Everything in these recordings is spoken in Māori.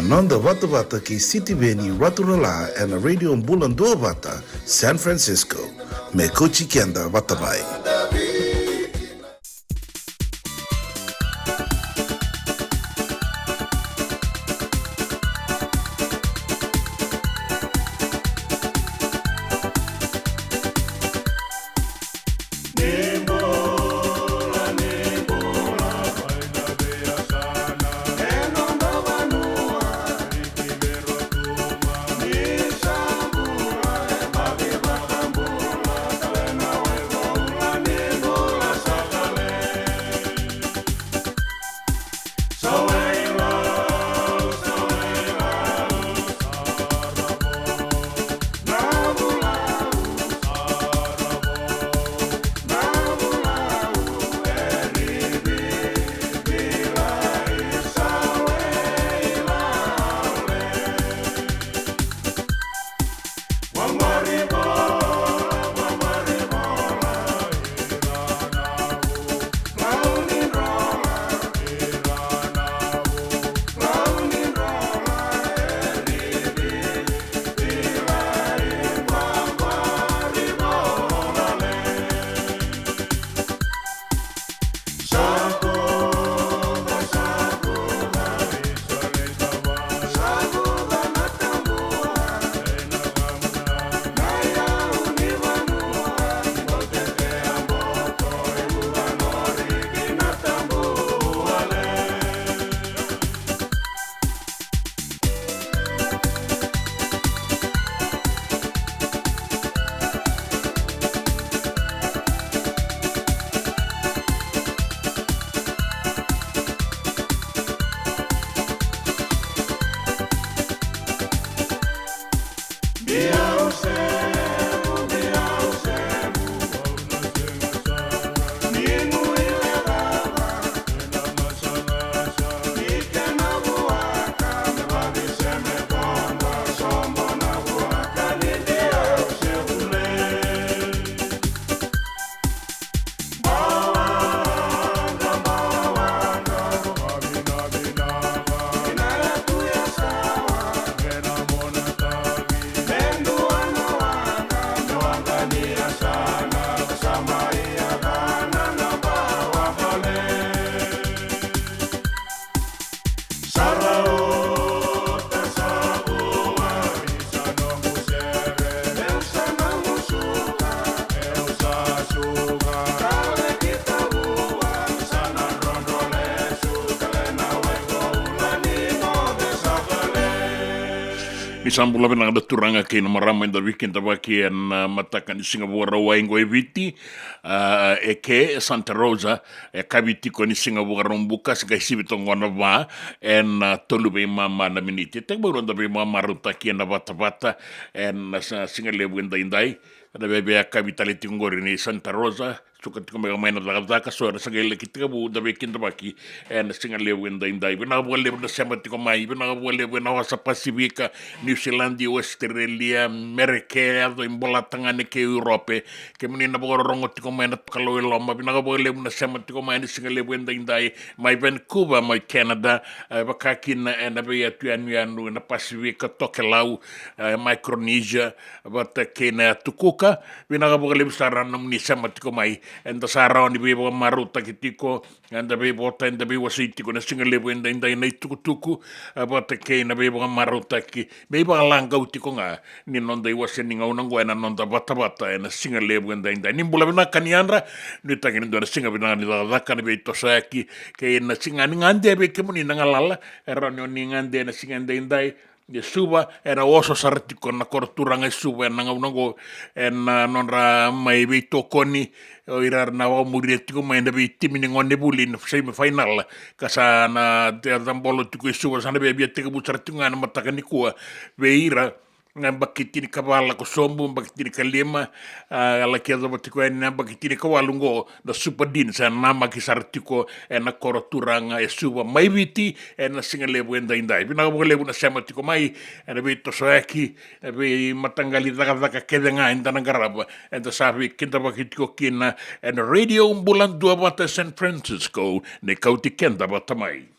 Nonda Vata Vata ki City Veni Raturala and a Radio Mbulan Dua Vata, San Francisco. Me Kochi Kenda Vatabai. Isambula na da turanga ke na marama in the weekend tabaki and mataka ni Singapore waingo eviti eke Santa Rosa e kabiti ko ni Singapore rumbuka sa kaisibito ngona ba and tolube mama na miniti tegbo ronda be mama ruta ki na bata and sa Singalebu indai da bebe kabitaliti ngori ni Santa Rosa sukat ko may na lakadaka so sa gele kitka bu da be kindabaki and Singalebu indai bina wale na semati ko mai bina wale na sa Pasifika New Zealand Australia America do imbola tangane ke Europe ke muni na bo rongot ko may na kalo lomba bina wale na semati ko mai Singalebu indai mai Vancouver mai Canada bakakin na be atu na Pasifika tokelau Micronesia but kena tukuka bina bo le saran ni semati ko mai and the sarao ni bebo maruta kitiko and the bebo and the bebo city ko na Singalebu indai na tukutuku but kena bebo maruta ki bebo langa utiko nga ni nonda iwase ni ngau nango na nonda bata na Singalebu indai nimbula bina kaniandra ni tagin do na Singapura ni la kana be to saki ke na singani ngande be ke muni ngalala eronyo ni ngande na singande indai de suba era oso sartiko na korturanga suba na ngau en nonra mai be to koni o irar na wa muritiko mai na be timini ngone bulin semi final kasa na de dambolo tiko suba sana be be tiko busartinga na matakani kuwa be ira nga bakitini kabala ko sombo bakitini kalima ala kiaza batiko na bakitini kawalungo da superdin sa nama kisartiko na koroturanga suba mai biti na Singalebu indai bina ko lebu na samatiko mai na bito soaki be matangali daga kedenga indana garaba and sabi kinda bakitiko kina and radio Mbulan Dua Vata San Francisco ne kauti kenda batamai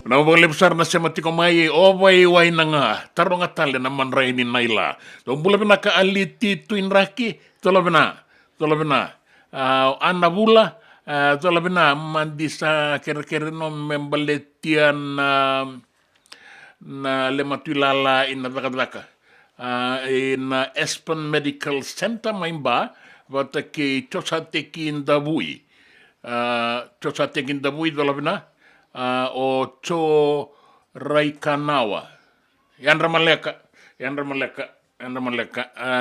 Na wale besar na sema tiko mai o wai wai nanga taronga tale na manrai ni naila. To bula bina ka aliti tuin raki tola bina ana bula tola bina mandisa kere no membaletian na lematulala in daka in Aspen Medical Center maimba vata ke tosateki indabui tosateki indabui tola bina o Cho Raikanawa. Yandra Maleka.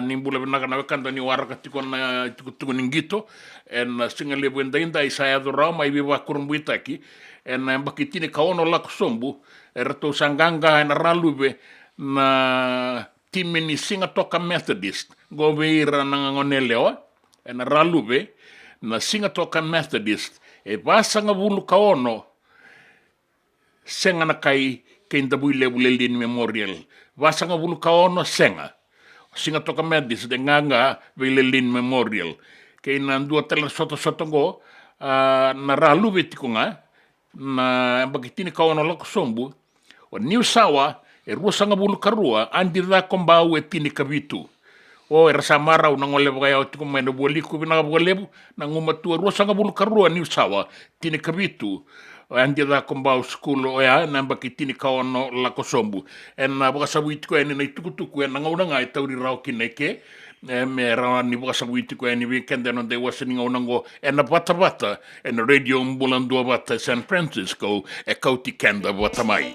Nimbula binaka na wekanda ni waraka tiko na tiko ningito. En singali buenda inda isaya dora mai biwa kurumbuitaki. En mbakitini kaono lako sombu. Rato sanganga en ralube na timini singa toka Methodist. Goveira na ngonelewa. En ralube na singa toka Methodist. E basanga bulu kaono. Senga na kai indabui lebulelin memorial. Vasanga bulu kaono senga. Singa toka medis de nganga velelin memorial. Kei na dua tela soto go na ralu betiko nga na bakitini kaono lako sombu. O New Sawa e ruasanga bulu karua andira kombau e tini kabitu. O era samara una ngole baya tiko mena boliku bina bolebu na ngumatu ruasanga bulu karua New Sawa tini kabitu. Andi da kombau school o ya na bakitini kaono la kosombu en na baka sabuitiko eni na itukutuku en nga unanga e tauri rao kineke me ra ni baka sabuitiko eni weekend no de wasini nga unango en na bata en radio Mbulando bata San Francisco e kauti kenda bata mai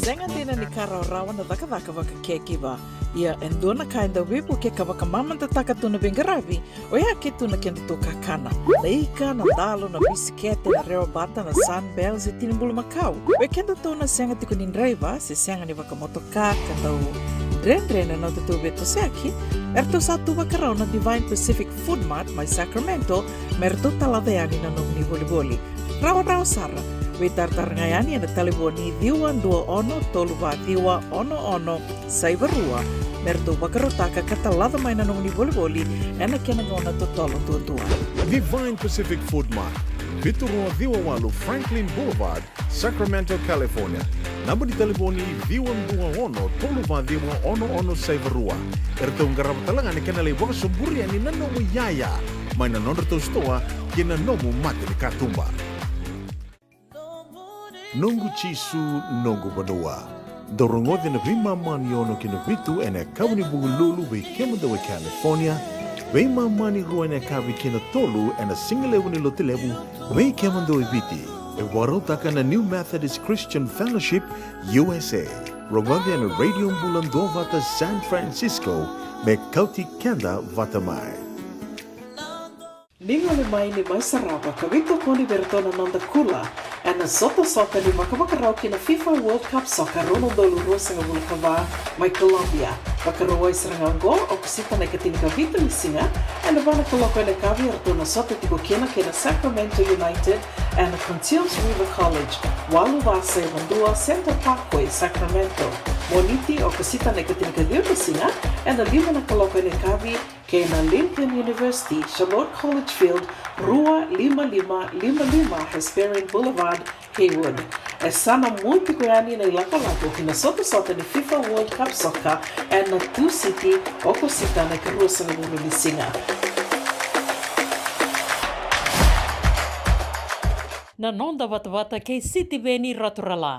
Sengatina ni karaurawa na daka kekiva. Ia endona kainda wipu ke kawaka mamanta takatuna bengaravi. O ia ke tuna kenda to kakana. Leika na dalo na bisikete na reo bata na sunbells e tinimbulu makau. We kenda to na senga tiko nindreiva se senga ni waka motoka kandau. Dren na tutu beto seaki. Erto satu wakarau na Divine Pacific Food Mart mai Sacramento. Merto talaveani na nung ni boli. Rawa sara. We tartarngayani na telefoni diwa 21 saivarua. Merto wakarotaka katalada mai na nung ni boli ena kenangona totolo tutua. Divine Pacific Food Mart. Viturua Diwa Walu Franklin Boulevard, Sacramento, California. Namba di telefoni Diwa 21 saivarua. Erto ngarapatalangan ikanale waka suburi ani nanomu yaya. Mai na nonderto stoa kina nomu mate ni katumba. Nungu chisu nungu banua. Dorongode na vima mani ono kina vitu ene kawani bugululu we kemada we California. Vima mani rua ene kawi kina tolu ene singalewu ni lotilewu we kemando we viti. E warotaka na New Methodist Christian Fellowship USA. Rongode ene Radio Mbulando vata San Francisco me kauti kenda vata mai. Ningo le mai sarapa kawito poni bertona nanda kula. Ana sota ni wakawakarau kina FIFA World Cup Soccer Ronaldolo Rosa nga Vulcava mai Colombia. Wakarawai seranga gol o kusita na katinka vita lisinga. Ana vana kaloko ene kavi artona sota tiko kina Sacramento United and Contios River College. Walu vasa Vandua Center Parkway Sacramento. Moniti o kusita na katinka vita lisinga. Ana lima na kaloko ene kavi kena Lincoln University, Charlotte College Field, Rua 5555 Hesperian Boulevard, Haywood. E sana muito koyani na ilaka-lako kina sota ni FIFA World Cup Soccer and na 2 City o kusita na karusa na lisinga. Na nonda wata kei City Veni Raturala.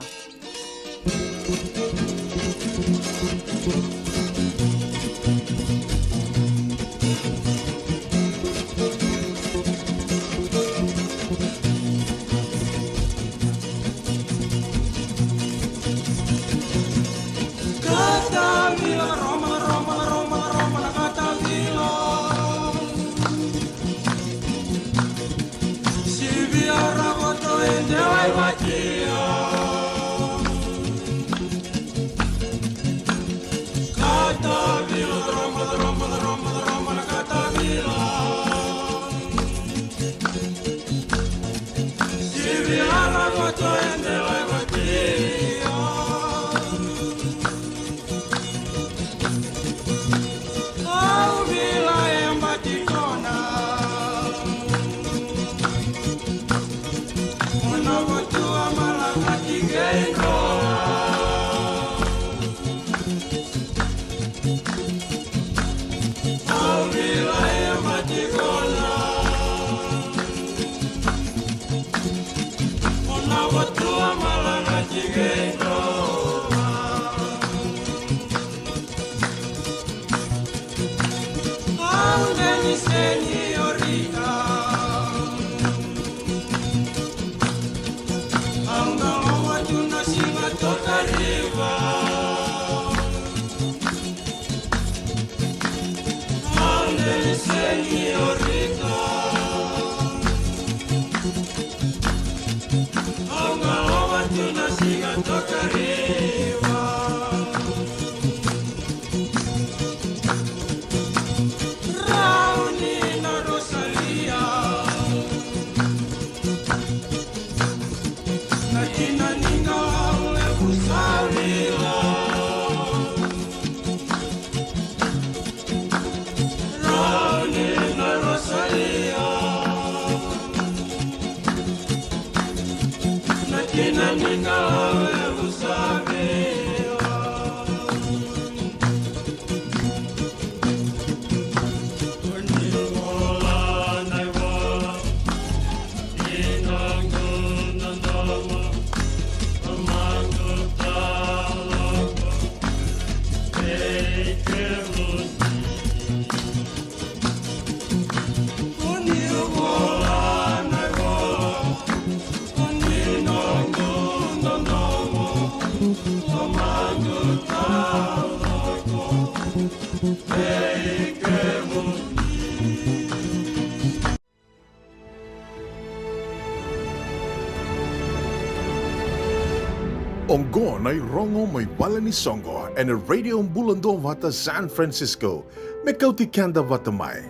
Ongon ay rongo may bala ni Songo and a radio bulando vata San Francisco. Mekauti kanda vatamay.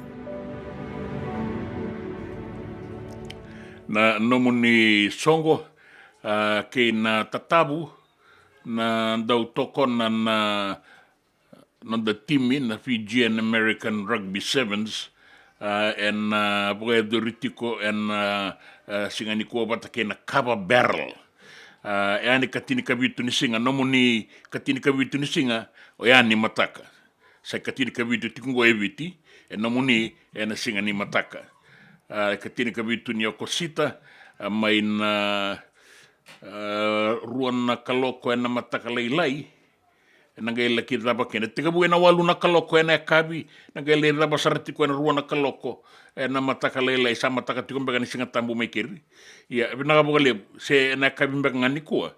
Na nomo ni Songo kay na tatabu na daw tokon na the team na Fijian American Rugby Sevens and Puedo Rico and singani ko bata kay na Kaba Barrel. Yani katini kabitu ni singa nomo ni katini kabitu ni singa o yani mataka sa katini kabitu tikungo eviti nomo ni na singa ni mataka katini kabitu ni okosita may na ruan na kaloko na mataka laylay nangay laki raba kena tiga buena walu na kaloko na kabi nangay lay raba sarati ko na ruan na kaloko na mataka laylay sa mataka tikum baga ni singa tambu may kiri ya binakabukali se na kabi baga ngani ko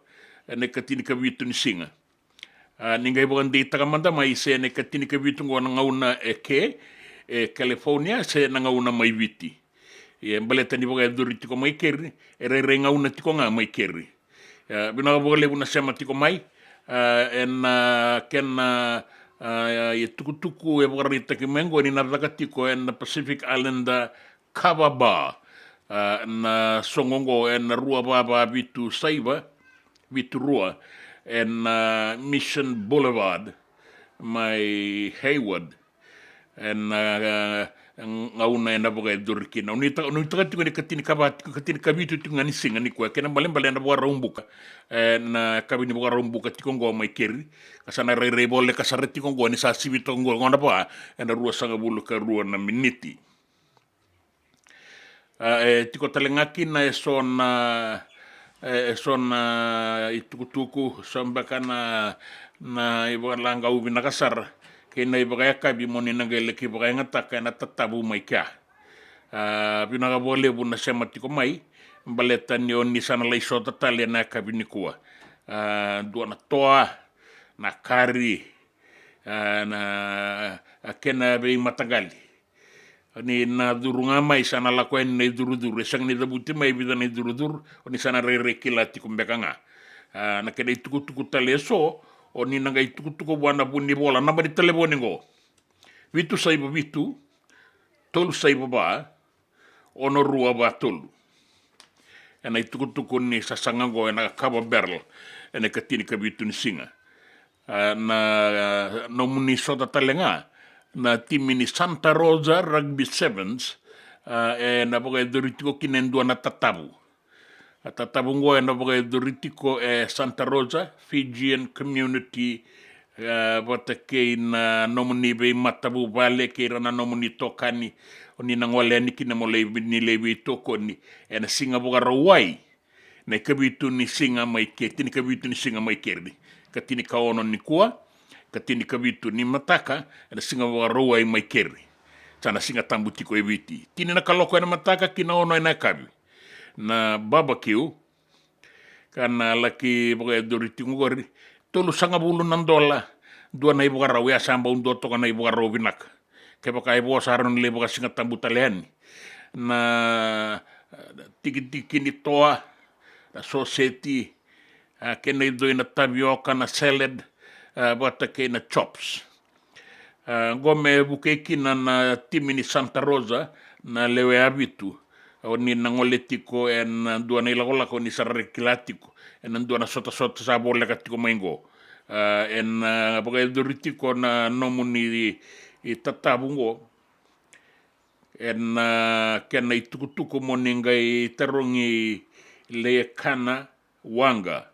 na katini kabitu ni singa ningay baga data kamanda may se na katini kabitu ngo na ngauna California se na ngauna may viti ya baleta ni baga duriti ko may kiri re ngauna tiko nga may kiri binakabukali una sema tiko may ken tukutuku barita kimengo ni narakatiko en Pacific Island Kababa na songongo en rua baba bitu saiba bitu rua en Mission Boulevard my Hayward en ngauna na boga durkina unita tiko ni katini kabitu ngani singa ni kwa kena balembale na boga rumbuka na kabini boga rumbuka tiko ngo mai keri kasana re bolle kasare tiko ngo ni sa sibito ngo ngona pa na rua sanga bulu ka rua na miniti tiko talengaki na sona itukutuku sambakana na iboga langa ubi nakasar kena ibaga kabi moni nangele ki baga ngataka na tatabu mai ka binaga bole bu na semati ko mai baleta ni oni sana lai so tatale na kabi ni kuwa do na toa na kari na kena be matagali ni na durunga mai sana la ko ni duruduru sang ni dabuti mai bidana ni durudur oni sana re kilati kumbekanga na kena tuku tale so oni nanga tuku buana buni bola na bari telefone ngo vitu saibo vitu tolu saibo ba ono rua ba tolu ena tuku ni sasanga ngo ena Kaba Barrel ena katini kabitu ni singa na nomuni soda talenga na timi ni Santa Rosa Rugby Sevens na boga doritiko kinendua na tatabu tatabungo na boga doritiko Santa Rosa Fijian Community watake na nomuni be matabu vale ke rana nomuni tokani oni nangwale ni kina mo ni lebi toko ni na singa boga rawai na kabitu ni singa mai ke tini kabitu ni singa mai kerdi katini kaono ni kuwa katini kabitu ni mataka na singa boga rawai mai kerdi tana singa tambu tiko e viti. Tini na kaloko ena mataka ki na ono ena kabi. Na barbecue, kana laki boga doriti ngori, tolu sanga bulu nandola, dua na ibu garau ya samba undo toka na ibu garau binak. Kepa ka ibu asaron le boga singa tambu taleani. Na tiki ni toa, na soseti, kena ido ina tapioca na salad, bata ke na chops. Gome bukeki na timini Santa Rosa na lewe abitu. O ni nangoletico en dua na ilagola ko ni sarrekilatiko en dua na sota sa bolle katiko maingo. En bagai doritiko na nomuni i tatabungo. En kena i tukutuku moninga i tarongi le kana wanga.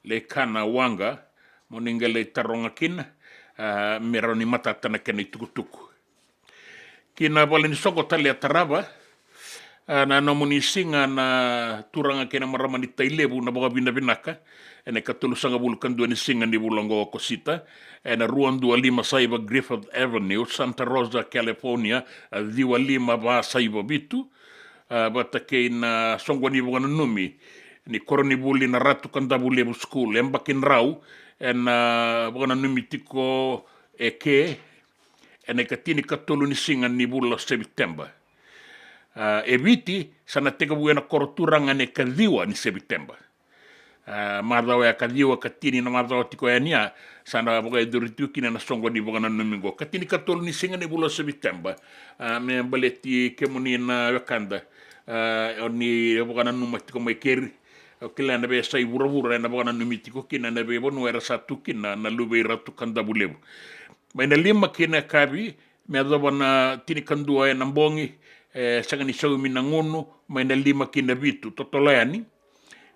Le kana wanga moninga le taronga kina. Meroni mata tana kena i tukutuku. Kina bole ni soko tali ataraba, na nomuni singa na turanga kena marama ni tailebu na boga binaka, ene katulu sanga bulu kandua ni singa ni bulongo kosita, ene ruan 25 saiba Griffith Avenue, Santa Rosa, California, diwa 5 ba saiba bitu, bata kei na songwa ni buwana numi, ni koroni buli na ratu kandabu lebu school, embakin rau, en buwana numi tiko eke, ene katini katulu ni singa ni bula September. E viti, sana teka buena koroturanga ne kadiwa ni September. Madhawa ya kadiwa katini na madhawa tiko ya nia, sana buka iduritu kina na songo ni buka na numingo. Katini katulu ni singa ni bula September. Me baleti kemuni na wakanda. Ni buka na numatiko maikeri. Kila na be sai vura na buka na numitiko kina na be bonu era satu kina na lube ratu kanda bulebu. Maina 5 kina kabi, me adhawa na tini kandua ya nambongi, sanga ni saumi na ngono, maina 5 kina vitu, totoleani.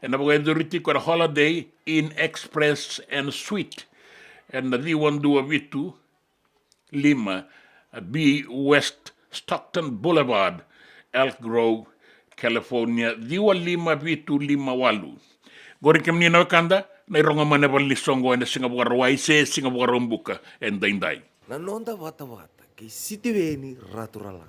En abaga edoriti ko Holiday Inn Express and Suite. En di wandua vitu 5 B West Stockton Boulevard, Elk Grove, California. Diwa 5 vitu 5 walu. Gori kemni na wakanda, na ironga manebal ni songo ena Singapore waise, Singapore rombuka, en daindai. Nanonda wata-wata, kay City Veni Raturala.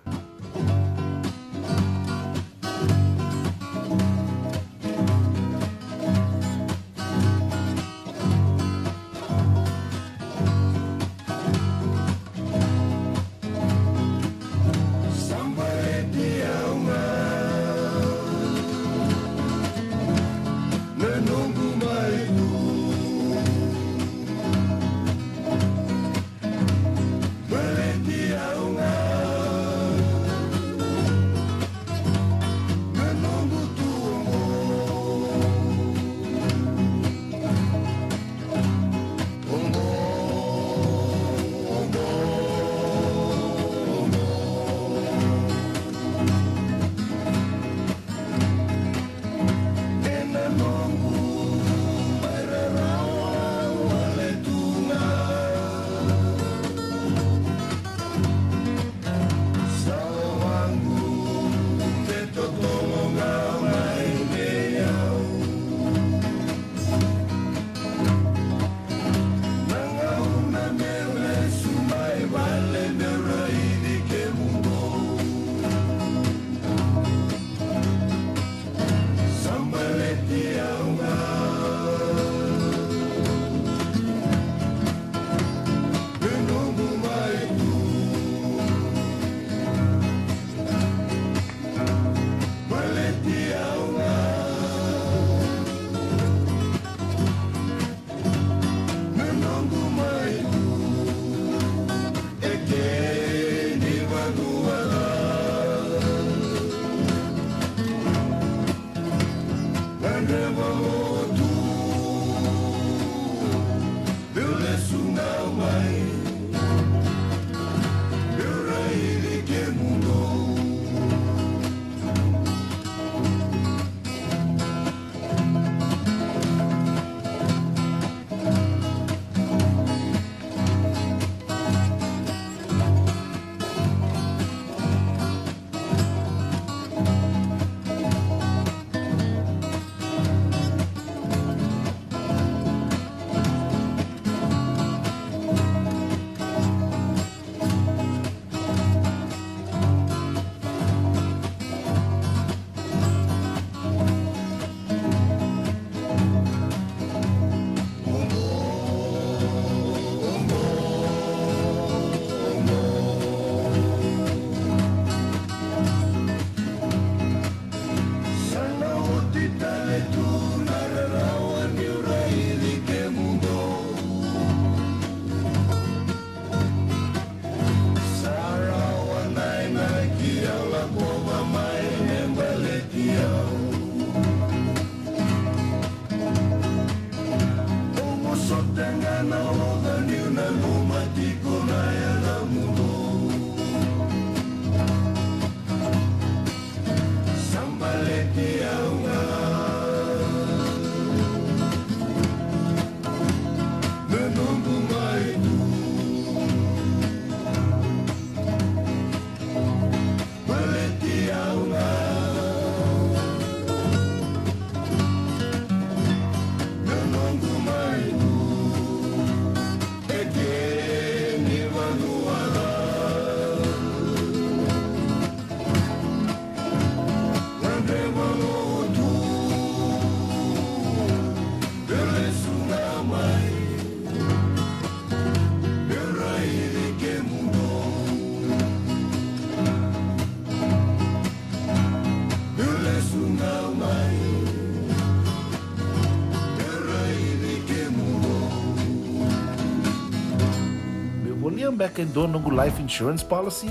Kia mbeka ndo nungu life insurance policy?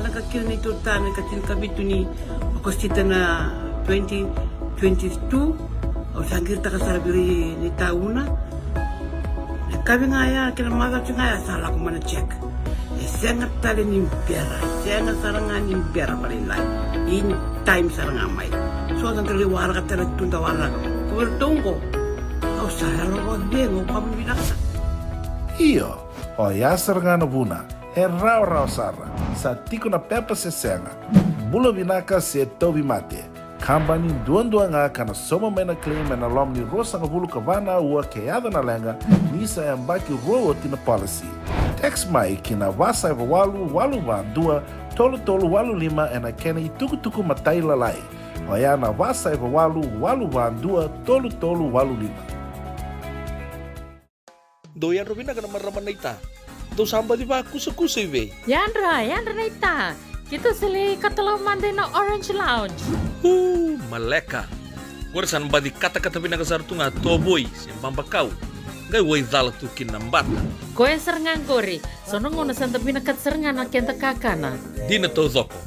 Laka kira ni tutana katin kabitu ni okostita na 2022 o sangir ta kasarabiri ni tauna. Kabi ngaya kira maga ngaya sala ko mana check. Sengat tali ni biara, sengat sarangan ni biara paling lain. In time sarang amai. So dan terliwara kata tunda wara. Ko tunggu. Kau sahara ko dengo kamu binasa. Iyo, o ya sarangana buna, e rau sara, sa tiko na pepa se senga. Bula binaka se tobi mate. Kambani duan nga kana soma mena claim na lom ni rosa nga bulu kavana ua keada na lenga nisa e ambaki roa tina policy. Text mai kina wasa eva walu dua tolu walu lima e na kena i tuku matai lalai. O ya na wasa eva walu dua tolu walu lima. Doyan Robina ka naman raman na ita. Do samba di ba kusa iwe? Yandra na ita. Kita sili katalaw mande na Orange Lounge. Maleka. Warasan ba di kata-kata pinakasar tu nga toboy simbang bakaw. Gay way dala tu kinambata. Koe serengan kori. Sono ngona santa pinakat serengan na kenta kakana. Di na to zoko.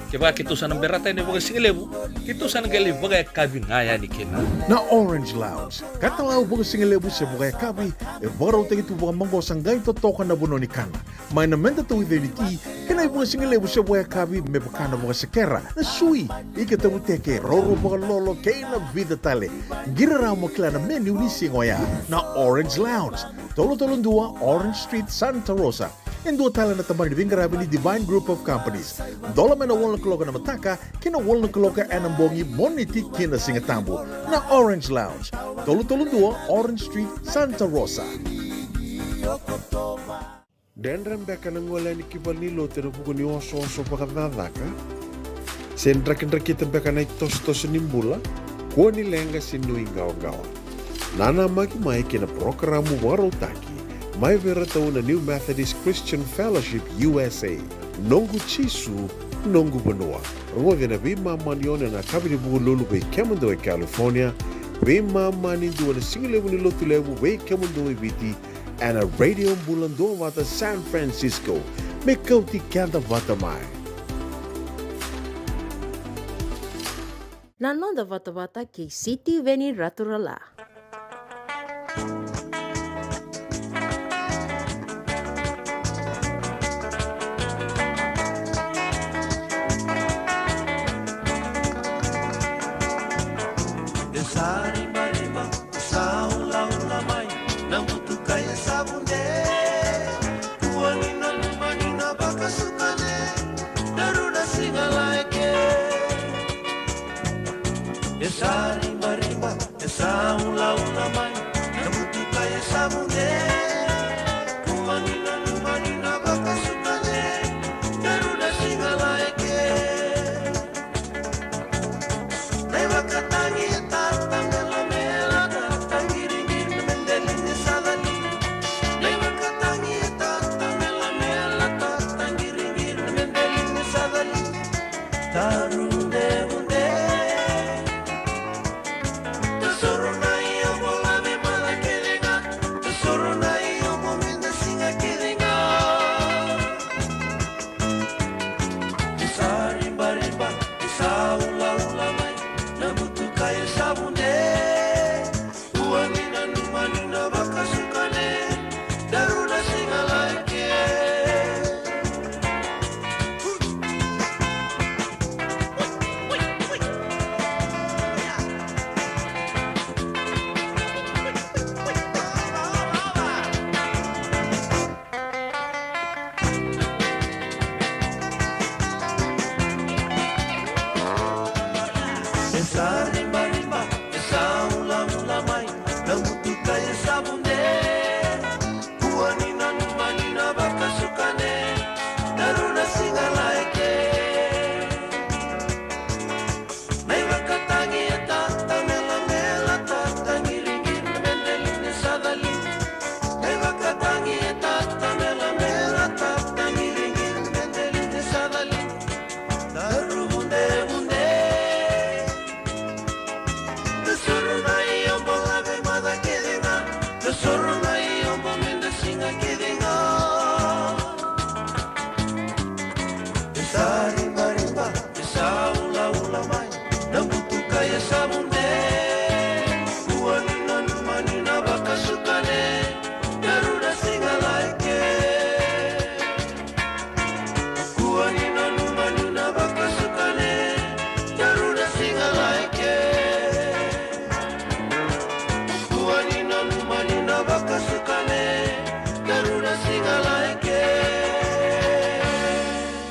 Kaya kito sa nang berata ni baga singalebu, kito sa nang gali baga kabi ngaya ni kina. Na Orange Lounge, katalaw buka singalebu sa buka kabi, e baraw tayo ito buka manggo sanggay totoka na buno ni kana. May namenta to ideniti, kanay buka singalebu sa buka kabi, may baka na buka sakera, na sui, ikatabu teke, roro buka lolo, kay na vida tale. Giraraw mo kila na menu ni singoya, na Orange Lounge, tolo-tolong dua, Orange Street, Santa Rosa. And dua tala na tamang nabingarabi ni Divine Group of Companies. Dola may na walang kaloka na mataka, kina walang kaloka anambongi moniti kina singatambo na Orange Lounge. Tolo-tolong dua, Orange Street, Santa Rosa. Dendram beka nang wala ni kibal ni lote na buko ni oso pakadadaka. Sendra-kendra kita beka na tos-tos nimbula, kuha ni lenga sinuing gawa-gawa. Nana magi-mai kina programo warotaki. Mai vera tau na New Methodist Christian Fellowship USA. Nongu chisu, nongu banoa. Rongo na vima manione na kabini bugu lulu bei Kemando e California. Vima mani dua na singilevu ni lotu levu bei Kemando e Viti. And a radio bulando wata San Francisco. Me kauti kanda wata mai. Nanonda wata ke City Veni Raturala. Esa rimba, esa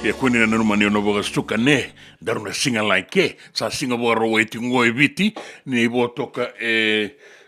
Ia kuni na numa ni ono boga stuka ne, daruna singa lai ke, sa singa boga roa iti ngoi viti, ni ibo toka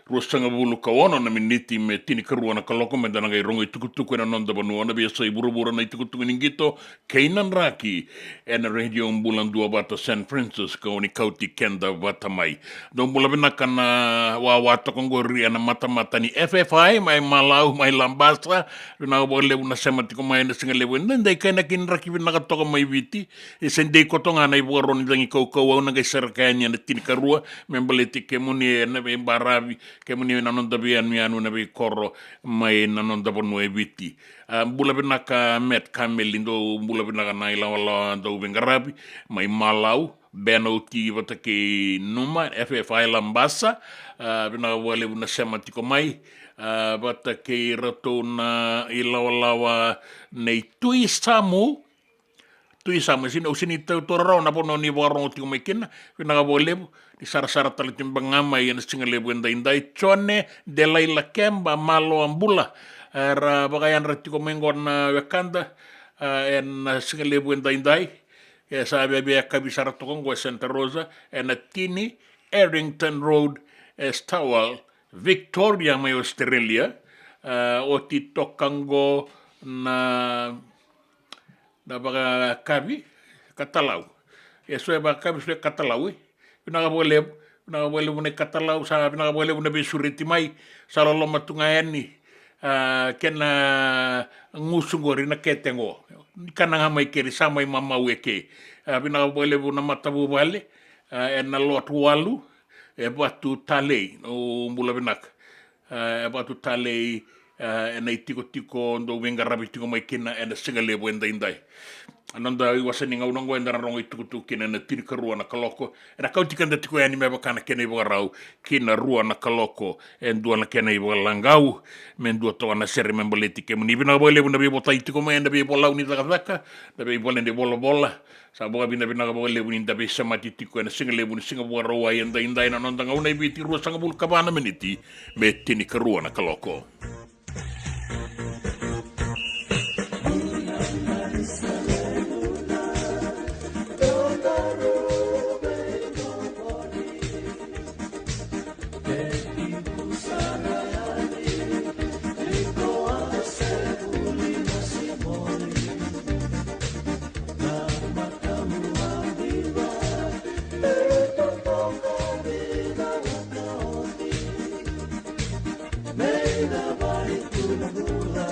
ruasanga bulu kawana na miniti me tini karua na kaloko me dana gai rongo i tukutuku na nonda banua na biasa i bura na i tukutuku ningito Keinan Raki e na radio mbulan dua bata San Francisco ni kauti kenda bata mai. Do mbula bina kana wawata kongori ana mata ni FFI mai malau mai lambasa na wale una sema tiko mai na singa lewe ndai kaina kin Raki bina katoka mai viti e sendei kotonga na i buaroni dangi kau au na gai sarakanya na tini karua me mbaleti ke muni e na be mbaravi ke muni na nonda bian mianu na be koro mai na nonda bonu e viti. Mbula bina ka met kamelindo mbula bina ka nai lawa do bengarabi mai malau beno ti vata ke numa FFI lambasa bina wale una sema tiko mai vata ke rato na ilawa nei tui samu sino sini toraro na pono ni warong tiko mai kena bina wale di sara-sara tali timbang ngamai yang singa lebu indai chone delai la kemba malo ambula ra bagayan ratiko mengon Wakanda en singa lebu indai ya sabe be kabisara tokongo Santa Rosa en tini Errington Road Stawell Victoria mai Australia o ti tokango na baga kabi katalau eso ba kabi so katalau Pinaga boleh bune katalau sa pinaga boleh bune besuriti mai salolo matunga eni kena ngusungori na ketengo kana mai keri samai mama weke pinaga boleh bune matabu bale na lot walu batu talei o mbula binak batu talei na tiko ndo wengarabi tiko mai kena na singale bo indai ananda iwasani ngaunango endara rongo itukutu kina na tini karua na kaloko na kauti kanda tiko yani meba kana kena iwa rau kina rua na kaloko endua na kena iwa langau mendua toa na seri membaleti ke muni bina bole bina bibo tai tiko mai enda bibo lau ni taka da bibo lende bola sa boga bina bole bina da bisa mati tiko na singa lebu ni singa bua rawa enda indai na nonda ngaunai biti rua sanga bulu kabana meniti me tini karua na kaloko. Made a body to the moonlight.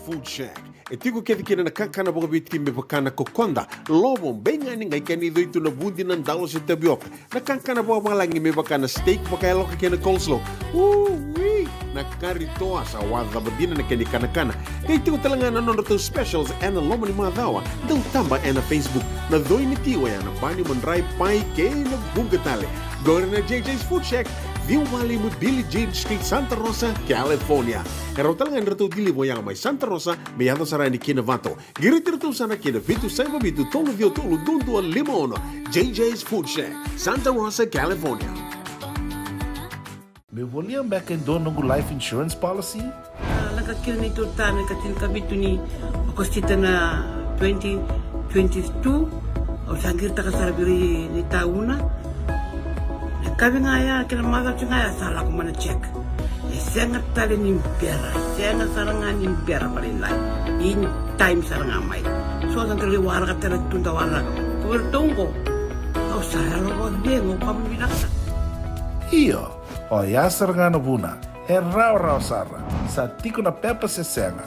Food Shack. E tiku kena na kakana boka bitki me bakana kokonda. Lobo benga ni ngai kani doitu na bundi na dalo si tapioca. Na kakana boka langi me bakana steak baka eloka kena coleslaw. Wee! Na karitoa sa wadha badina na kani kanakana. Kay tiku talangana no to specials and lomo ni madawa. Dau tamba na Facebook. Na doi ni tiwa ya na bani mandrai pai ke na bugatale. Go na JJ's Food Shack. Viu Valley mo Billie Jean Street, Santa Rosa, California. Pero talagang rito dilibo yang may Santa Rosa, may ato sa rani kinavato. Girit-rito sana kinavitu sa ibitu tolo vio tolo dundo limono. JJ's Food Shack, Santa Rosa, California. Me voliam back in doon ng life insurance policy? Nakakil ni Turtana katil kabitu ni akostita na 2022 o sangir takasarabiri ni tauna. Kami ngaya kena maga ngaya salah ko mana check. Sangat tali ni biara, sangat sarangan ni biara palinlay. In time sarangan mai. So ang kaliwara ka tala tunda wala. Kuwertongko. Au salah ko dengo kami binaksa. Iyo, o yasar nga na buna, raw sara, sa tiko na pepa se senga,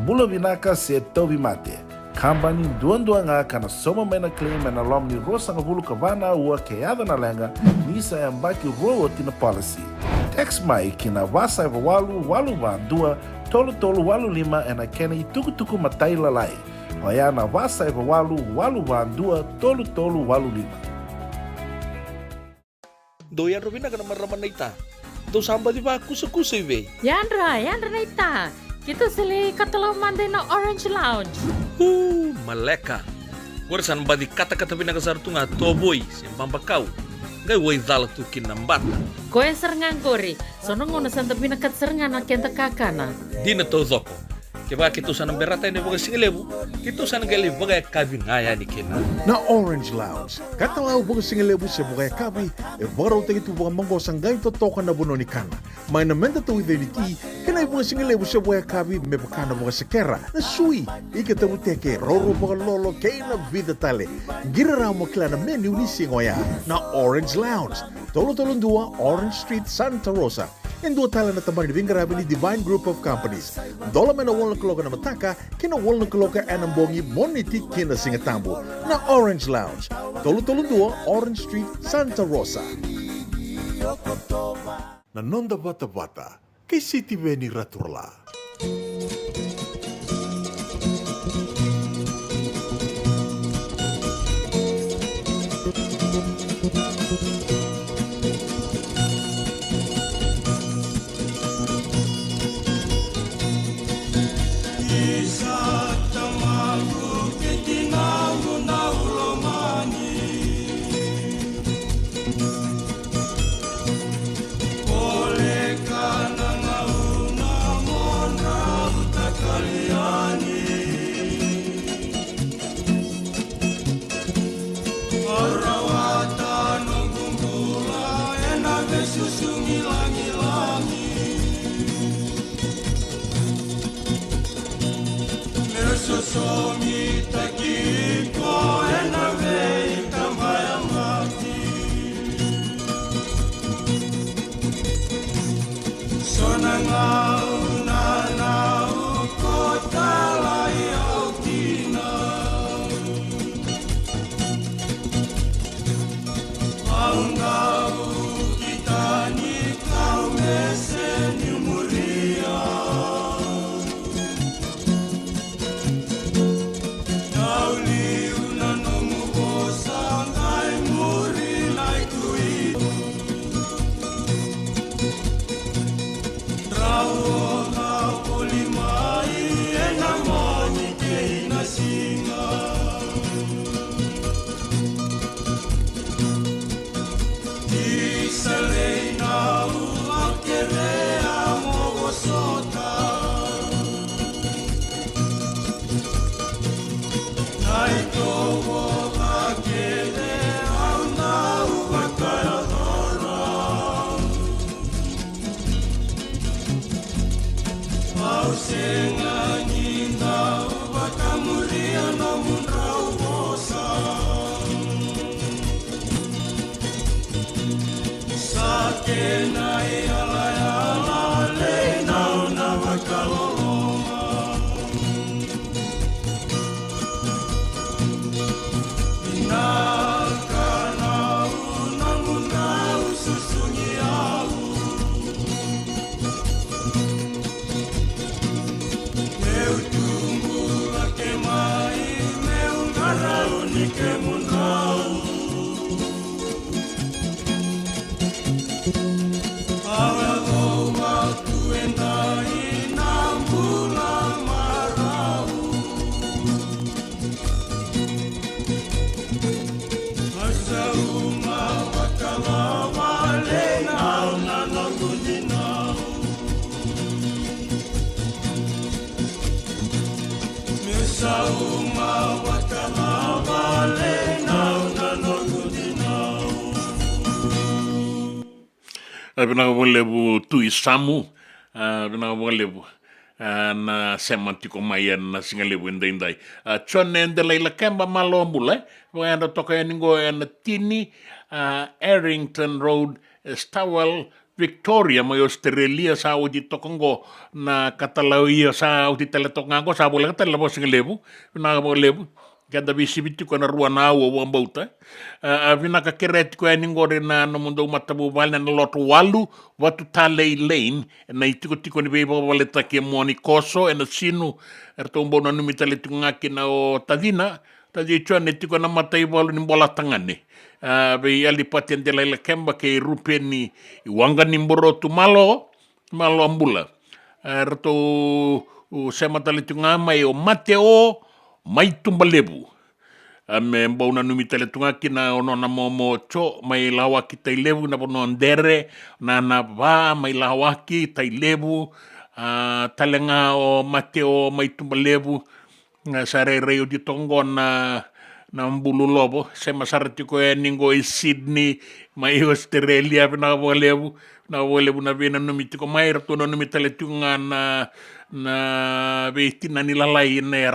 bulo binaka se tobi mate. Kambani duan-dua nga kana soma mena claim na lom ni rosa nga bulu kabana ua keada na lenga nisa yang baki rowo tina policy. Text mai kina wasa eva walu ba dua tolu walu lima ena kena ituku matai lalai. Hoya na wasa eva walu ba dua tolu walu lima. Doyan Robina kana maraman na ita. Do samba di ba kusa-kusa iwe. Yandra na ita. Kita sili katalo mande na Orange Lounge. Maleka. Warasan ba di kata-kata pinakasar tu nga toboy siyang pambakaw. Ngay way dala tu kinambata. Koe serengan kori. Sono ngono santa pinakat serengan na kenta kakana. Di na to zoko. Kaya kita sana berata ini baga singelebu. Kita sana gali baga kabi ngaya ni kena. Na Orange Lounge, katalau baga singelebu siya baga kabi, baraw tayo ito baga manggo sanggay totokan na buno ni kana. May namenda to identity, kena baga singelebu siya baga kabi, may baka na baga sekera, na sui, ikatabu teke, roro baga lolo, kaya na vida tale. Giraraw mo kila na menu ni singoya, na Orange Lounge, tolo-tolong dua, Orange Street, Santa Rosa. En dua tala na tamang ni Divine Group of Companies. Dola na wala kaloka na mataka, kina wala kaloka anambongi moniti kina singatambo na Orange Lounge. Tolo-tolo dua, Orange Street, Santa Rosa. Nanonda bata-bata, kay City Veni Raturla. Vinagavalevu tui samu, vinagavalevu na semantiko mai na singalevu indai. Chone endele la kemba malo ambule, wanda toka yaningo na tini Errington Road, Stawell, Victoria, mai Australia sa udi tokongo na katalauia sa udi teletongango sa boleh katala singalevu, vinagavalevu. Kada visibiti ko na rua na awa wambauta. Vinaka kereti ko yaningore na mundo matabu vale na loto walu watu Talei Lane na itiko ni beba wale take moni koso na sinu ertombo na numitale ngaki na o tadina tadi chone tiko na matai walu ni bola tangane. Be ali patien de la kemba ke rupeni wanga ni mboro tu malo ambula. Erto sematale ngama o Mateo mai tumbalebu. Me mbona numitele tunga kina ono na momo cho mai lawaki tai lebu na pono andere na va mai lawaki tai lebu talenga o Mateo mai tumbalebu sare reo di tongo na mbulu lobo se masarati ko ningo i Sydney mai Australia na volebu na vena numitiko mai rato no numitele tunga na veitina ni lalai ne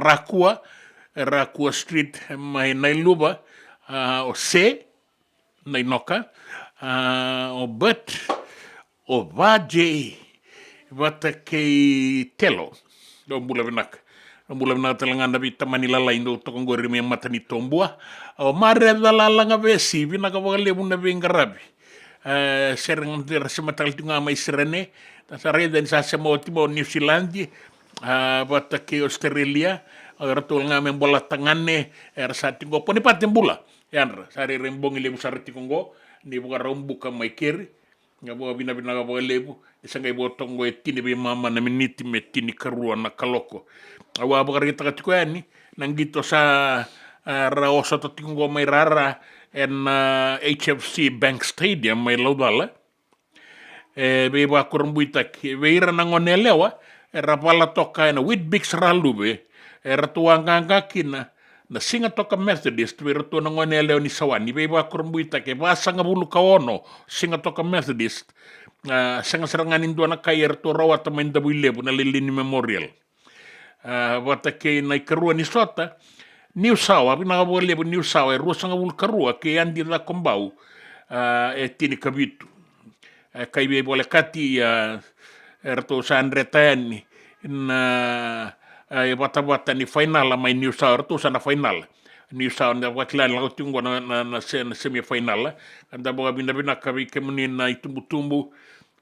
Rakua Street mai Nailuba o se Nainoka o but o vaje vata kei telo do bula benak talanganda vita manila lain do tokongori me matani tombua o mare dalalanga vesi vinaka vale buna vengarabi sereng der sematal tunga mai serene tasare den sa semotimo New Zealand vata kei Australia ratul ngamen bola tangane sati go poni paten bula yanra sari rembong lebu sarti kongo ni buka rombuka mai keri ngabo bina go lebu isangai botong go etini be mama na miniti metini karua na kaloko awa buka kita katiko yani nangito sa raosa to tingo mai rara en HFC Bank Stadium mai laudala be ba kurumbuita be ira nangonelewa rapala toka na Whitbix ralube tuanga kina na singa toka Methodist we ratu ngone leo ni sawani be ba kurumbuita ke ba sanga bulu kaono singa toka Methodist sanga serangan indu na kayer to rawat main dabule bu na lilini memorial wata ke na karua ni sota New Sawa bina bole bu New Sawa ru sanga bulu karua ke andi la kombau tini kabitu kai be bole kati erto sanretani na bata ni final mai New South tu sana final New South na wakila la tungo na semi final anda boga bina kabi kemuni na itumbu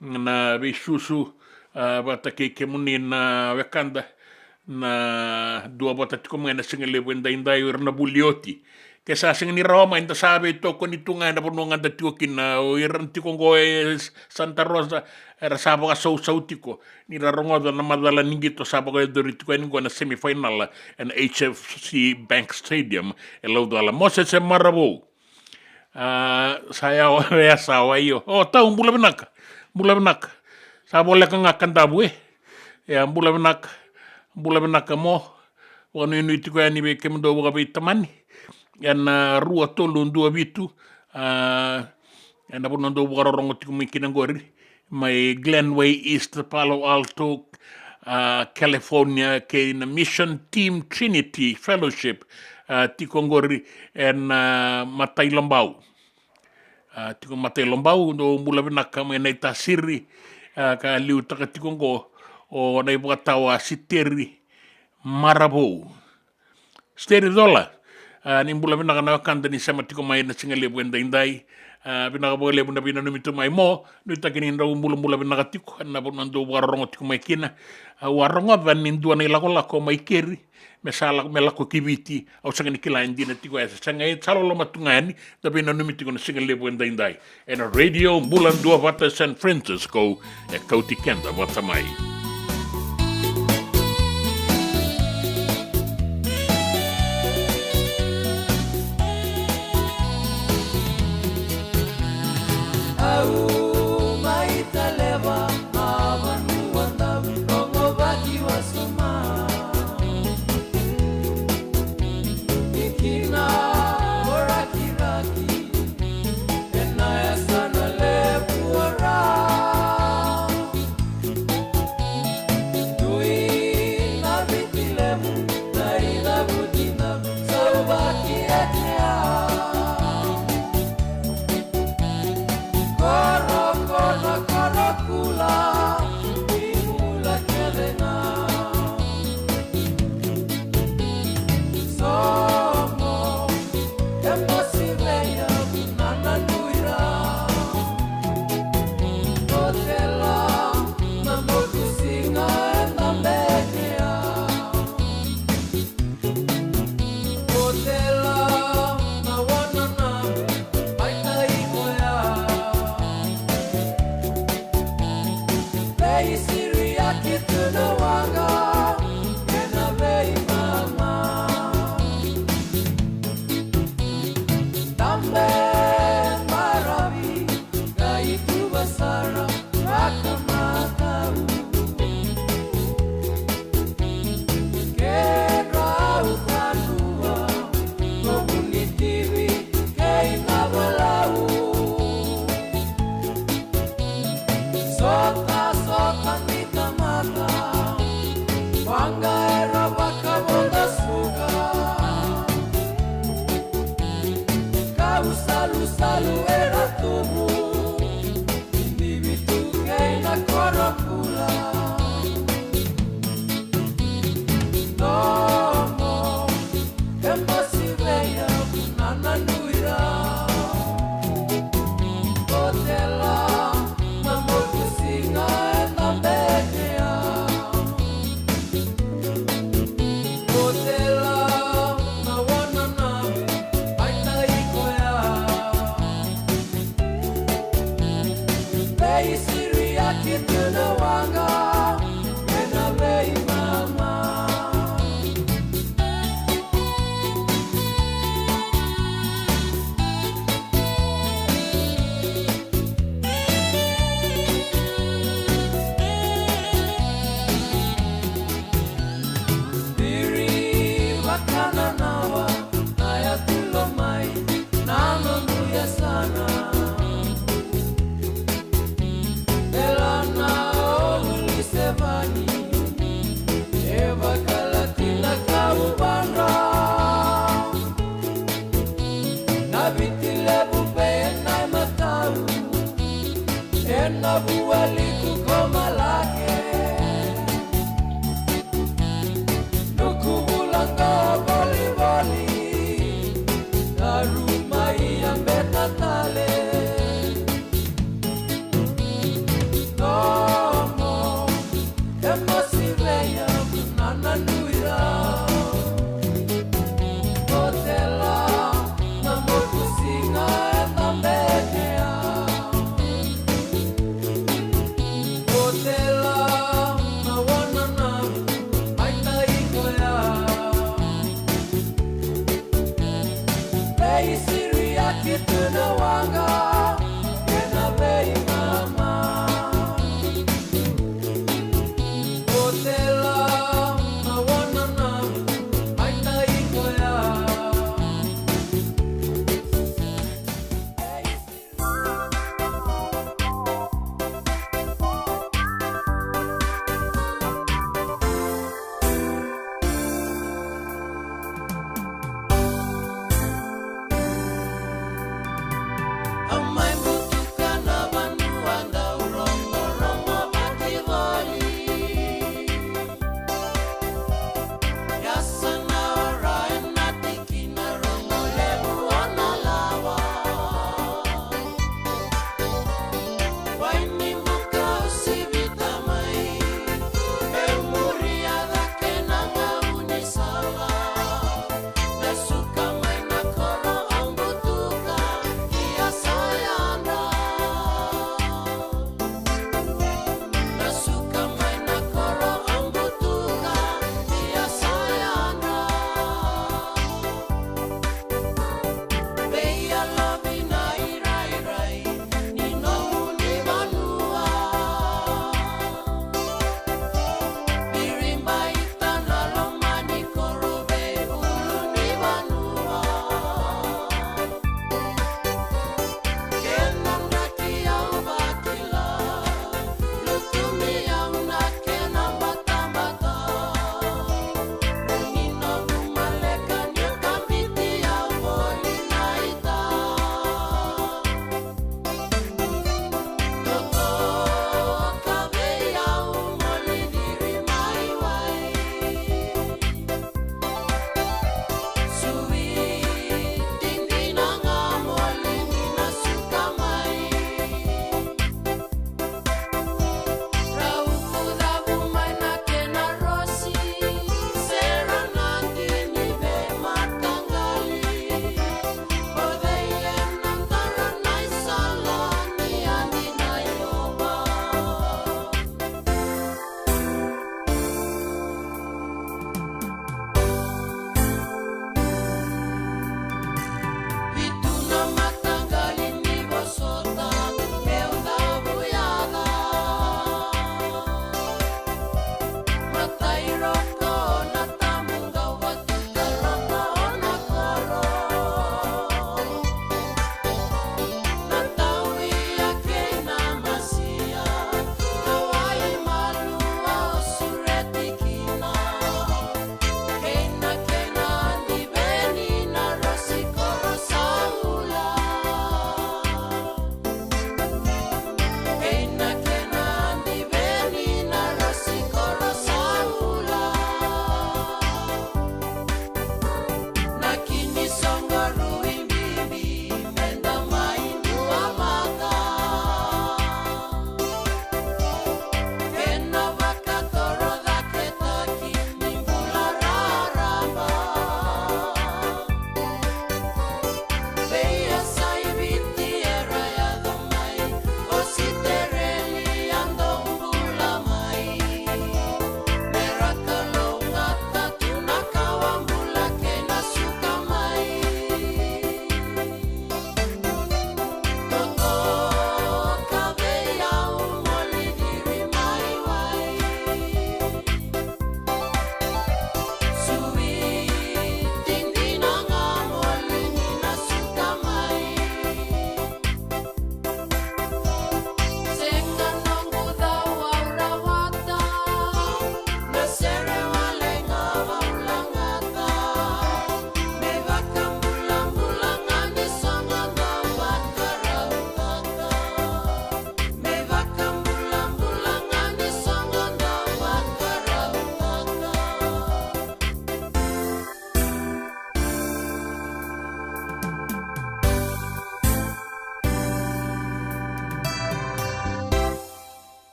na bisusu bata ke kemuni na wekanda na dua bata tikomo na singele wenda indai na bulioti ke sa singni Roma inda sabe to ko ni tunga na pononga da tiokin na o iran tikongo Santa Rosa era sabo ka sautiko ni rarongo na madala ningito sabo ka dorito ni na semifinal and HFC Bank Stadium lo ala mose se marabo saya ya sawa yo o taung bula benak sabo le ka ngakandabu ya bula benak mo wonu ni tiko ni be kemdo boga be tamani yan rua tolu ndua bitu yan apuno ndo bukarorongo tiku mikina ngori mai Glenway East Palo Alto California ke na Mission Team Trinity Fellowship tiku ngori en Matai Lombau tiku Matai Lombau ndo mbula benaka mai na itasiri ka liu taka tiku ngo o na ibuka tawa siteri marabo $30 nimbula vina kana kanda ni sema tiko mai na singale bwenda indai vina ka bole bunda vina numito mai mo ni takini nda umbula vina katiko na bonando warongo tiko mai kina warongo van indua ni lako mai keri mesala melako kiviti au sanga ni kila indina tiko esa sanga e talo lo matungani da vina numito na singale bwenda indai and radio Bulandua vata San Francisco e kauti kenda vata mai.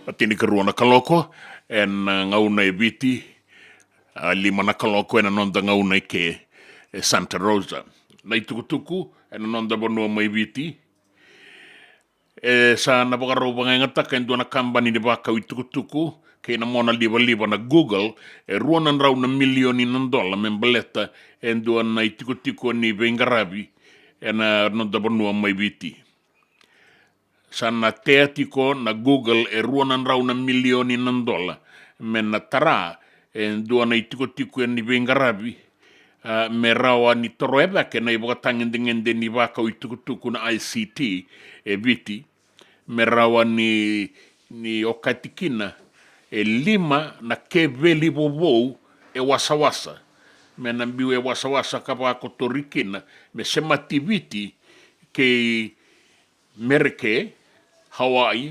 Atini ka rua na kaloko, ngauna e viti, lima na kaloko na nonda ngauna e ke Santa Rosa. Nei tukutuku, na nonda bonua mai viti, sa na bakarau bangangata ka endua na kambani ni baka i tukutuku, ke na mona liba na Google, rua na rau na milioni na dola, membaleta, endua na i tukutuku ni Vengarabi, na nonda bonua mai viti. Sa na tea tiko na Google rua na rau na milioni na dola, me na tara, endua na i tukutuku ni Vengarabi, me rawa ni toro eba ke na iboka tangende ni waka i tukutuku na ICT viti, me rawa ni okatikina lima na ke veli vovou wasawasa, me na mbiu wasawasa ka wako torikina, me semati viti ke Merike, Hawaii,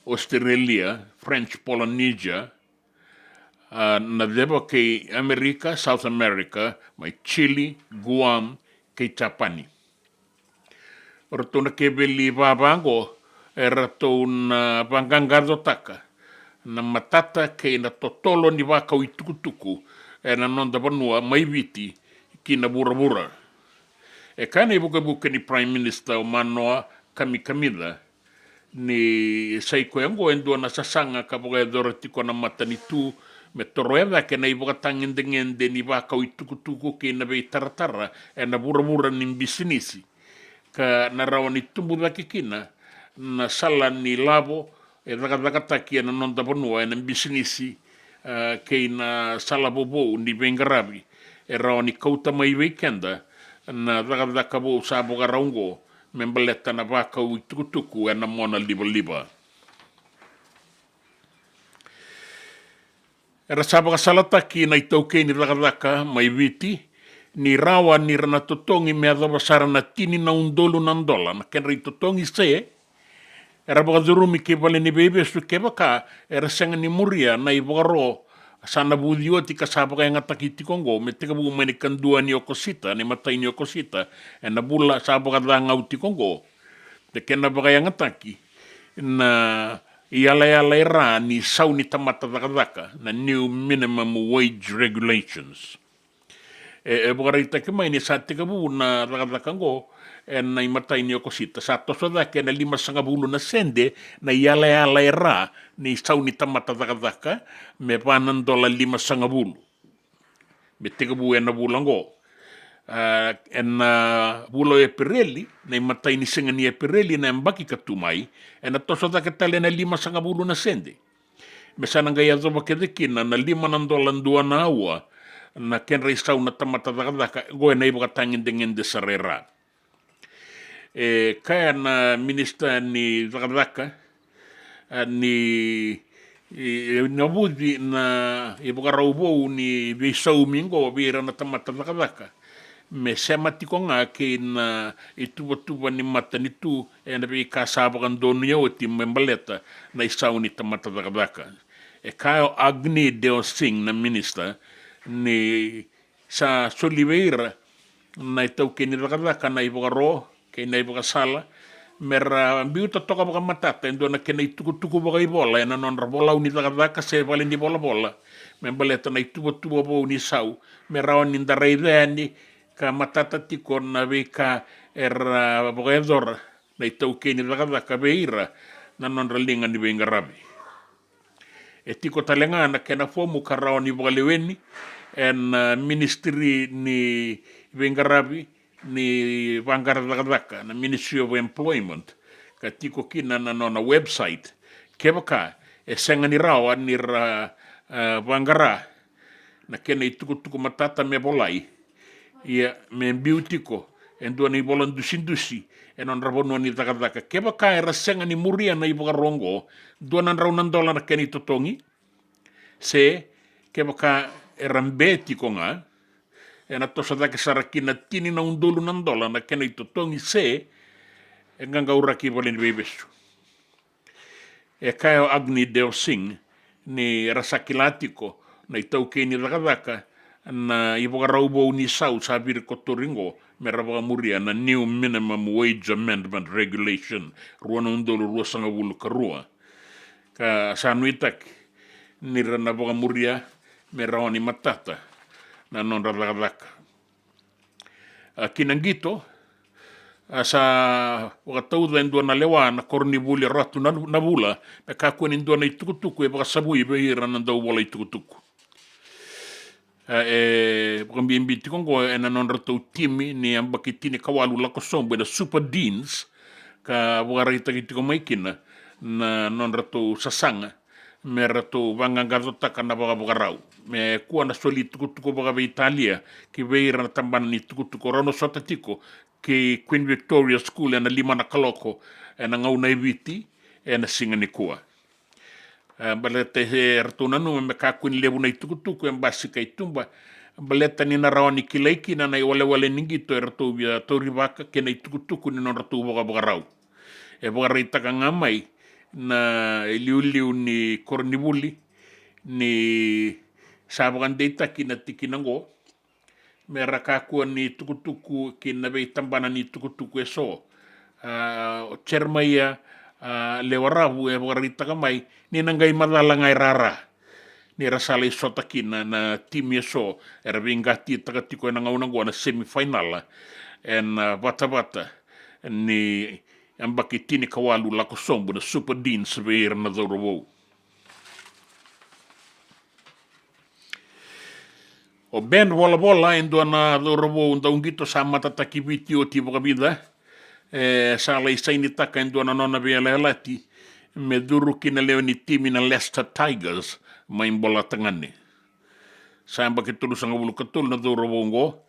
Australia, French Polynesia, na deba ke Amerika, South America, mai Chile, Guam, ke Japani. Rato na ke veli vavango, rato na vangangado taka, na matata ke na totolo ni waka i tukutuku, na nonda vanua mai viti ki na bura-bura. Kana i buka ni Prime Minister o manoa Kamila, ni saiko yango endua na sasanga ka buka edora tiko na matanitu, me toro eva ke na iboka tangende ni waka i tukutuku ke na vei taratara na bura-bura ni bisinisi ka na rawa ni tumbu kina na sala ni lavo dakataki na nonda vanua na bisinisi ke na sala bobo ni Vengarabi rawa ni kauta mai weekenda na dakabo sa boga raungo membaleta na waka i tukutuku na mona liba. Era sabaka salataki na itauke ni rakadaka mai viti, ni rawa ni rana totongi mea dawasara na tini na undolu na dola, na kenra i totongi se, era baka durumi ke vale ni bebe su ke baka, era senga ni muria na i baka sana budio tika sabaka yang ataki tikongo, me teka buku mani kandua ni okosita, ni matai ni okosita, na bula sabaka dangau tikongo, te kena baka yang ataki, na iala ra ni sau ni tamata daka na new minimum wage regulations. Baka ke mai ni sa tika buku na daka ngo, na imatai ni okosita. Sa toso dake na 5.5 na sende na iala ra ni sau ni tamata daka me panan dola 5.5. Me tika buku na bulango. Na bulo e Pirelli, na imatai ni singa ni e Pirelli na mbaki katumai, na toso dake tale na 5.5 na sende. Me sana ngai azoba kedekina na 5 dola na aua, na kenra isau na tamata daka goe na iboka tangende sarera. Kaya na minister ni daka ni nabudi na iboka raubou ni visau mingo vira na tamata daka. Me semati ko nga ke na ituba ni mata ni tu na be kasabakan donu yaw ti membaleta na isau ni tamata daka. Kaya Agni Deo Singh na minister ni sa Soliveira na itau ke ni daka na iboka ro ke na iboka sala mera biuta toka baka matata endo na ke na ituku baka ibola na non bola uni daka se vale ni bola membaleta na ituba bo ni sau mera ni ndarai ni ka matata tiko na veka era bogador na itau ke ni daka beira na non ralinga ni Vengarabi. Tiko talenga na kena fomu karao ni bogaleweni en ministry ni Vengarabi ni Vangara daka na Ministry of Employment ka tiko kina na nona website kebaka senga ni rawa ni Vangara na kena ituku matata me bolai ia me biutiko endo ni bolan dusi non rabono ni daka keba ka era senga ni muria na iboka rongo donan raunan dola na keni totongi se keba ka era mbeti ko nga na tosa daka sarakina tini na undolu nan dola na keni totongi se enganga uraki bolen bebesu kayo Agni Deo Singh ni rasakilatiko na itau keni daka na iboka raubo ni sau sabir kotoringo merabaka muria na new minimum wage amendment regulation ruana undolo 2.5 karua ka sanuitak ni rana boga muria me raoni matata na non radaka kinangito asa wakatauda indua na lewa na kornibuli ratu na bula me kakuen indua na itukutuku e baka sabui behira na dau bola itukutuku Pagambimbi kongo e na non ratu timi ni ambakitini kawalu lako sombo na super deans ka wagarita kitiko maikina na non ratu sasanga me ratu vangangadotaka na bagabugarau me kua na soli tukutuku bagabe Italia ki veira na tambana ni tukutuku rono sotatiko ki Queen Victoria School e na lima na kaloko e na ngauna eviti e na singa ni kua baleta he ratuna no me ka Queen lebu na tukutuku e mbasi kai tumba baleta ni na raoni kilaiki na na wale ningito e ratu via toribaka ke na tukutuku ni non ratu bagabugarau e bagareita ka ngamai na liu ni kornibuli ni sabagandeita kina tikinango me rakakua ni tukutuku kina bei tambana ni tukutuku eso chermaya lewarabu e bagareita ka mai ni nangai madala ngai rara ni rasale sota kina na tim eso era vingati takatiko na ngaunango na semifinal en bata ni ambakitini kawalu lako sombo na super dean seveir na dorowo. O ben bola endo na dorowo unda ungito sa matataki vitio ti bokabida sa la isaini taka endo na nona vela lati me duru kina leo ni timi na Leicester Tigers mai bola tangane. Sa ambakitulu sanga bulu katul na dorowo ngo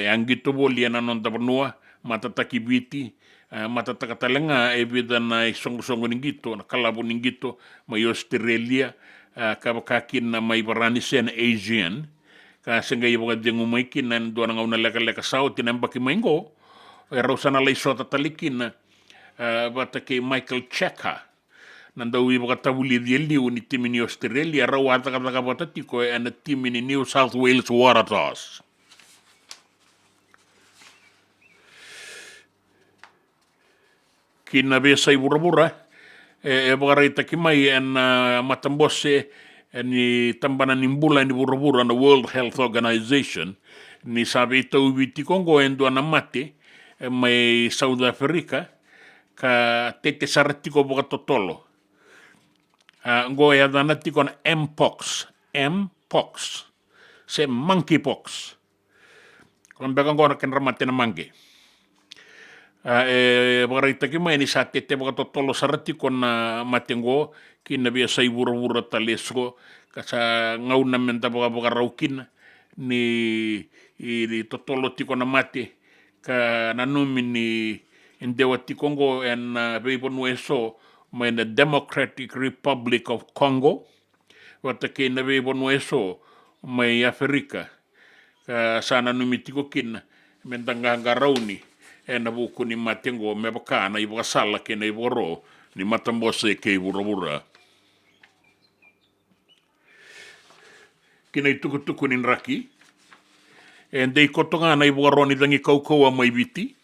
angito boli na non tabanua matataki viti matatakatalanga e vida na songo ningito na kalabu ningito mai Australia kabakakin na mai barani sen Asian ka senga iboga dengu mai kin na do na ngauna leka sao tinamba ki maingo e rosana lei sota talikin bata ke Michael Checker nanda iboga tabuli liu ni timi ni Australia rawata ka bata tiko e na timi ni New South Wales Waratahs kina besa ibura-bura e bagareita ki mai en matambose ni tambana nimbula ni bura-bura na World Health Organization ni sabe tau viti kongo endo na mate mai South Africa ka tete saratiko boga totolo ngo ya dana tiko na mpox se monkeypox kon bega ngona ken ramate na mangi bagareita ki mai ni sa tete boga totolo sarati kon matengo kina bia sai bura-bura talesgo kasa ngauna menta boga raukin ni totolo tiko na mate ka nanumi ni indewa tikongo en beibonu eso mai na Democratic Republic of Congo wata ke na beibonu eso mai Afrika ka sa nanumi tiko kin mentanga rauni na buku ni matengo me bakana i sala ke na iboro ni matambose ke ibura-bura kina tuku ni raki dei kotonga na iboro ni dangi kaukaua mai viti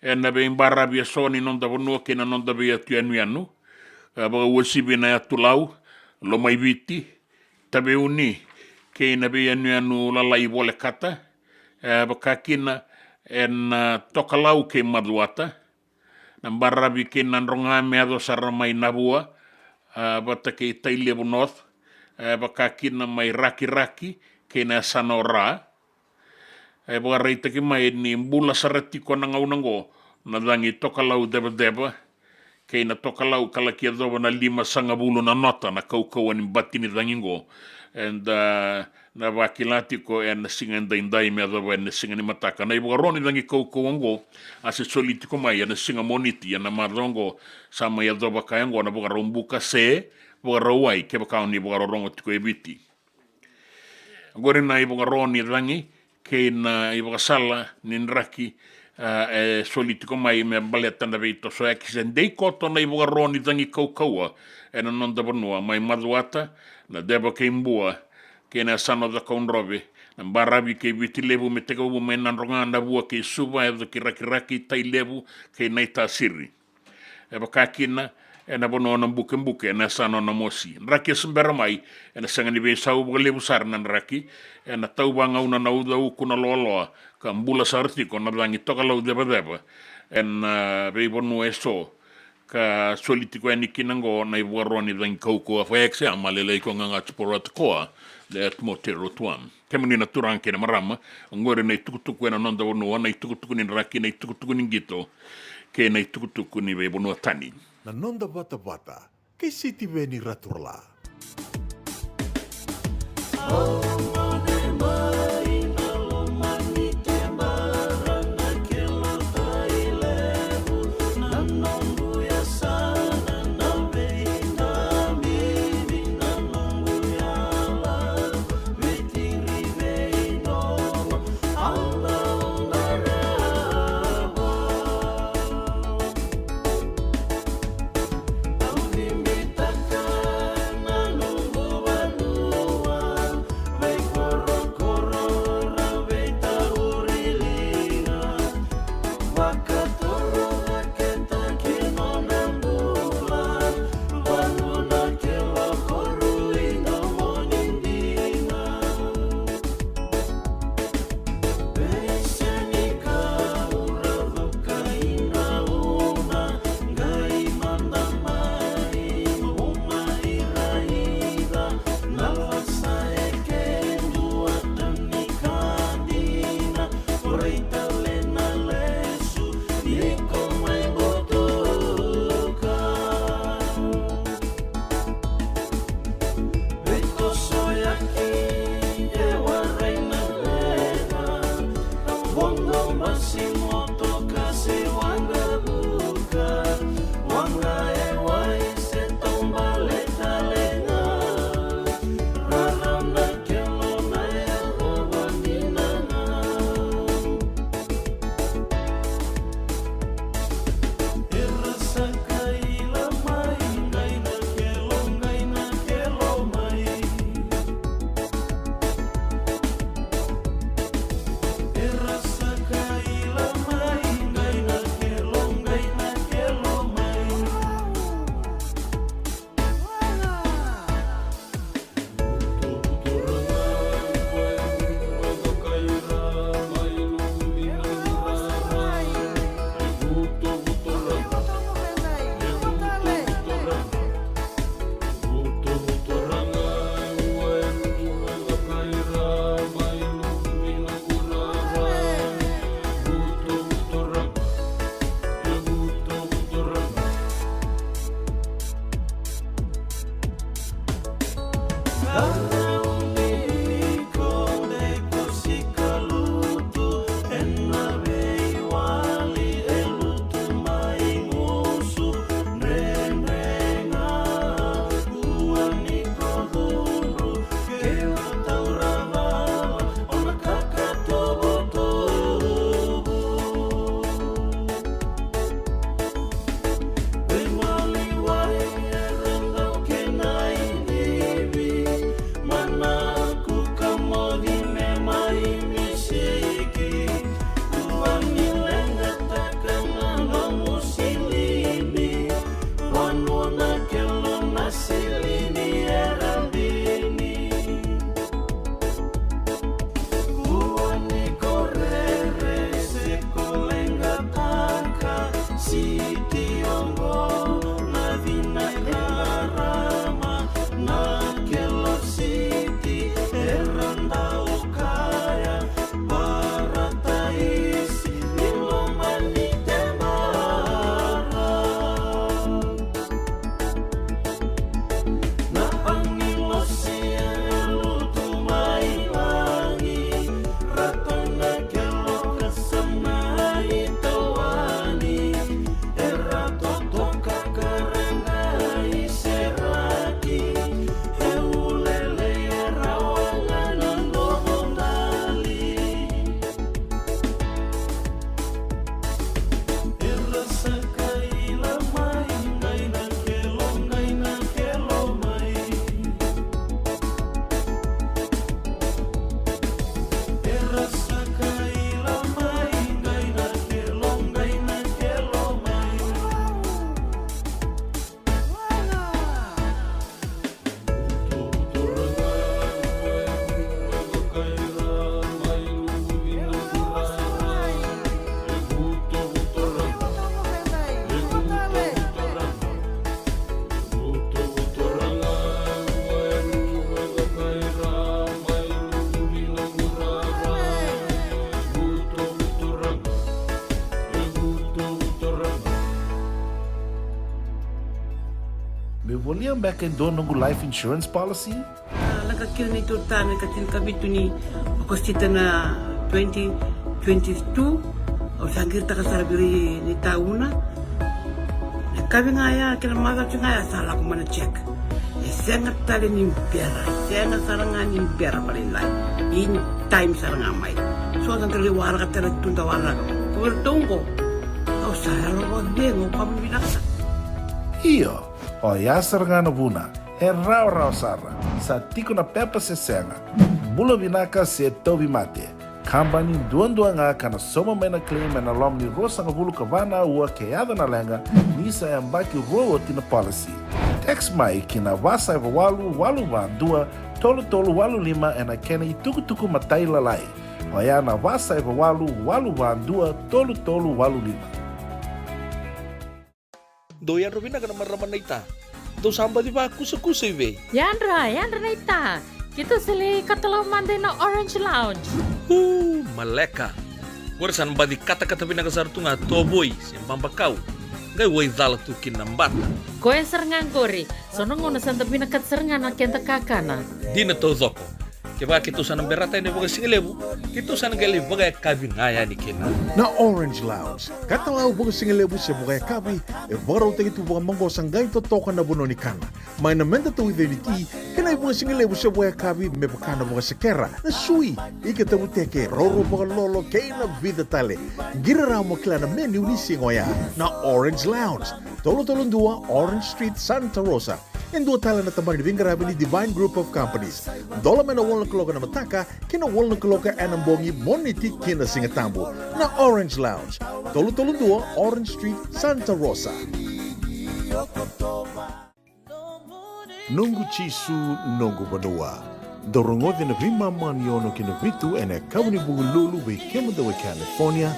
na be imbara bia soni non da bonua ke na non da bia tuanuanu baga wasibi na tulau lo mai viti tabe uni ke na bia nuanu lala ibole kata bakakina en tokalau ke maduata na barabi ke nanronga meado saramai nabua bata ke Tailebu North bakakina mai raki ke na Sanora bagareita ki mai ni mbula sarati ko na ngaunango na dangi tokalau deba ke na tokalau kalaki adoba na 5 sangabulu na nota na kaukau ni batini dangingo and na wakilati ko en singa ndai me adoba en singa ni mataka na ibugaroni dangi kaukau ngo ase soliti ko mai en singa moniti na marongo sama adoba kayango na bugarombuka se bugarawai ke bakauni bugarongo tiko ebiti agora na ibugaroni dangi ke na ibugasala ninraki soliti ko mai me baleta na veito so ekisen dei koto na ibugaroni dangi kaukaua en non da bonua mai maduata na deba ke imbua ke na sano da konrobe na barabi ke viti lebu me teka ubu mai nanronga na bua ke suba e ke raki tai lebu ke naita siri bakakina ena bono na buke na sano na mosi raki sembera mai ena sangani be sau bole busar nan raki ena tau banga una na uda kuna lolo ka mbula sarti ko na dangi toka lau deba ena be bonu eso ka solitiko eni kinango na iwaroni dangi kauko fa exe amalele ko nganga tsporat ko le atmotero tuam kemuni na turanke na marama ngore na tukutuku ena nonda bonu na tukutuku ni raki na tukutuku ni gito ke na tukutuku ni be bonu tani na nonda bata-bata kay City Veni Raturla. me voliam back in do nungu life insurance policy? Laka kira ni tutana katil kabitu ni okostita na 2022 o sangir taka sarabiri ni tauna. Kabi ngaya kila maga ngaya sala ko mana check. Sengat tali ni biara, sengat sarangan ni biara malilai. In time saranga mai. So ang taliwara ka tala tundawara. Kuwertongko. Au saralo ko bengo kabi binaksa. Iyo, o yasar ngana buna, e rau sara, sa tiko na pepa se senga, bula binaka se tobi mate, kambani duan nga kana soma mena claim na lom ni rosa nga bulu kavana ua keada na lenga, nisa e mbaki roa tina policy. Text mai kina wasa e walu van dua, tolu walu lima e na kena i tuku matai lalai, o ya na wasa e walu van dua, tolu walu lima. Doyan Robina ka naman raman na ita. Do samba di ba kusa-kusa iwe? Yandra na ita. Kita sili katalaw mande na Orange Lounge. Maleka. Warasan ba di kata-kata pinakasar tu nga toboy siyang pambakaw. Ngay way dala tu kinambata. Koe serengan kori. Sono ngono santa pinakat serengan na kenta kakana. Di na to zoko. Kaya kita sana berata ni baga singalebu. Kita sana gali baga kabi ngaya ni kina. Na Orange Lounge, katalaw buka singalebu siya buka kabi, e baraw tayo ito buka manggo sanggay totokan na buno ni kana. May namenda to identity, kanay buka singalebu siya buka kabi, may baka na buka sekera, na sui, ikatabu teke, roro buka lolo, kay na vida tale. Giraraw mo kila na menu ni singoya, na Orange Lounge, tolo-tolong dua, Orange Street, Santa Rosa. En dua tala na tamang ni Divine Group of Companies. Dola na wala kaloka na mataka, kina wala kaloka anambongi moniti kina singatambo na Orange Lounge. Tolo-tolo dua, Orange Street, Santa Rosa. Nungu chisu nungu banua. Dorongo de na vima maniono kina vitu ene kawni bugululu be kemadawa California.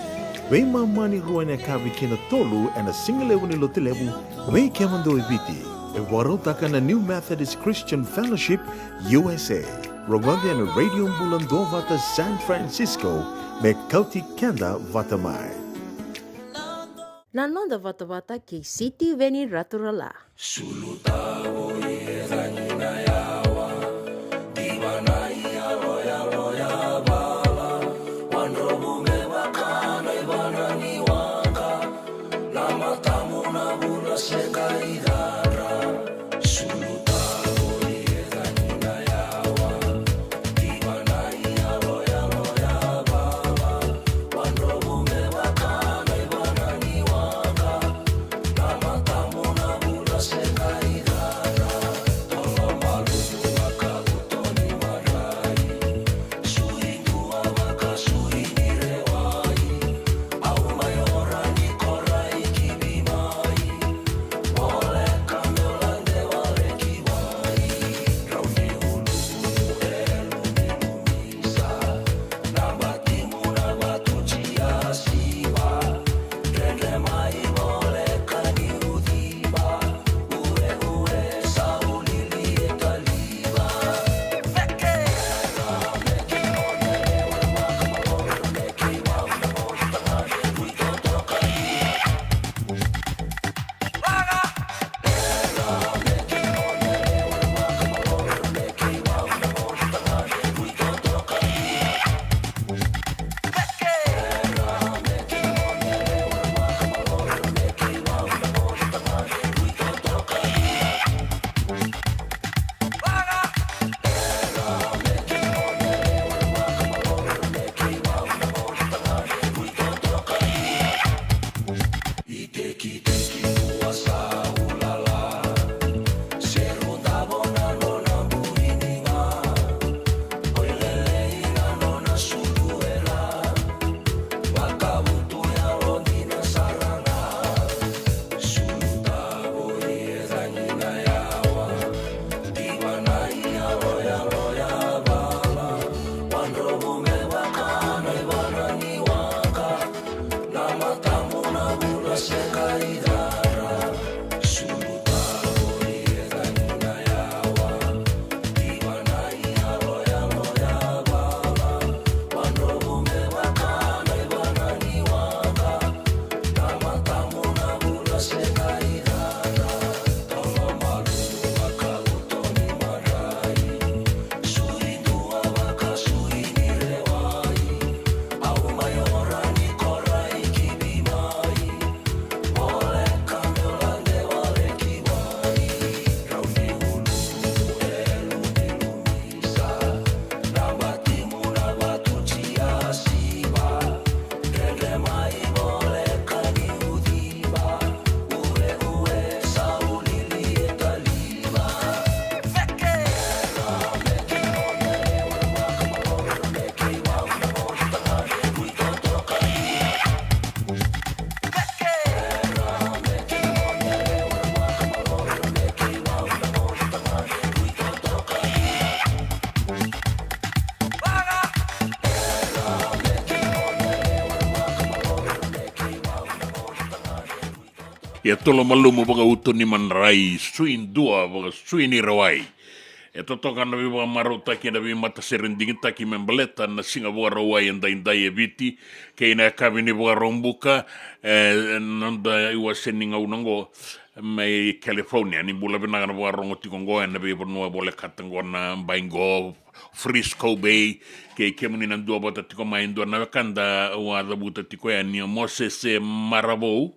Be mamani ruane kavi kina tolu ene singalewu ni lotilebu be kemadawa viti. E warotaka na New Methodist Christian Fellowship, USA. Rongode na Radio Mbulando vata San Francisco, me kauti kenda vatamai. Nanonda vata kay City Veni Raturala. ia tolo malumu baka utu ni manrai suin dua baka suin i rawai e totoka na viwa maru taki na viwa mata serendingin taki membaleta na singa bua rawai and daindai e viti ke ina kavi ni bua rombuka nanda iwa seninga unango mai California ni bula bina na bua rongo tikongo na viwa nua bole katango na Baingo Frisco Bay ke kemuni na dua bota tiko mai ndua na kanda wa buta tiko ya ni Moses Marabou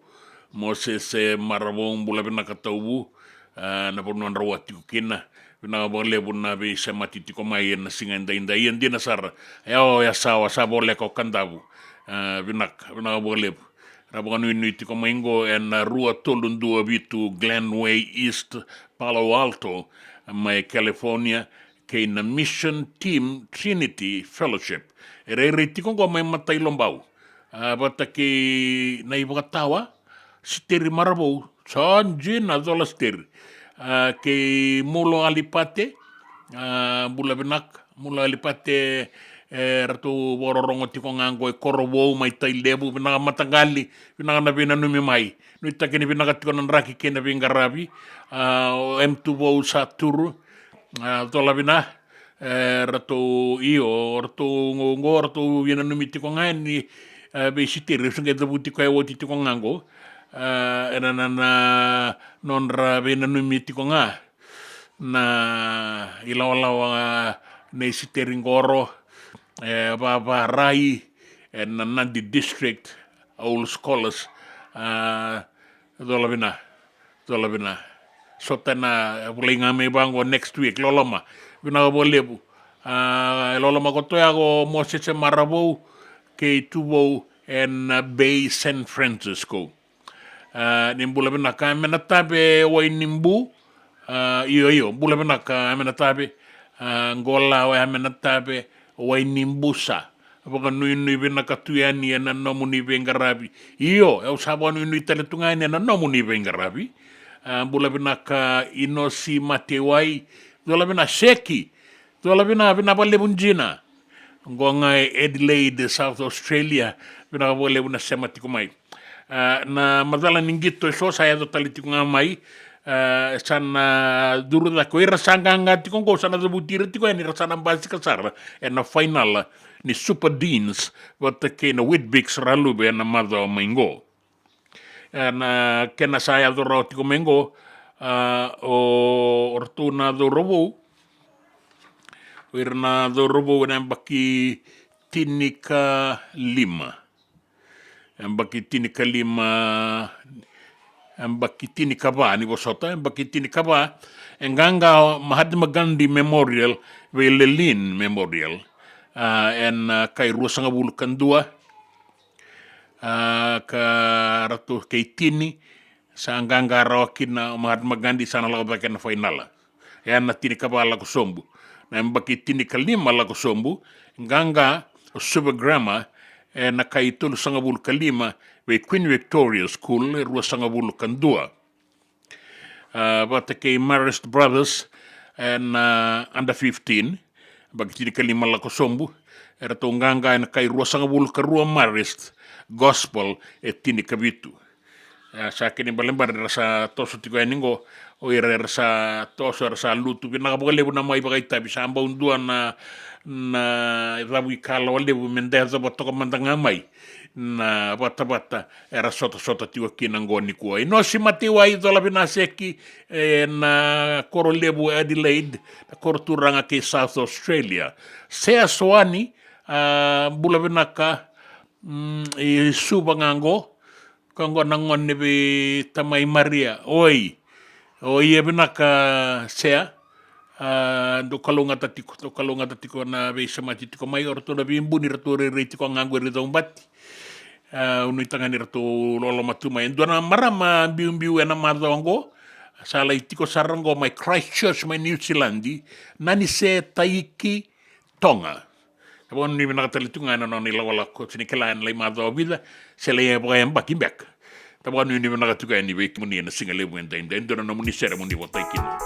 bula bina kataubu na bono na rawa tiko kina bina bole buna be semati tiko mai na singa inda indi na sar ya sawa sa bole ko kandabu bina bole rabonu inu tiko maingo na rua tolundua bitu Glenway East Palo Alto mai California ke na Mission Team Trinity Fellowship re tiko ko mai matai lombau bata ke na ibatawa steri Marabou sanji na zola steri ke mulo alipate bula alipate ratu wororongo tiko ngango e korowo mai tai lebu bina matagali bina na bina numi mai nui takeni bina tiko na raki kena binga rabi M2 wo saturu tola bina ratu io ratu ngo ratu bina numi tiko ngani be sitiri sunge dabu tiko e woti tiko ngango era na nonra bina numi tiko nga na ilawa nei siteringoro baba rai na Nandi district old scholars dola bina sotana bulinga me bango next week loloma bina bolebu loloma ko toyago Moses Marabou ke tubo en Bay San Francisco nimbula bina ka mena tabe wai nimbu iyo bula bina ka mena tabe ngola wa mena tabe wai nimbusa baka nui bina katuyani na nomuni bengarabi iyo eu sabonu nui teletungani na nomuni bengarabi bula bina ka inosi matewai dola bina seki dola bina bale bunjina ngonga Adelaide South Australia bina bale buna semati kumai na madala ningito so saya do taliti ngamai sana durda ko irasanga ngati ko sana do butira tiko ni rasana basi kasara na final ni Super Deans wat ke na Whitbix ralube na mado maingo na kena saya do rotiko mengo o ortuna do robo wirna do robo na baki tinika lima Mbakitini Kaba ni bosota Mbakitini Kaba enganga Mahatma Gandhi Memorial Lelin Memorial en kai rusanga bulkan dua ka ratu keitini sa enganga rawakina Mahatma Gandhi sana laga baken final en tini Kaba la kusombu na Mbakitini kalima la kusombu enganga Subagramma na kaitul sangabul kalima we Queen Victoria School rua sangabul kandua bata ke Marist Brothers and under 15 bagitini kalima la kosombu era tonganga na kai rua sangabul karua Marist Gospel tini kabitu sa kini balembar rasa toso tiko eningo o ira rasa toso rasa lutu bina kabole buna mai bagai tabi samba undua na rabu kala wale bu mendeza botoko mandanga mai na bata era sota tiwa kinangoni kuai no si matiwa idola bina seki na koro lebu Adelaide na koro turanga ke South Australia sea soani bula bina ka suba ngango kango nangon nebe tamai Maria oi bina ka sea do kalunga tatiko na be samati tiko mai orto na bimbu ni rato re tiko ngangwe re dombati unu itangani rato lolo matuma endona marama biu na madongo sala itiko sarango mai Christchurch mai New Zealandi nani se taiki Tonga bon ni na talitunga na ni lawala ko sini kelan lai mado vida se le boem bakimbek tabon ni na tuka ni be muni na singale bu endona na muni ceremony wa taikina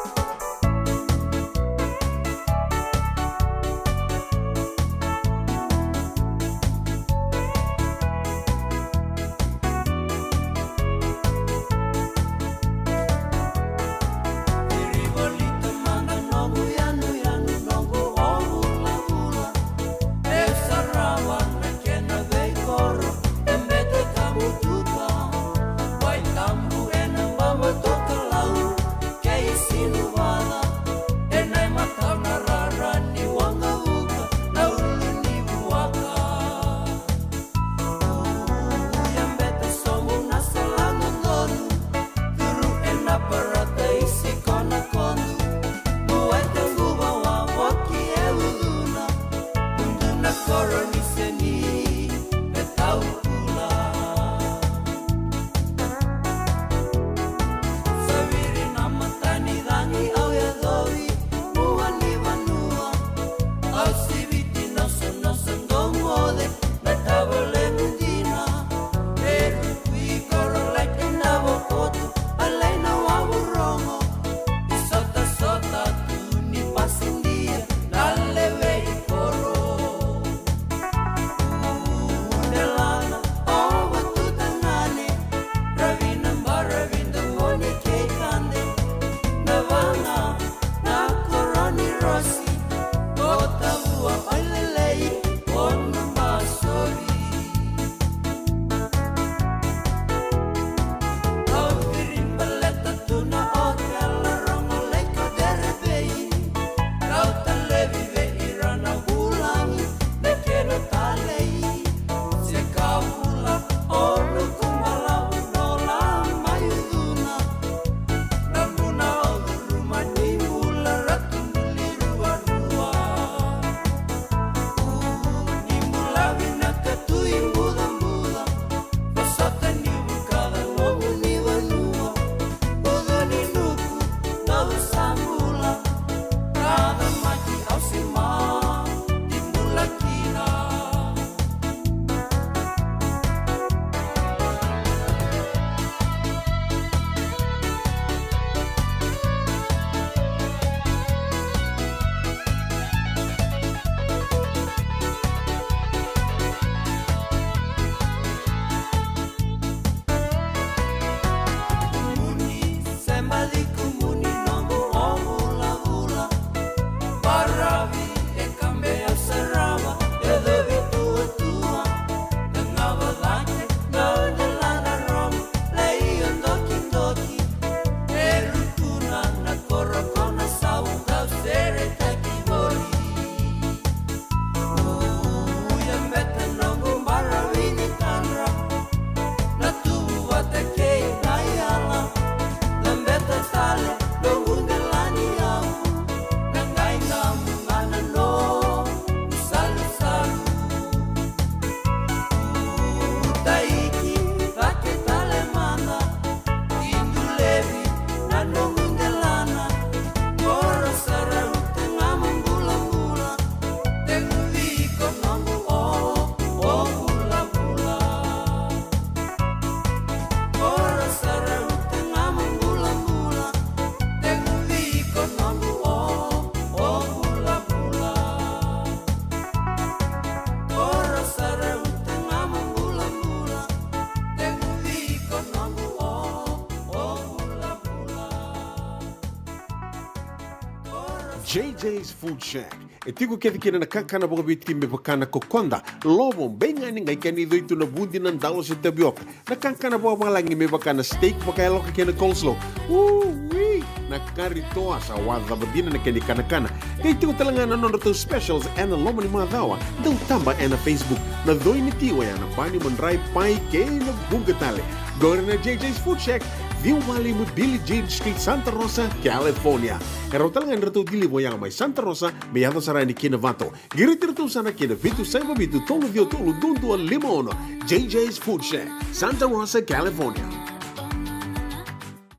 JJ's Food Shack. E tiku kete kina na kakana boka biti me bakana kokonda. Lobo benga ni ngai kani doitu na bundi nan dalo sa tabioka. Na kakana boka malangi me bakana steak baka eloka kena coleslaw. Woo-wee! Na karitoa sa wadha badina na kani kana. Kay tiku talangana non rato specials and the lomani madawa. Daw tamba na Facebook. Na doi ni tiwa ya na pani mandrai pai kay na bungatale. Go na JJ's Food Shack. View Valley mo Billy Jane Street, Santa Rosa, California. Pero talagang rato dili mo yang may Santa Rosa, may yato saray ni Kinavato. Giritirto sana Kinavitu, Saiba Vitu, Tolo Dio Tolo, Dundu, Limon, JJ's Food Shack, Santa Rosa, California.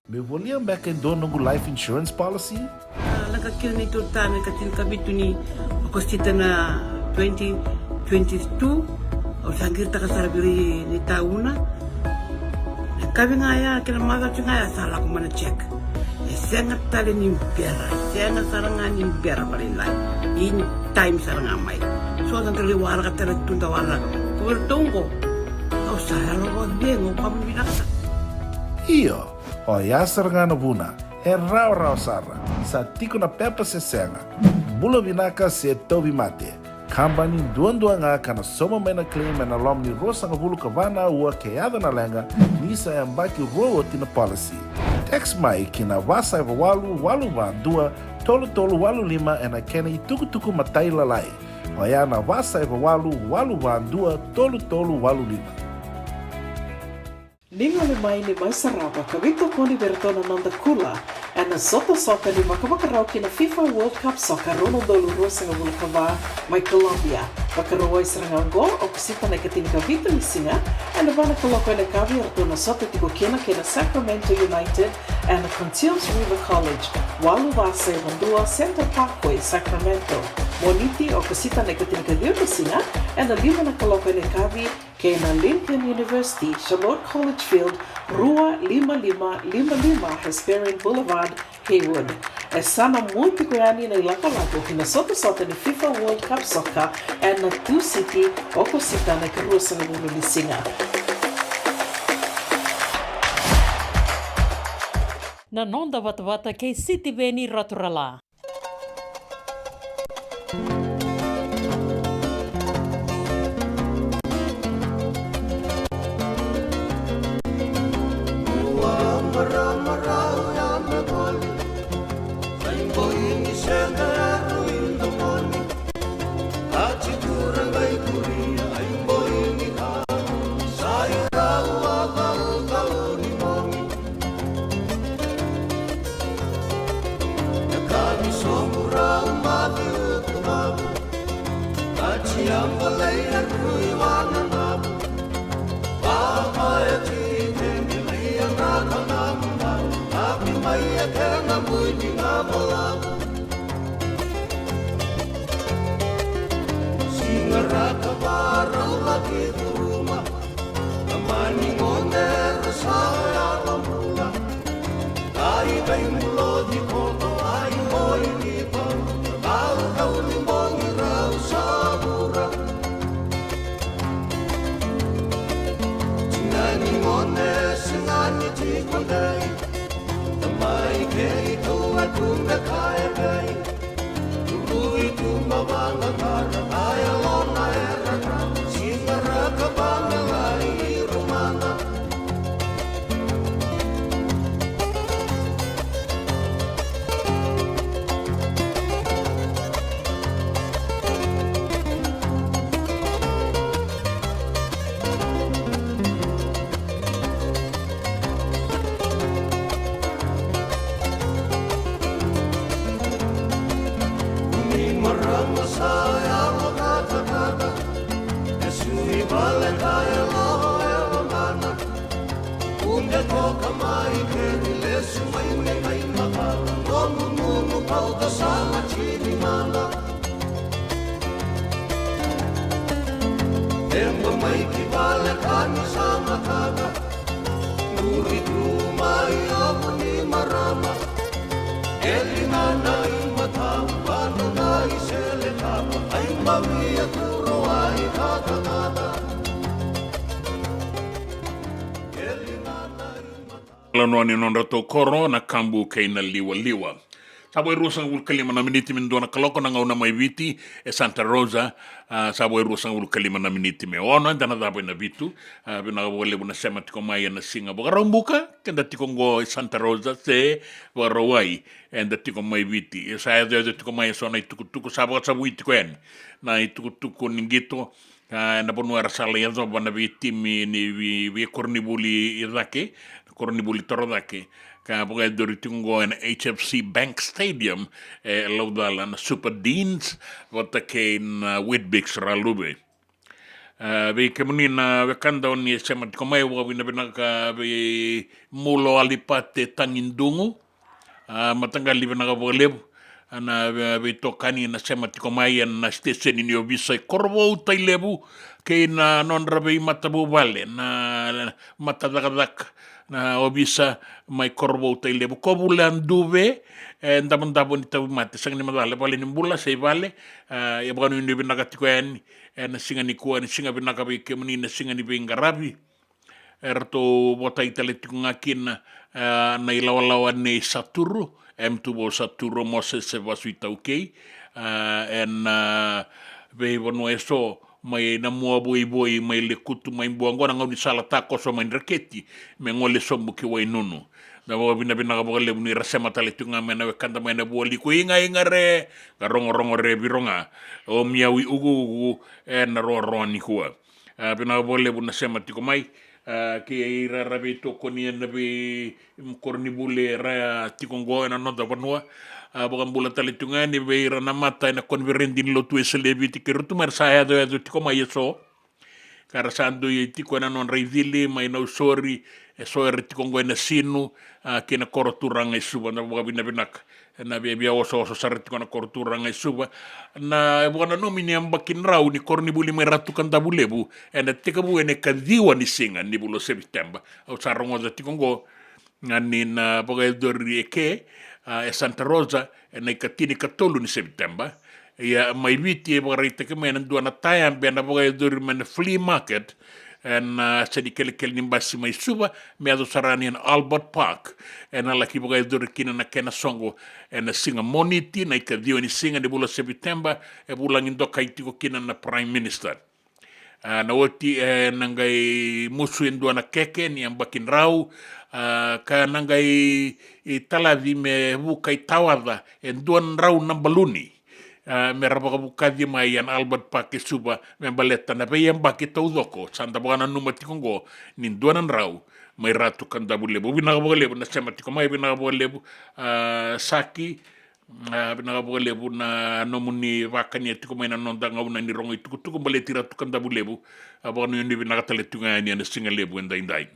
Me volia back in doon ng life insurance policy? Nagkakil nito tayo katil kabitu ni Agostita na 2022 o sangir ta kasarabiri ni tauna. Kami nga ya, kinamaga nga ya, salah ko mana check. Sengat tali ni pera, sengat sarangan ni pera palinlay. In time sarangan may. So, ang taliwara ka talaga tundawara. Kuwertong ko. O saya lo ko dengo, kami binaksa. Iyo, o yasar nga na buna, raw sara, sa tiko na pepa sesenga. Bulo binaka se tobi mate. Kambani duan nga kana soma may na claim na lom ni rosa nga bulu kavana ua keada na lenga nisa ya mbaki rowo tina policy. Text mai kina wasa eva walu ba dua tolu walu lima ena kena tuku matai lalai. Oya na wasa eva walu ba dua tolu walu lima. Ninga limai ni mai saraba kawito poni bertona nanda kula na soka ni makawakarauki na FIFA World Cup Soccer Ronaldo Lurosa nga mulakava may Colombia. Pakaraway sa gol o kusita na kating kavita ni singa na ba na kaloko na kavi arto na soka tigo kina Sacramento United na Contios River College. Walu basa bandua Center Parkway, Sacramento. Moniti o kusita na kating kadir ni singa na lima na kaloko na kavi kay na Lincoln University, Charlotte College Field, Rua 5555 Hesperian Boulevard, Haywood. E sana muito kuyani na ilaka-lako kinasota ni FIFA World Cup Soccer and na 2 City o kusita na karusa ng ulo ni Singa. Nanonda wata kay City Beni Raturala. Lanoani non rato koro na kambu kay na liwa-liwa. Sabo rusang ul kalima na miniti min dona kaloko na ngauna mai viti e Santa Rosa sabo rusang ul kalima na miniti me ona dana dabo na vitu bina wole buna sema tiko mai na singa boga rombuka kenda tiko ngo e Santa Rosa se warawai enda tiko mai viti e sa de tiko mai so na tuku sabo sabu tiko en na tuku ningito na bonu era sala yazo bana viti mi ni vi kornibuli irake kornibuli torodake ka boga doritungo en HFC Bank Stadium laudala na Super Deans wata kein Whitbix ralube we kemuni na wekanda oni sema komai wa bina ka we mulo alipate tangindungu matanga libena ka boleb ana we tokani na sema komai na station ni obisa korvo tailebu kein non rabe matabu vale na matadadak na obisa mai korbo te lebu kobulan duve ndabon ni tabu mate sang ni madale bale ni mbula sei vale ya banu ni binaga tikwen na singa ni ko ni singa binaga be kemni na singa ni bingarabi erto bota itale tikunga kin na ilawalawa ne saturu m2 saturu moses se vasuita okay be bono eso mai na mua boi mai le kutu mai buangona ngau ni sala tako so mai raketi me ngole sombu ki wai nunu na wa bina ka bole ni rasema tale tunga mena we kanda mena boli ko inga re rongo re bironga o miawi ugu na ro ni kuwa bina bole buna sema tiko mai ke ira rabe to koni na be korni bule ra tiko ngo na no da banua bukan bula tali tunga ni beira na mata na konverendi lo tu eselebi ti kerutu mar saya do tiko mai so kara sandu i tiko na non reidili mai no sorry so tiko ngo na sinu ke na koroturanga suba na buka binak na bia oso sar tiko na koroturanga suba na bukan no mini ambakin rau ni korni buli meratu kan tabulebu ena tika bu ene kadiwa ni singa ni bulo September au sarongo za tiko ngo ngani na buka dori ke Santa Rosa na ikatini katolu ni September ya mai viti e bagaita ke mena duana tayam bena boga duri men flea market en sedi kel ni basi mai suba me ado sarani en Albert Park en ala ki boga duri kina na kena songo en singa moniti na ikadio ni singa de bula September e bula ngindo kaiti ko kina na Prime Minister na woti nangai musu duana keke ni ambakin rau ka nangai talavi me bukai tawada duan rau nambaluni me rabaka bukadi mai an Albert Park suba me baleta na pe yamba ki taudoko santa bana numati kongo ni duan rau mai ratu kanda bulebu bina bolebo na sema tiko mai bina bolebo saki bina bolebo na nomuni vakani tiko mai na nonda ngauna ni rongo tuku baleti ratu kanda bulebu abano ni bina katale tunga ni na singa lebu ndai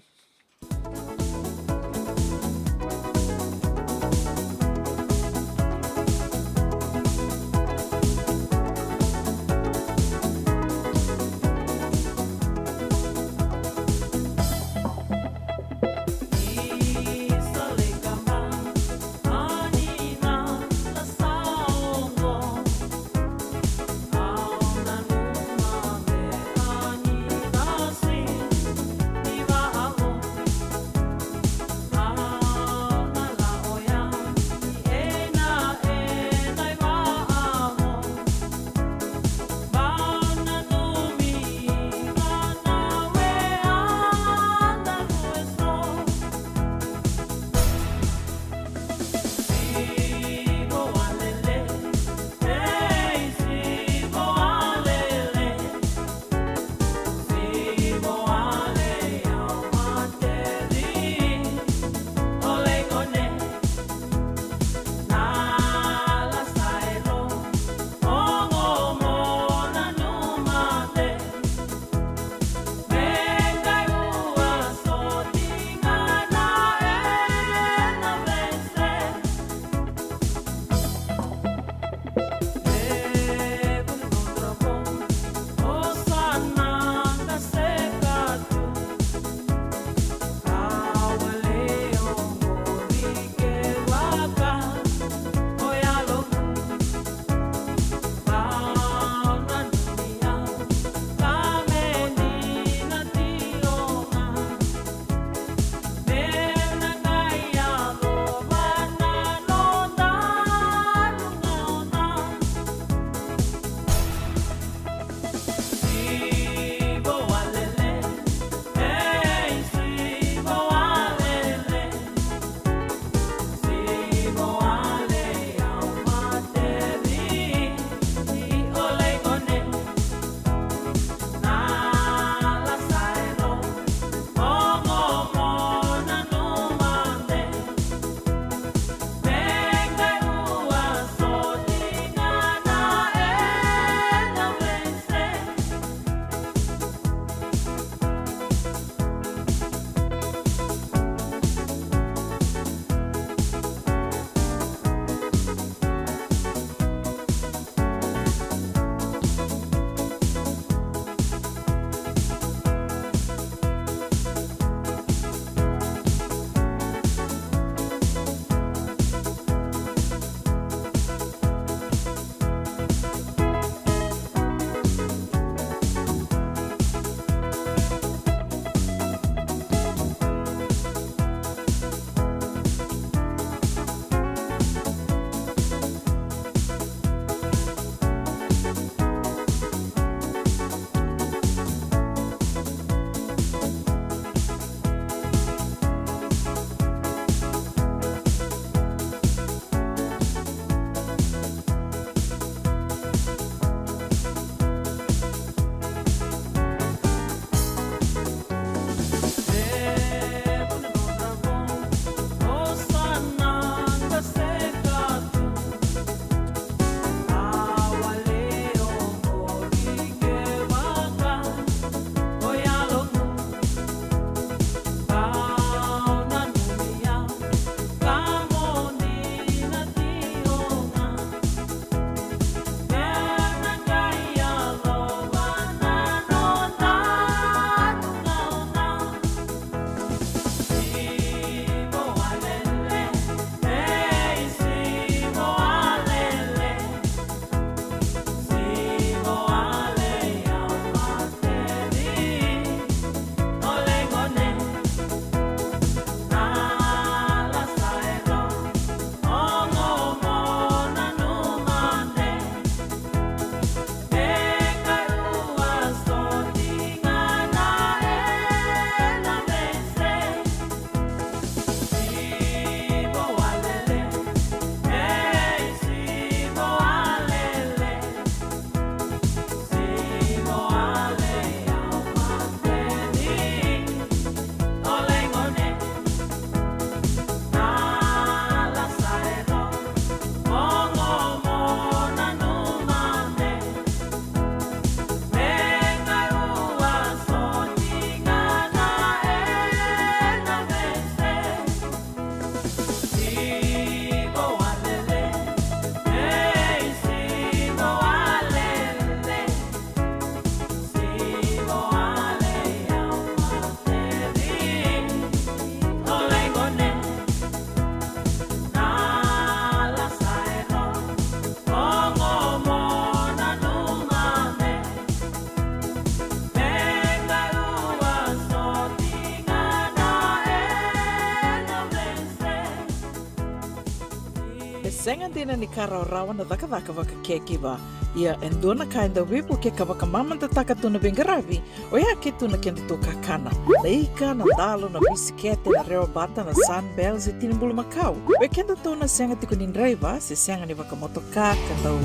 senga dina ni kara rawa na daka waka kekiwa. Ia endona kainda wipu ke kawaka mamanta taka tuna bengaravi o ia ke tuna kenda to kakana. Leika na dalo na bisikete na reo bata na sunbells e tinimbulu makau. We kenda tona senga tiko ni driver se senga ni waka motoka kandau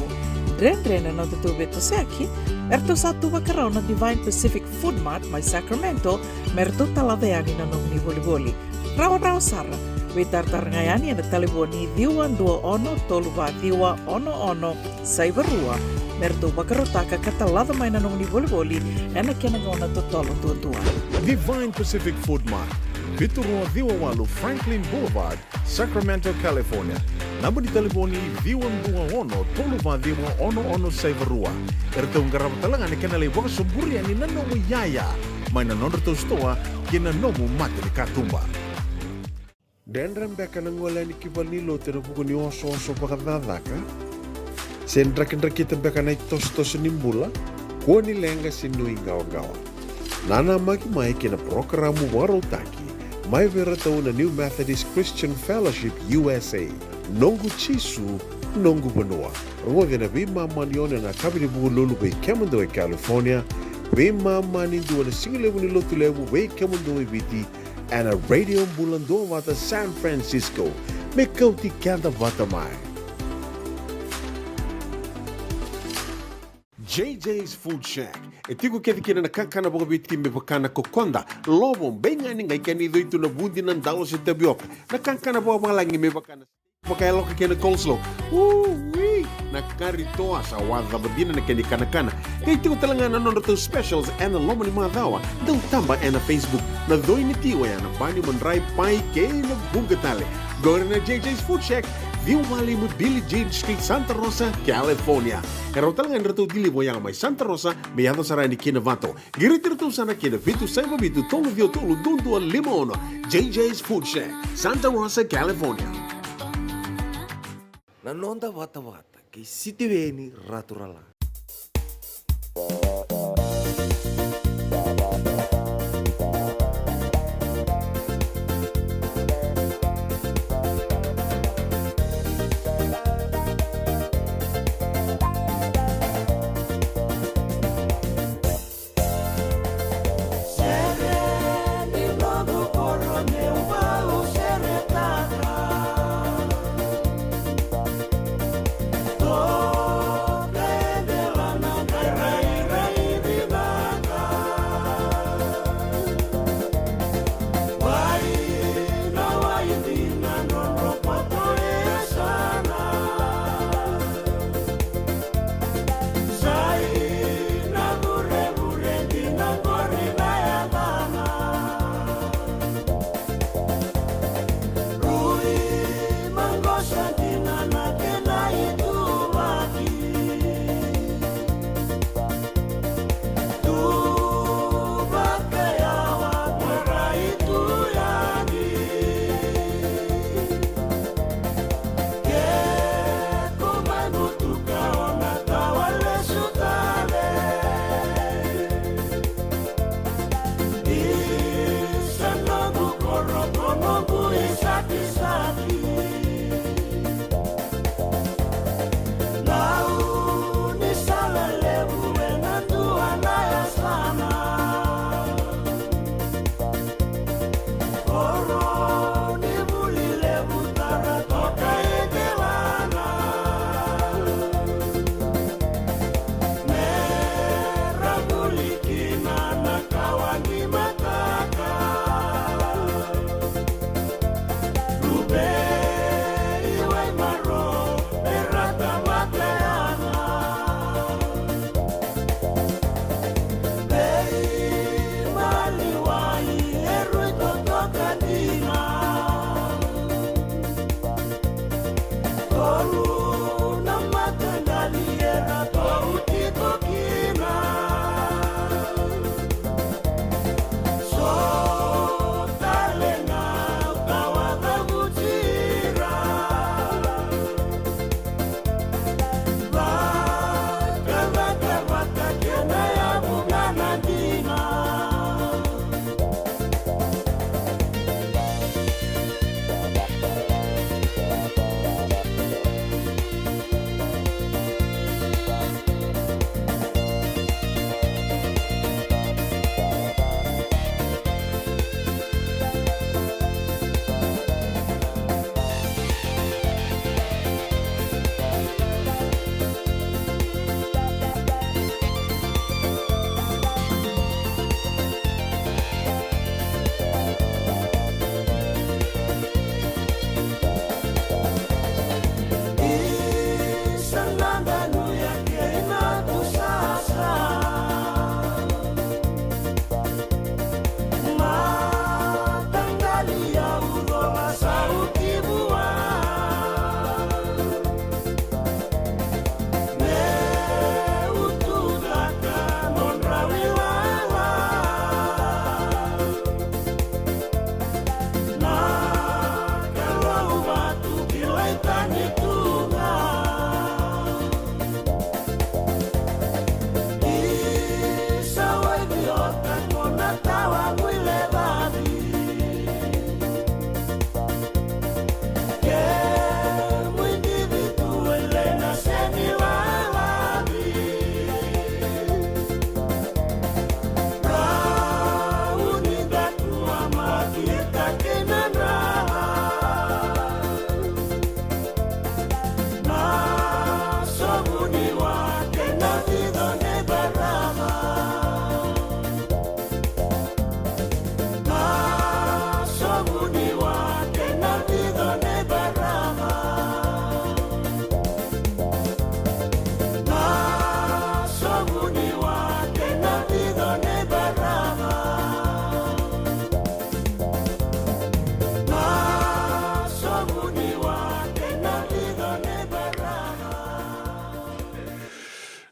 Drena no te tube to seki, erto satu wakarau na Divine Pacific Food Mart mai Sacramento, merto talaveani na nong ni voli. Rao sara, we tartar ngayani na taliboni diwan dua ono toluwa diwa ono saivarua, merto wakarotaka katalava mai na nong ni voli, ena kena ngona to tolo tua. Divine Pacific Food Mart, Vitorua Diwawalu Franklin Boulevard, Sacramento, California. Namba di telefoni Diwan Dua Ono, Toluva Diwa Ono Saivarua. Erto ngarap talangan ni kanalay waka sumburi ni nanomu yaya. May nanondo to stoa, kinanomu mati ni katumba. Dendram beka nang wala ni kibalilo tira buko ni oso pakadadaka. Sendra kita beka na tos nimbula, kuha nilenga sinui gawa-gawa. Nana mai kina programo warotaki. Mai veratau na New Methodist Christian Fellowship USA. Nongu Chisu, Nongu Banua. Rongo na bima manione na kabini buku lulu bei Kemando e California. Bima mani dua na singilewu ni lotu lewu bei Kemando e Viti. And a radio bulando wata San Francisco. Me kauti kanta wata mai. JJ's Food Shack. E tigo ke dikina na kankana boka biti me bakana kokonda. Lobong benga ni ngai kani doito na bundi nan dalos e tabioka. Na kankana boka malangi me bakana. Pakai loka kena coleslaw. Wee! Na karitoa sa wadha badina na kani kana. Kaya tigo talaga na nono specials and the lomo ni mga dawa. Daw tamba na Facebook. Na doi ni tiwa ya na bani manray pai kay na bungatale. Gawin na JJ's Food Shack. View Valley mo Billie Jean Street, Santa Rosa, California. Kaya talaga na ito dili mo yang may Santa Rosa, may yato sa ni Kinavato. Giritirito sana Kinavito, Saiba Vito, Tolo Vio Tolo, Dundo, Limon. JJ's Food Shack, Santa Rosa, California. Nanonda wata-wata kay Sitiweni Raturala.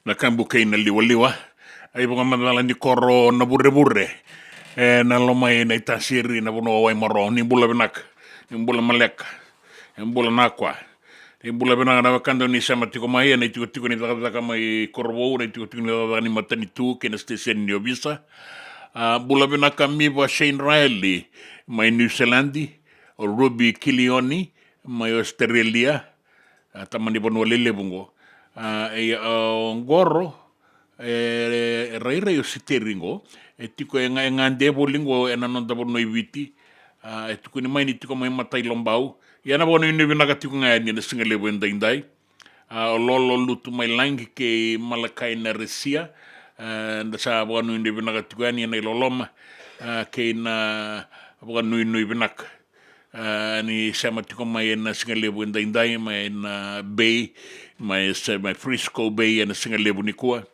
na kambuke na liwa ai bunga madala ni koro na burre na lomai na itasiri na buno wai maro ni bula benak ni bula maleka ni bula nakwa ni bula benak na kando ni sama tiko mai na tiko ni taka mai korbo na tiko ni taka ni matani tu ke na station ni obisa bula benak mi wa Shane Riley mai New Zealandi o Ruby Kilioni mai Australia tamani bono lele bungo ngoro rai o siteringo tiko ngande bolingo enanonda bono ibiti tiko ni mai ni tiko mai matai lombau yana bono ni binaka tiko ngani na singale benda indai lolo lutu mai langi ke malakai na resia nda sa bono ni binaka tiko ngani na loloma ke na bono ni binaka ni sama tiko mai na singale benda indai mai na bay mai Frisco Bay na singale bunikua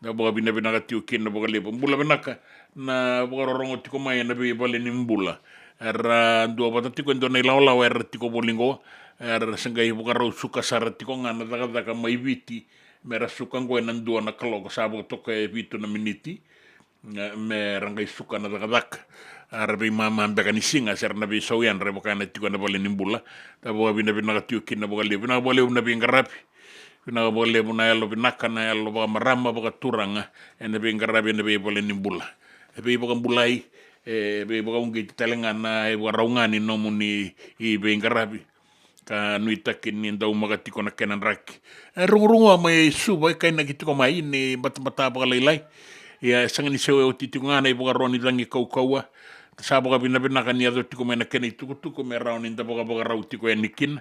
na boga bina tiu kin na boga lebo mbula benaka na boga rorongo tiko mai na be bale ni mbula era dua bata tiko ndo nei laola era tiko bolingo era sengai boga ro suka sara tiko ngana daga mai viti mera suka ngo na dua na kalogo sabo toka vitu na miniti me rangai suka na daga era be mama mbeka ni singa ser na be soyan re boga na tiko na bale ni mbula ta boga bina tiu kin na boga lebo na boga lebo na be ngarapi na bole buna yalo binaka na yalo ba marama ba turanga ene be ngarabe ene be bole nimbula be ba mbulai be ba ungi talenga na e waraungani no muni I be ngarabe ka nuita kini ndau magati kona kenan rak rungu mai suba kai na kitiko mai ni batbata ba lailai ya sangani sewe otitunga na ibo roni langi kaukaua sa ba bina binaka ni ado tiko mena keni tuku me rauni nda ba rauti ko enikin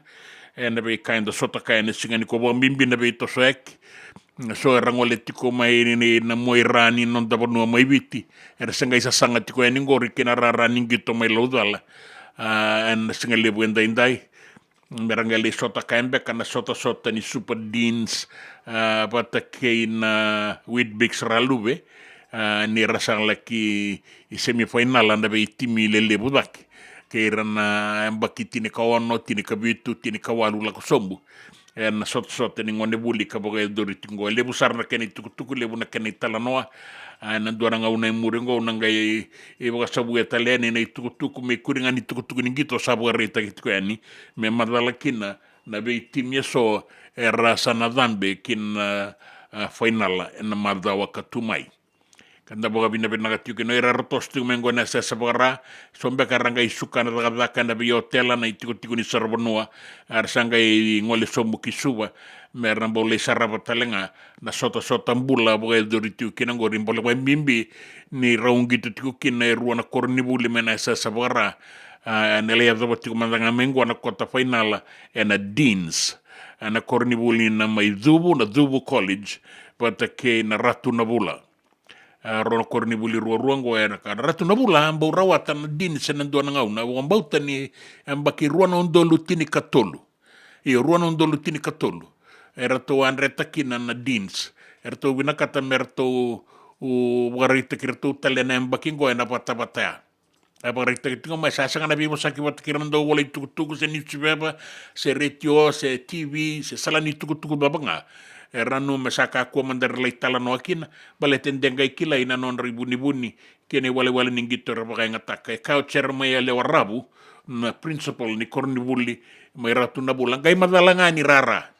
ena be kinda sota kaina singani ko bo mbimbi na be to sek so rangole tiko mai ni na moirani non da bono mai viti era sanga isa sanga tiko eni ngori kina rara ningi to mai lodala en singale buenda indai merangale sota kaimbe kana sota ni super deans bata keina with big ralube ni rasang laki semifinal anda be timi lele budak kerana mbaki tini kawano tini kabitu tini kawalu la kosombu na sot ni ngone buli ka boga dori tingo lebu sarna keni tuku lebu na keni talanoa na dora nga una murengo una ngai e boga sabu italiani na tuku me kuringa ni tuku ni gito sabu reta gitu yani me madala kina na be timye so era sana dambe kin final na madawa katumai kanda boga bina tiu kino era rotostu mengo na sa sabara sombe karanga isuka na daga na bi hotel na tiku ni sarbonoa arsanga ngole sombu kisuba merna bole saraba talenga na sota mbula boga tiu kino ngori bole ba mimbi ni raungi tiku kina ruana kornibuli mena sa sabara nele ya zoba tiku mandanga mengo na kota final na deans na kornibuli na mai Zubu College patake na ratu na bula rono korni buli ruango era ka ratu na bula ambau rawatan din senando na ngauna ambau tani ambaki ruano ndolu tini katolu ruano ndolu tini katolu era to andreta kina na dins era to binakata merto warita kirtu talena ambaki ngo na pata abarita kitingo mai sasanga na bimo saki wat kirando wala tuku se newspaper se radio se TV se salani tuku babanga eranu mesaka ko mandar leitala no akin baleten dengai kila ina non ribuni kene wale ningito rabaka ngataka ka cerma ya le warabu na principal ni kornibuli mai ratu na bulang gai madalanga ni rara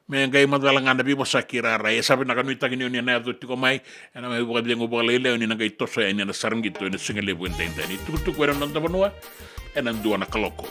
me gai madalanga na bibo sakirara ya sabe na kanuita kini ni na tiko mai na mai buka dengo balele ni na gai toso ya ni na sarngito ni singale buenta ni tuku era non tabanua enan dua na kaloko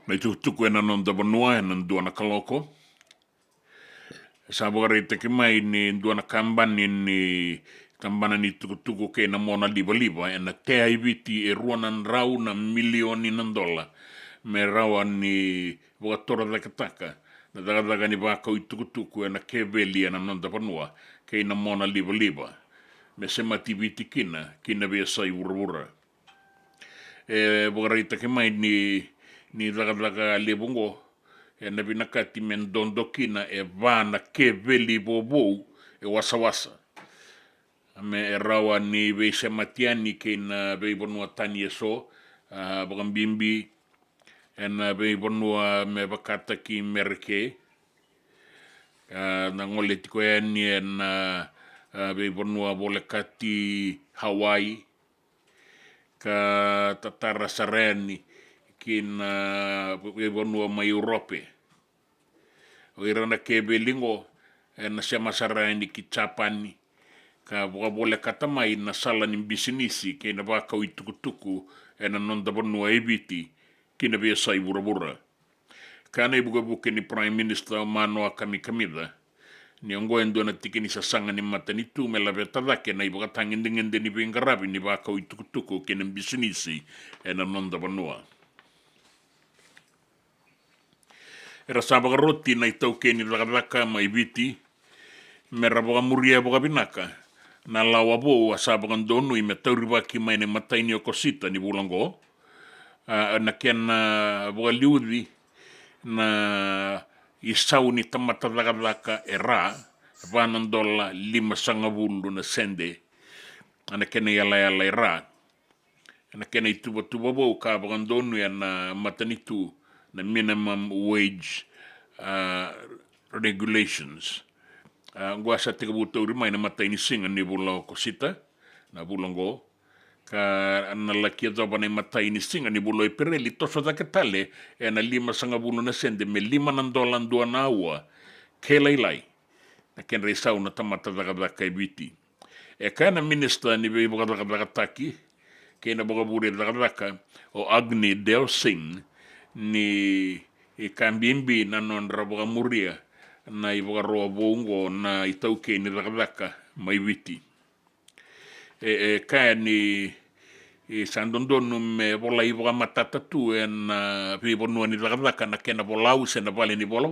Mai tukutuku e nanon da banua e nan duana kaloko. Sa bogare te ke mai ni duana kambani ni kambana ni tukutuku ke na mona liba e na te aiviti e ruanan rau na milioni nan dola. Me raua ni bogatora da kataka. Na daga ni baka i tukutuku e na ke veli e nanon da banua ke na mona liba. Me se mativiti kina vea sai ura. E bogare te ke mai ni daga lebongo e na binakati men dondokina e vana ke veli bobo e wasa. Me e rawa ni veise matiani ke na vei bonua tani e so, bagan bimbi e na vei bonua me bakata ki merke, na ngole tiko e ni e na vei bonua vole kati Hawaii, ka tatara sareni, kina bonua mai Europe. O irana ke belingo na sema sarani ki Japani ka bole katamai na sala ni bisinisi ke na baka i tukutuku na nonda bonua eviti kina vea sai bura. Kana i buke ni Prime Minister Manoa Kamikamiza ni ongo endo na tiki ni sasanga ni matanitu me la vetadake na i buka tangindingende ni vengarabi ni baka i tukutuku ke na bisinisi na nonda bonua. Era sabaga roti na itau ke ni lakadaka mai viti, me rabaga muria boga binaka, na lawa bo a sabaga ndonu i me tauriwa ki mai ne mataini o kosita ni bulango, na ken boga liudi na i sauni tamatadakadaka e rā, $5 na sende, ana kena yala e rā. Ana kena i tuba bau ka bagandonu na matanitu na minimum wage regulations. Ngua sa teka buta urimai na mata ini singa ni bula ko sita, na bulango, ka na laki adoba na mata ini singa ni bula ipereli, toso da ketale, na $5 na sende, me $5 na aua, kelailai, na ken reisau na tamata dagadaka i biti. Ka na minister ni bei dagadakataki, kena bagaburi dagadaka, o Agni Del Singh, ni kambimbi na nonra bagamuria, na i roa bongo na i tauke ni dagadaka mai witi. Kaya ni sandondonu me bola i boga matata tu na pibonua ni dagadaka na kena bolau se na vale ni bola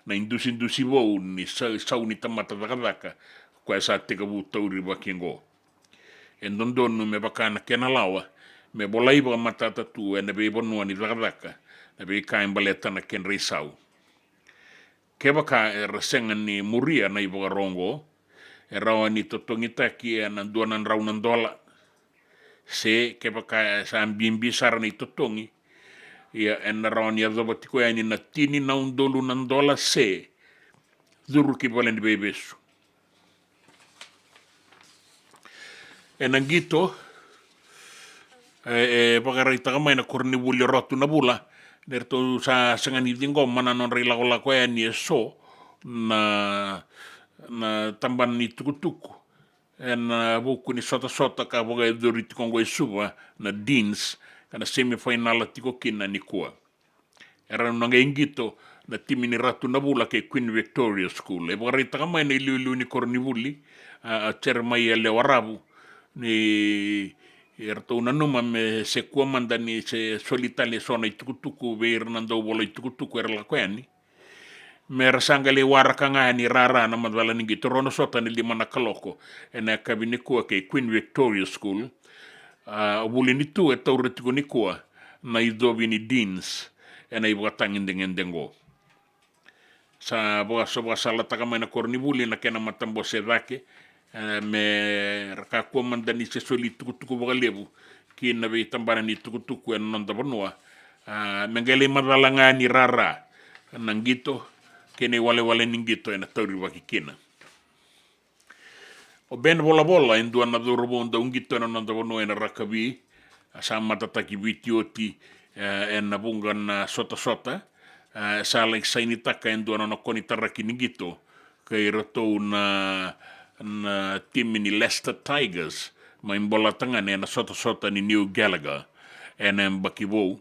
na indusi vou ni sau ni tamata dagadaka kwa sa teka butauri bakingo. Ndondonu me bakana kena lawa me bola i boga matata tu na pibonua ni dagadaka na be kain baleta na ken reisau. Kebaka rasenga ni muria na iboga rongo, rawa ni totongitaki na $200 se kebaka sa ambimbi sara ni totongi, ia rawa ni adoba tiko ya ni na tini na $1 se, dhuru ki bale ni bebesu. Nangito, pagaraita kamay na korni buli rotu na bula, derto sa sangani dingo mana non rila kola ko ni so na tamban ni tukutuku buku ni sota ka boga dorit kongo suba na Deans kana semifinal tiko kina ni kuwa era nanga ingito na timi ni ratu na bula ke Queen Victoria School e boga rita kama ni liu ni kornibuli a termai le warabu ni erto nanuma me se kuamanda ni se solitale sona itukutuku be Hernando bola itukutuku la kwani me rasanga le waraka ngani rara na madwala ningi torono sota ni limana kaloko ena kabini kuwa ke Queen Victoria School buli ni tu e tauretiku ni kuwa na idobi ni Deans ena ibuatangin dengo sa boga soba sala takama na kornibuli na kena matambo se vake me raka komanda ni se soli tukutuku bagalebu ki na be tambana ni tukutuku en nonda bonua mengele madalanga ni rara nangito kene wale ningito en tauri wakikina o ben bola en duana durbo onda ungito en nonda bonua en rakabi sama tataki vitioti en nabungan sota sala sainitaka en duana no koni taraki ningito kay rato na tim ni Leicester Tigers mai bola tanga na sota ni New Gallagher en bakibo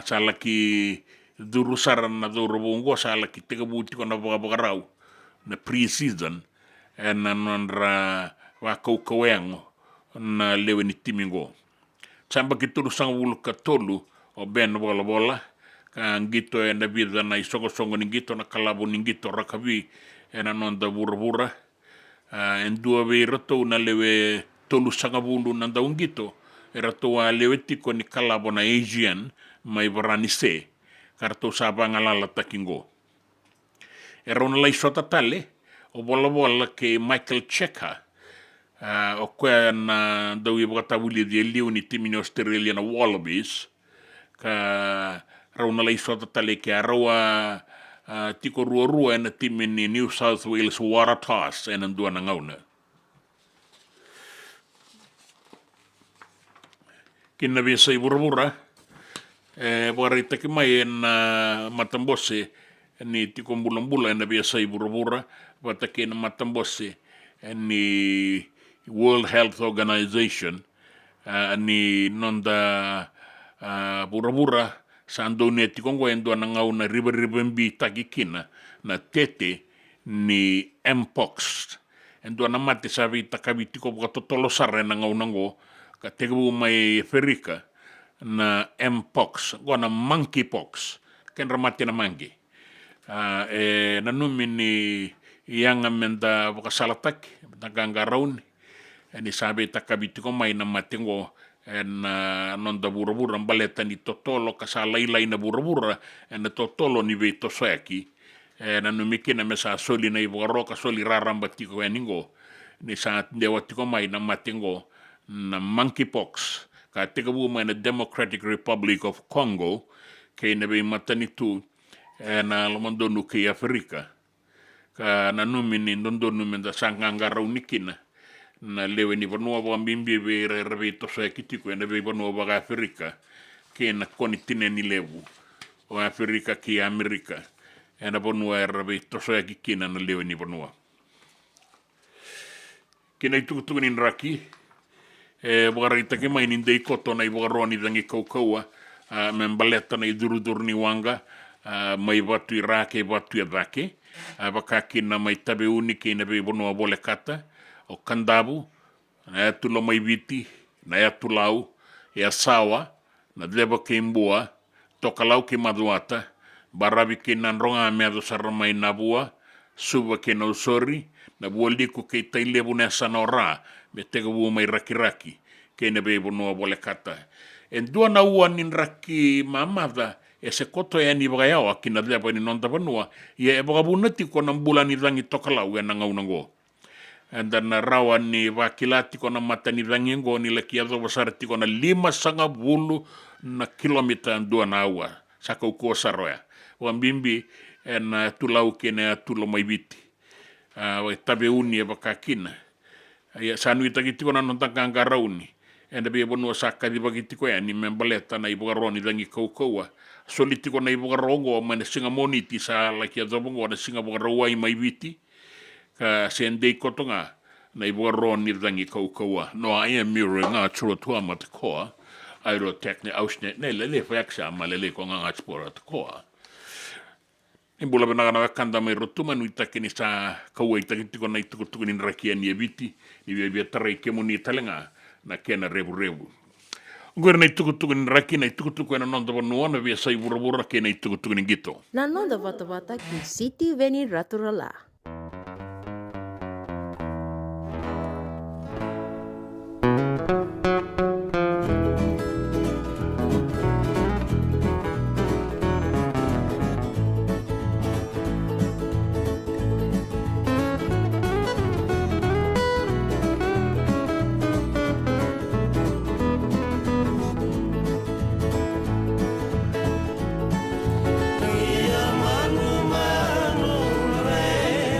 salaki durusaran na durubungo salaki tegabuti ko na bagarau na pre-season en nanra wa kaukawengo na leweni timingo samba kituru sangul katolu o ben bola kan gito en vida na isongo ningito na kalabo ningito rakabi en anonda burubura en dua be rato na lewe tolu sangabulu na daungito rato wa lewe tiko ni kalabo na Asian mai barani se karto sabanga lala takingo erona lai sota tale o bola ke Michael Checker o kwa na dawi bata buli de liu ni timini Australia na Wallabies ka rauna lai sota tale ke arawa tiko rua na timini New South Wales Waratahs en andua na ngauna. Kina bisa ibura barita ki mai en matambose ni tiko mbula en bisa ibura bata ki na matambose ni World Health Organization ni nonda bura sa andone tiko ngwendo na ngauna ribbembi takikina na tete ni Mpox endo na mate sabi takabiti ko totolo sarre na ngaunango ka tebu mai ferika na Mpox gona monkeypox ken ramate na mangi na numini yang amenda baka salatak nagangaraun ni sabi takabiti ko mai na matengo non da bura-bura baleta ni totolo kasa lailai na bura-bura na totolo ni vei tosaki na numikina me sa soli na iwaroka soli raramba tiko eningo ni sa dewa tiko mai na matingo na monkeypox ka teka buma na Democratic Republic of Congo kay na vei matanitu na lomandonu kay Afrika ka na numini ndondonu menda sangangara unikina na lewe ni vanua wa mbimbi ve rebe to sa kitiko na ve vanua wa Afrika ke na konitine ni lewu o Afrika ki Amerika na vanua rebe to sa kikina na lewe ni vanua kina itu ni raki bugarita ke mai ni dei koto na ibugaroni dangi kaukaua membaleta na iduru ni wanga mai batu irake batu yadake bakakina mai tabe unike na ve vanua bole kata o kandabu, na tulo mai viti, na tulau, sawa, na leba ke imbua, tokalau ke maduata, barabi ke nanronga meado saramai na bua, suba ke na usori, na bua liku ke tailebu na sanora, me tega bua mai raki-raki, ke na bebo noa bole kata. En dua na ua nin raki mamada, se koto e ni bagayao, aki na leba ni nonta vanua, ia e bagabunati ko ng bulan ni dangi tokalau, e nangaunango. And then rawan ni wakilati ko na mata ni rangingo ni lakiado wasarati ko na 5 na kilomita dua na awa sa kauko saroya wambimbi na tulau kena tulo mai biti tabe uni bakakina ya sanu itagiti ko na nontang kangarauni and be bono saka di bagiti ko ni membaleta na ibugaroni dangi kaukoa soliti ko na ibugarongo man singa moniti sa lakiado bongo na singa bugarawai mai biti ka sendei kotonga na ibuaron ni dangi kaukaua. No, I am mirroring ngā chura tua ma te koa. Airo tekne ausne, ne lele whaaksa ma lele ko ngā spora te koa. Imbula benaga na wakanda mai rotuma nui take ni sa kaua itakitiko na itukutuku ni rakia ni eviti, ni via tarai ke muni talenga na kena revu. Ngore na itukutuku ni raki na itukutuku na nonda vanua na via sai vura ke na itukutuku ni gito. Na nonda vata ki City Veni Raturala. Manu, manu, re.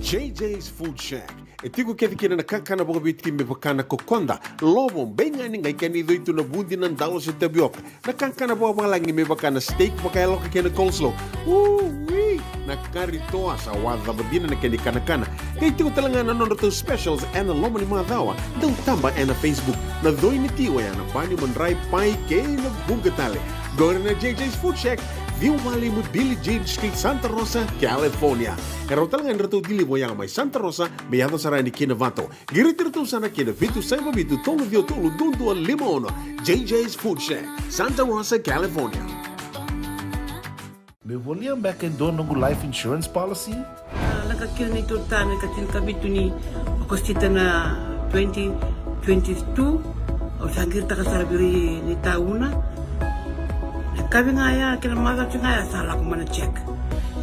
JJ's Food Shack. E tiku kena na kakana boka bitki me bakana kokonda. Lobo benga ni ngai kani doitu na bundi na dalo se tapioca. Na kakana boka malangi me bakana steak baka eloka kena coleslaw. Wee! Na karitoa sa wadha badina na kani kanakana. Kay tiku talanga na nono specials and lomo ni madawa. Dau tamba na Facebook. Na doi ni tiwa ya na bani mandrai pai ke na bungatale. Go na JJ's Food Shack. Viu Valley mo Billie Jean Street, Santa Rosa, California. Ero talaga nito dilibo yang may Santa Rosa, may ato sarani kinavato. Giritirito sana kinavitu sa ibabitu tolo dio tolo dundu al limono. JJ's Food Shack, Santa Rosa, California. Me voliam back in doon ng life insurance policy? Nakakira nito tani katil kabitu ni akostita na 2022 o sangir takasarabiri ni tauna. Kami ngaya kila maga ngaya salah ko mana check.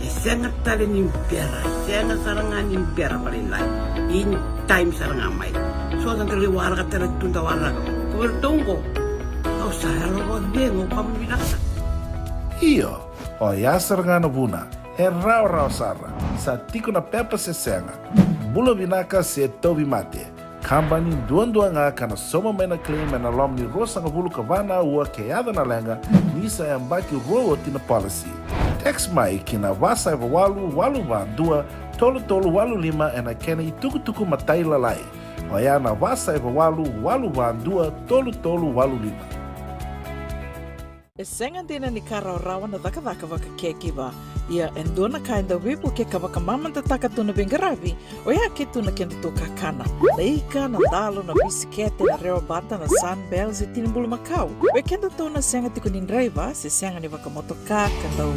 Sangat tali ni biara, sangat sarangan ni biara paling lain. In time sarangan mai. So ang kaliwara ka tala tunda wala. Kuwertongko. Au saralo ko dengo pamilaksa. Iyo, o yasar nga na buna, e raw sara, sa tiko na pepa se senga, bulo binaka se tobi mate, kambani duan nga kana soma mena claim na lom ni rosa nga bulu kavana ua keada na lenga, nisa yang baki rowo tina policy. Text mai kina wasa eva walu va dua, tolu walu lima ena kena ituku matai lalai, o ya na wasa eva walu va dua, tolu walu lima. E senga dina ni kara rawa na daka waka kekiwa. Ia endona kainda wipu ke kawaka mamanta taka tuna bengaravi, o ia ke tuna kenda to kakana. Leika na dalo na bisikete na reo bata na sunbells e tinimbulu makau. We kenda to na senga tiko nindraiva, se senga ni waka motoka kandau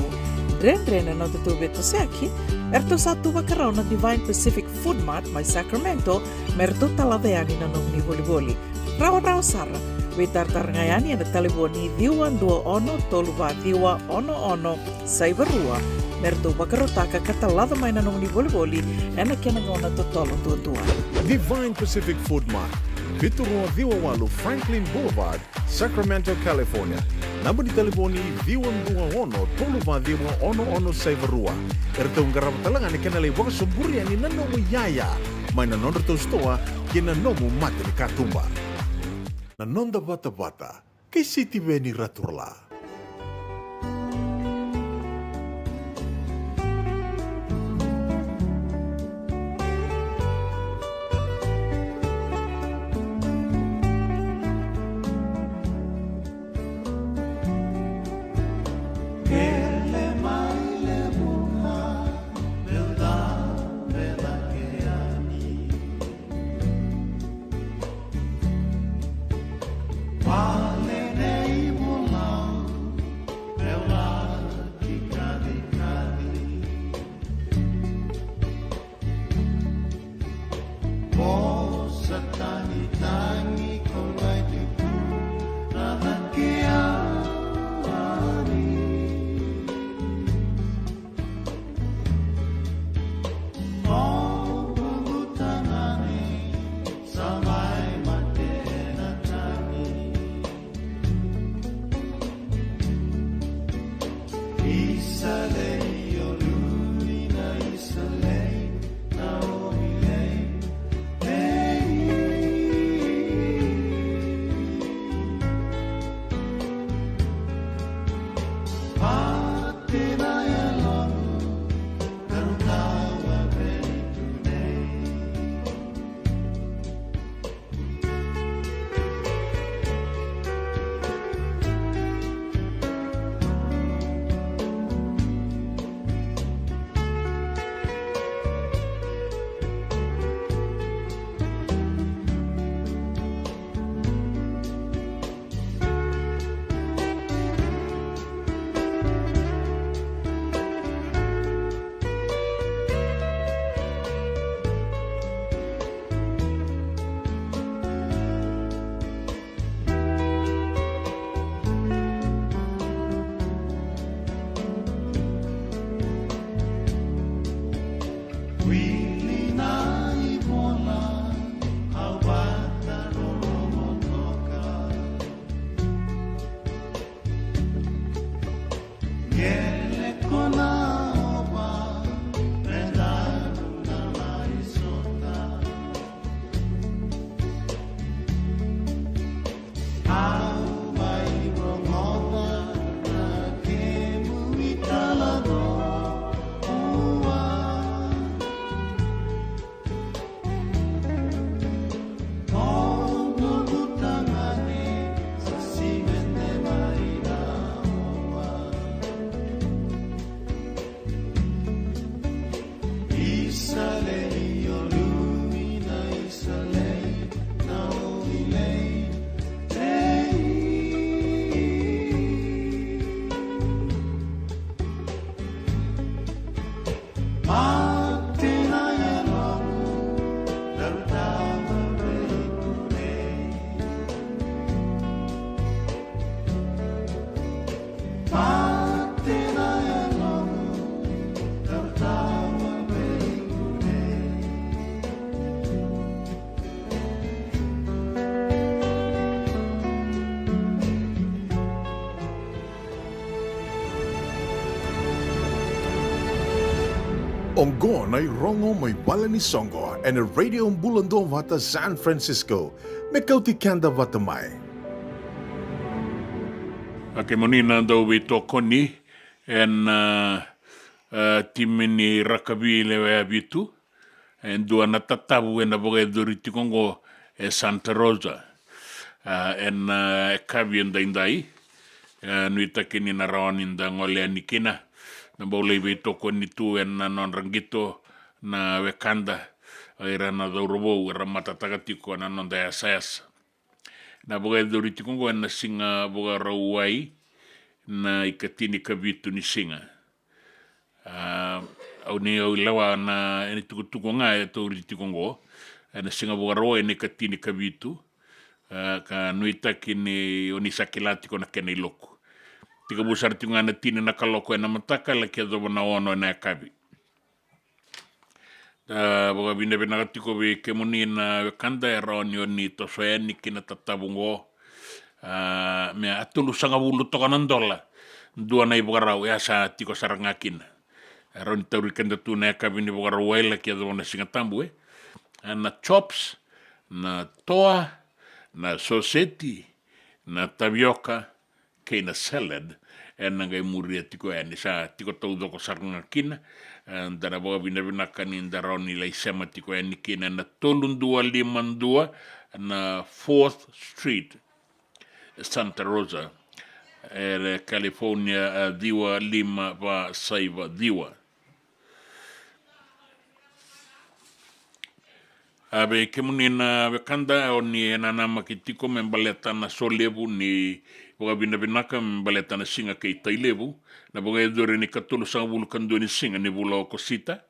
drena na tutu beto seki, erto satu wakarao na Divine Pacific Food Mart mai Sacramento, merto talaveani na nung ni boli. Rawa sara. We tartar ngayani na taliboni diwan dua ono toluva diwa ono saivarua merto bakarotaka katalada mai na nung ni boli ena kena ngona to tolo tua. Divine Pacific Food Mart, Vitorua Diwawalu Franklin Boulevard, Sacramento, California. Namba di taliboni diwan dua ono toluva diwa ono saivarua. Erto ngarap talangan ni kena lewaka sumburi ani nanomu yaya. Mai na nono to stoa kena nomu mate ni katumba. Na nonda bata-bata, kay City Veni Raturla. Ongo na rongo may bala ni Songo and a radio bulando vata San Francisco. Mekauti kanda vata mai. Ake monina dau we toko ni en timini rakabi le abitu en dua na tatabu en aboga doriti Kongo e Santa Rosa en kabi en daindai nui takini na raon inda ngole anikina na baulei we toko ni tu en non rangito na wekanda ira na daurobo ira matatagatiko na non da asas na boga doriti Kongo en na singa boga rawai na ikatini kabitu ni singa au ni au lawa na eni tukutuko nga e doriti Kongo na singa boga rawai ni katini kabitu ka nuitaki ni onisakilati ko na kene loko tika busar tinga na tini na kaloko na mataka la kia dobo na ono na kabi boga bine bina gatiko be kemuni na kanda e raoni oni to soeni kina tatabungo me atulu sanga bulu toka nandola dua na iboga rau ya sa tiko saranga kina raoni tauri kenda tu na kabi ni boga rau la kia dobo na singatambu na chops na toa na soseti na tapioca kei na salad na ngai muria tiko ni sa tiko tau doko saranga kina dana boga bina bina kani ndaroni lai sema tiko ni kina na tolundua limandua na 4th Street Santa Rosa California diwa lima va saiva diwa abe kemuni na bekanda oni na nama kitiko membaleta na solebu ni boga bina binaka membaleta na singa kei tailebu na boga edore ni katolo sa bulu kando ni singa ni bula okosita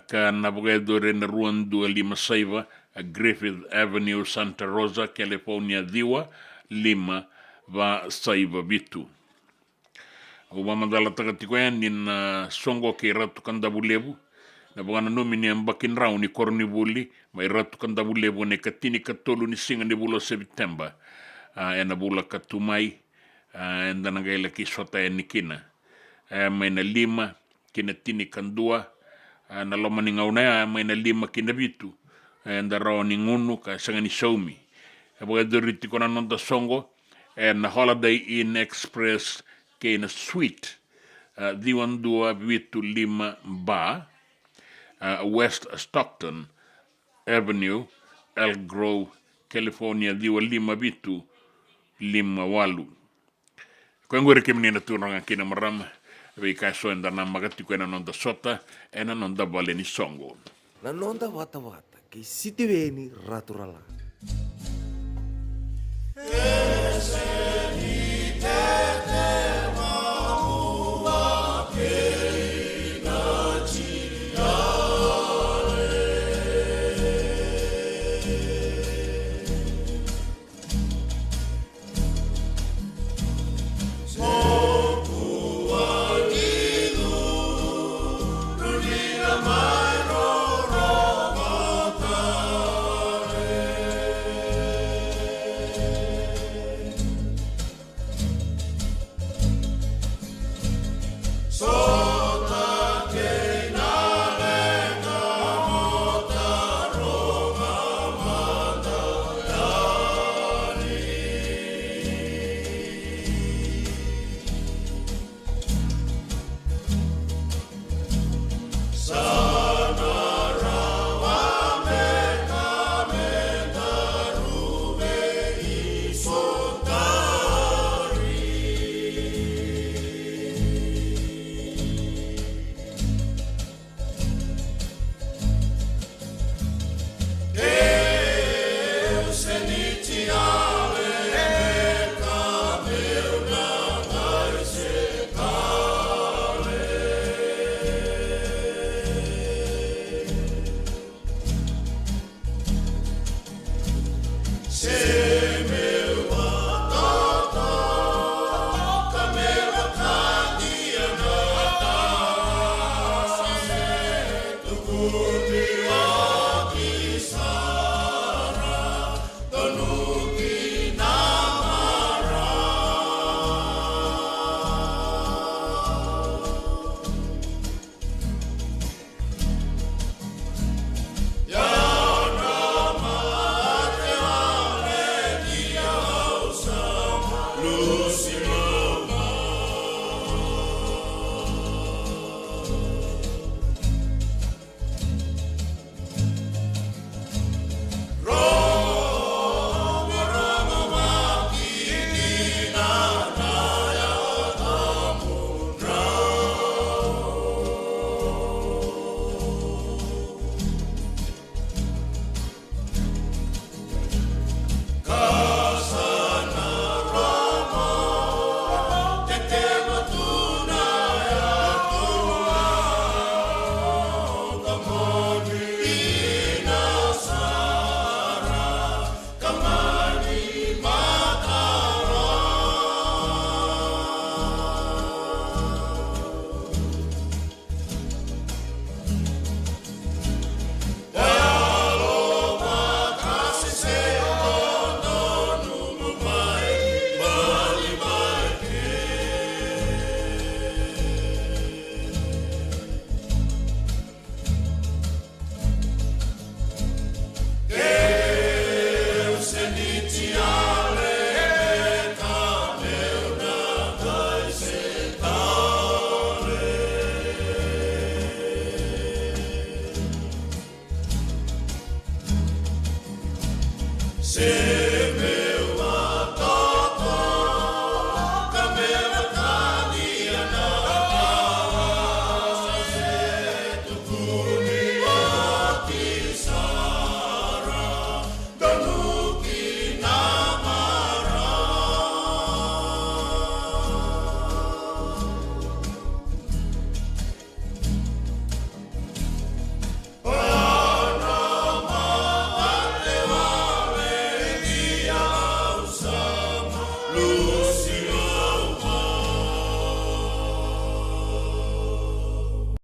ka na boga edore na ruan dua lima saiva Griffith Avenue Santa Rosa California diwa lima va saiva bitu uba mandala tagatiko ni na songo kei ratu kanda bulebu na bwana nomini ambakin rau ni korni buli mai ratu kanda bulebu ne katini katolu ni singa ni bulo September ena bula katumai enda nangaila ki sota ni kina mai na lima kina tini kandua na loma ni ngauna mai na lima kina bitu enda rau ni ngunu ka sanga ni saumi boga doriti kona nonda songo na Holiday Inn Express kina suite diwan 2 bitu 5 ba West Stockton Avenue, El Grove, California, diwa 5 bitu 5 Ko ngore kemni na tunanga kina marama we kaso enda na magati ko na nonda sota ena nonda baleni songo. Na nonda wata wata ki sitiweni raturala.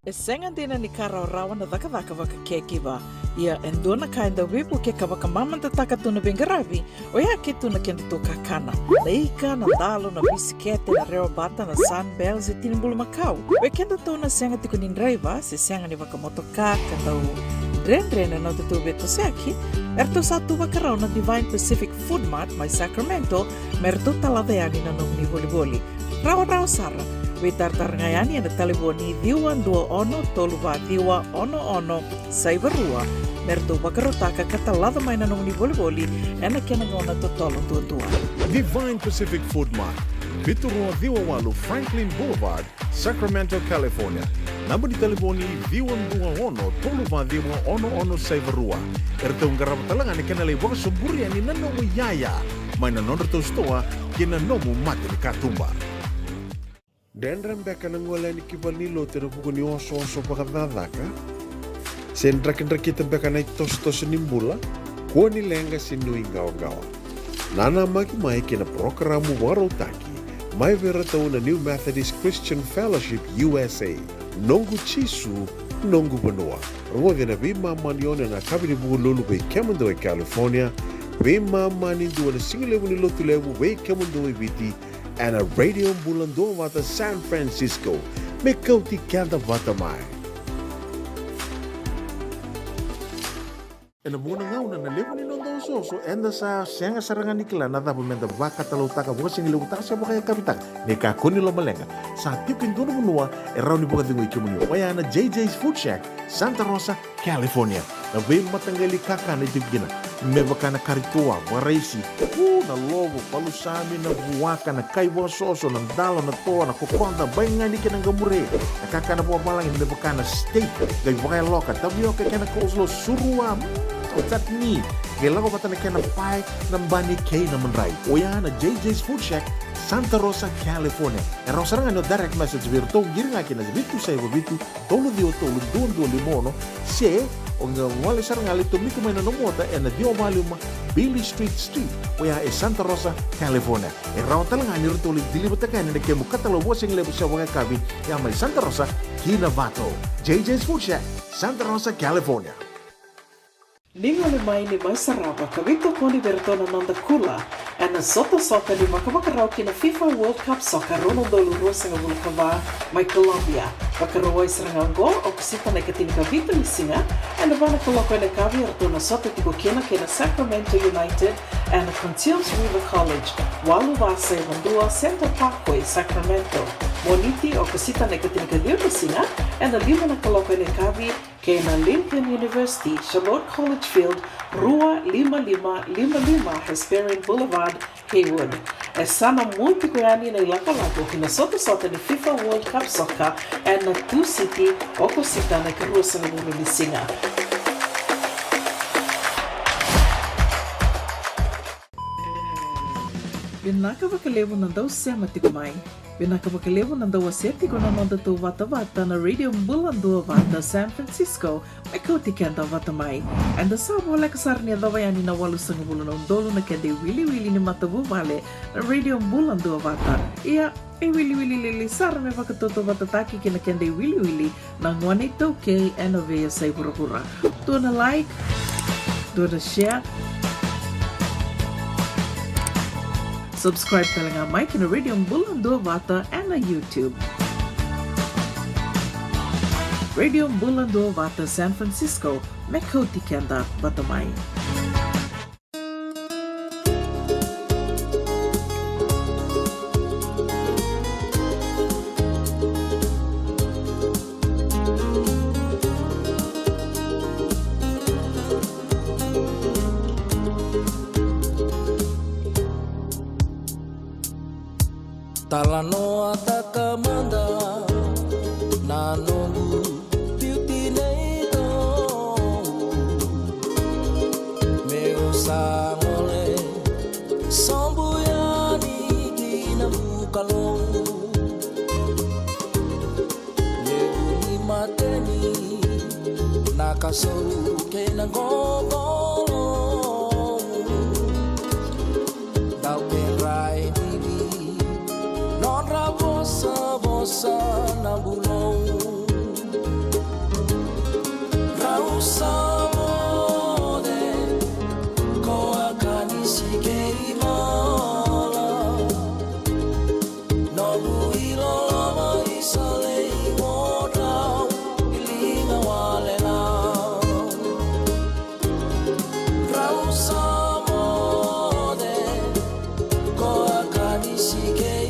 E senga dina ni kara rawa na daka waka kekiwa. Ia endona kainda wipu ke ka waka mamanta taka tuna bengarabi, o ia ke tuna kenda tō kakana. Na ika, na dalo, na bisikete, na reo bata, na sunbells e tinimbulu makau. O kenda tōna senga tiko ni driver, se senga ni waka motoka, kandau dren na tatu beto seaki, erto satu waka rau na Divine Pacific Food Mart, mai Sacramento, merto taladeani na nung ni boli-boli. Rawa Sara, we tartarngayani na taliboni diwan 21-2-11-11 Saivarua, merto bakarotaka katalada mai na nung ni boli-boli, ena kenangona totolo tua. Divine Pacific Food Mart, Biturua Diwawalu Franklin Boulevard, Sacramento, California. Namba di taliboni Diwan 21-2-11-11 Saivarua. Erto ngarama talanga ni kanalay waka suburi ani nanomu yaya, mai na nonderto stoa kina nomu mati ni katumba. Dendram beka nangola ni kibal ni lote na buku ni oso pakadadaka. Sen drakin-drakita beka na itos-tos nimbula, kuwa ni lenga sinui gawa-gawa. Nana mai kina programo warotaki, mai vera tau na New Methodist Christian Fellowship USA, nongu chisu, nongu banua. Rungode na bima manione na kabini buku lulu bei Kemando e California, bima mani dua na singilewu ni lotu lewu bei Kemando e Viti, and a radio bulando wata San Francisco, me kauti kanda wata mai. E na muna ngau na lewa ni nondo soso, enda sa senga sarangan nikila na dapat menda waka talautaka buka singilewu taka siya bukaya kapitaka, ne kakuni lo malenga, sa tipin dono munua, e rauni buka dingo ikimunio, waya na JJ's Food Shack, Santa Rosa, California. Na vei matangali kaka na itibigina, me baka na karitua, waraisi, na lobo, palusami, na buwaka, na kaiwa soso, na dalo, na toa, na kukonda, baingan ikin ang gamure, na kaka na buwabalangin, me baka na steak, gay bakay loka, tabioka kaya na coleslaw, surua, tatni, gay lako bata na kaya na pie, ng bani kay na manray. O yan na JJ's Food Shack, Santa Rosa, California. E rosarangan no direct message virto, giring akin na bitu sa iba bitu, tolo dio tolo, duon limono, se, o ngawali sarangali tumiko may nanumota e na dio maluma Billy Street, o ya e Santa Rosa, California. E raw talaga ni rito ulit dilibatakan na kaya mukatalo wasing lebo sa mga kabi ya may Santa Rosa, Kinavato. JJ's Food Shack, Santa Rosa, California. Ningo mai ni mai sarapa kavito poni bertona nanda kula ana soto soka ni makamakaraw kina FIFA World Cup Soccer Ronaldo Lurosa nga vulkava mai Colombia pakarawai serang gol o kusita na katin kavito ni singa ana bana koloko na kavi ertona soto tiko kina Sacramento United ana Contios River College walu vasa evandua Center Parkway Sacramento moniti o kusita na katin kavito singa ana lima na koloko na kavi kena Lincoln University, Charlotte College Field, Rua 5555 Hesperian Boulevard, Haywood. E sana muito koyani na ilaka-lako kinasota-sota ni FIFA World Cup Soccer and na 2 City o kusita na karusa ng mga lisinga. Binakabakalevo ng daw siya matikumay. Binakabakalevo ng daw aseti ko na nanda to vata-vata na Radio Mbulando Vata San Francisco may kautikan daw vatamay. And the sabo wala kasar niya daw yan inawalo sa ngabulon ng dolo na kende wili-wili ni matabubale na Radio Mbulando Vata. Iya, ay wili-wili lilisar may pagkatoto vatataki kina kende wili-wili ng 182K Enovea sa Iburabura. Doon na like, doon na share, subscribe talaga Mike na Radio Mbulando Vata and na YouTube. Radio Mbulando Vata San Francisco, Mekoti Kenda Batamay. Talanoa takamanda nanongu beauty nei to meu sangole sambuyani dina mukalong leuni mateni nakasoru kena gogolo dau perai vossa na bulong rausa mode ko akani sikei mala no builo lama isale modau ilinga wale na rausa mode ko akani sikei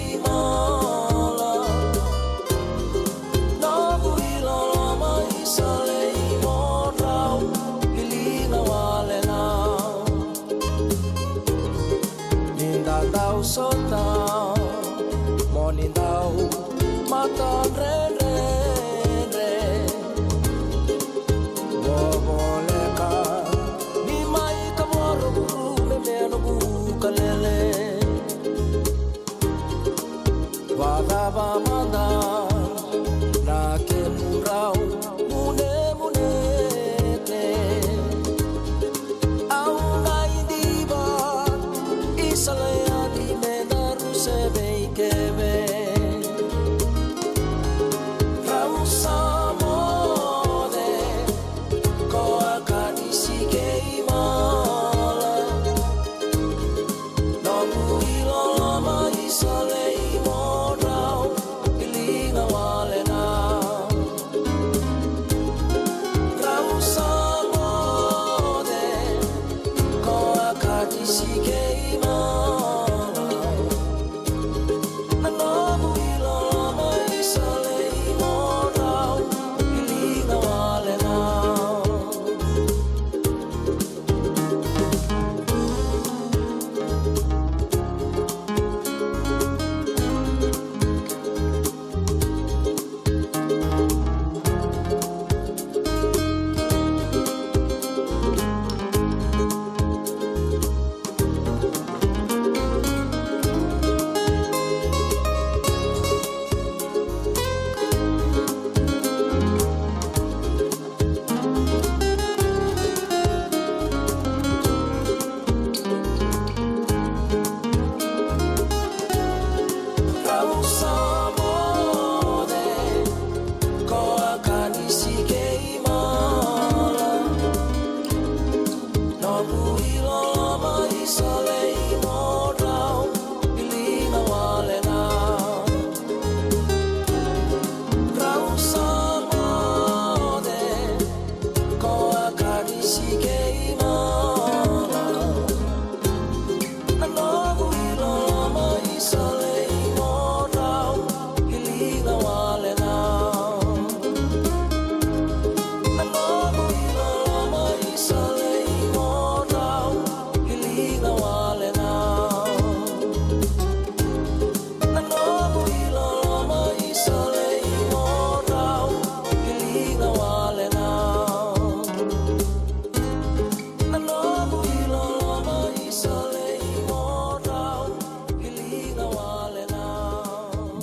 sota monindau mata re boboleka ni mai kamoro me meno bukalele vagava manda na ke murau mune munete au ngai diva isale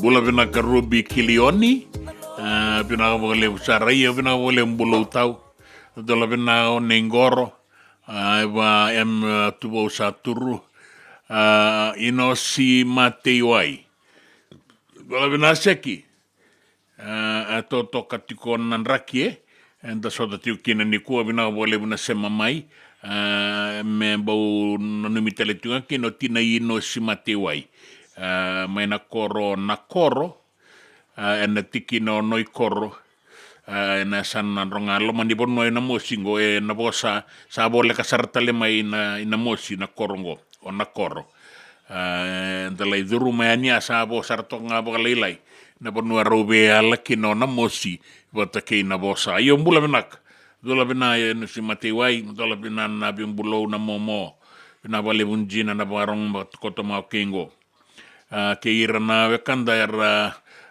Bula vina ka Ruby Kilioni, vina ka wale usarai, vina ka wale mbulu tau, dola vina o Nengoro, wa tuwa usaturu, ino si Mateiwai. Dola vina seki, toto katiko nanraki enta sota tiu kina ni kua vina ka wale vina sema mai, me bau nanumitele tunga kino tina ino si Mateiwai. Mai na koro ena tiki no noi koro ena sana ronga lo mandi bon noi na mosingo na bosa sa bole ka sartale mai na mosi na korongo o na koro ndalai duru mai ania sa bo sarto nga bo leilai na bon no robe ala kino na mosi bota ke na bosa yo mbula benak dola bena no si Mateiwai dola bena na bimbulo na momo na vale bunjina na barong kota mau kengo ke irana wekanda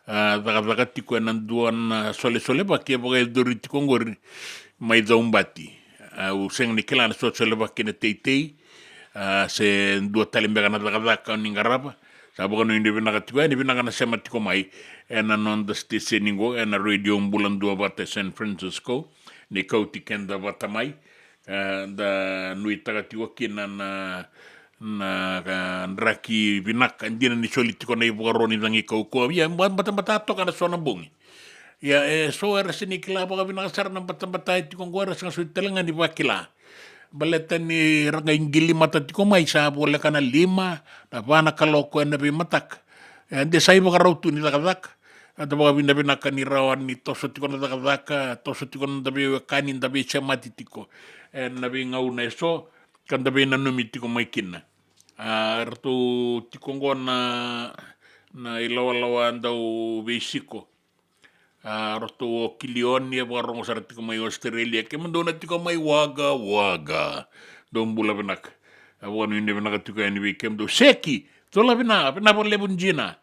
daga tiko nanduan sole ba ke boga dori tiko ngori mai daumbati u seng ni kelana sole ba kene teitei se dua talimbega na daga ningarapa sa boga no inde bina tiko ni bina na sema tiko mai ena non the station ningo ena radio mbulan dua bata San Francisco ni kauti kenda bata mai da nui taga tiko kina na raki binak andina ni solitiko na ibugaroni nangi kauko ya bata toka na sona bungi ya so era sini kila boga binak sar na bata tiko ngora sanga suitelenga ni bakila baleta ni ranga ingili mata tiko mai sa bola kana 5 na bana kaloko na bi matak ande sai boga rautu ni lagadak ada boga binak ni rawan ni toso tiko na lagadak toso tiko na dabi kanin dabi chamati tiko na bi ngau na so kanda be na numi tiko mai kina ratu tiko ngona na ilawa andau beisiko ratu kilioni e barong sar tiko mai Australia ke mandona tiko mai waga dom bula benak awon inde benak tiko ani weekend do seki tola bina bolle bunjina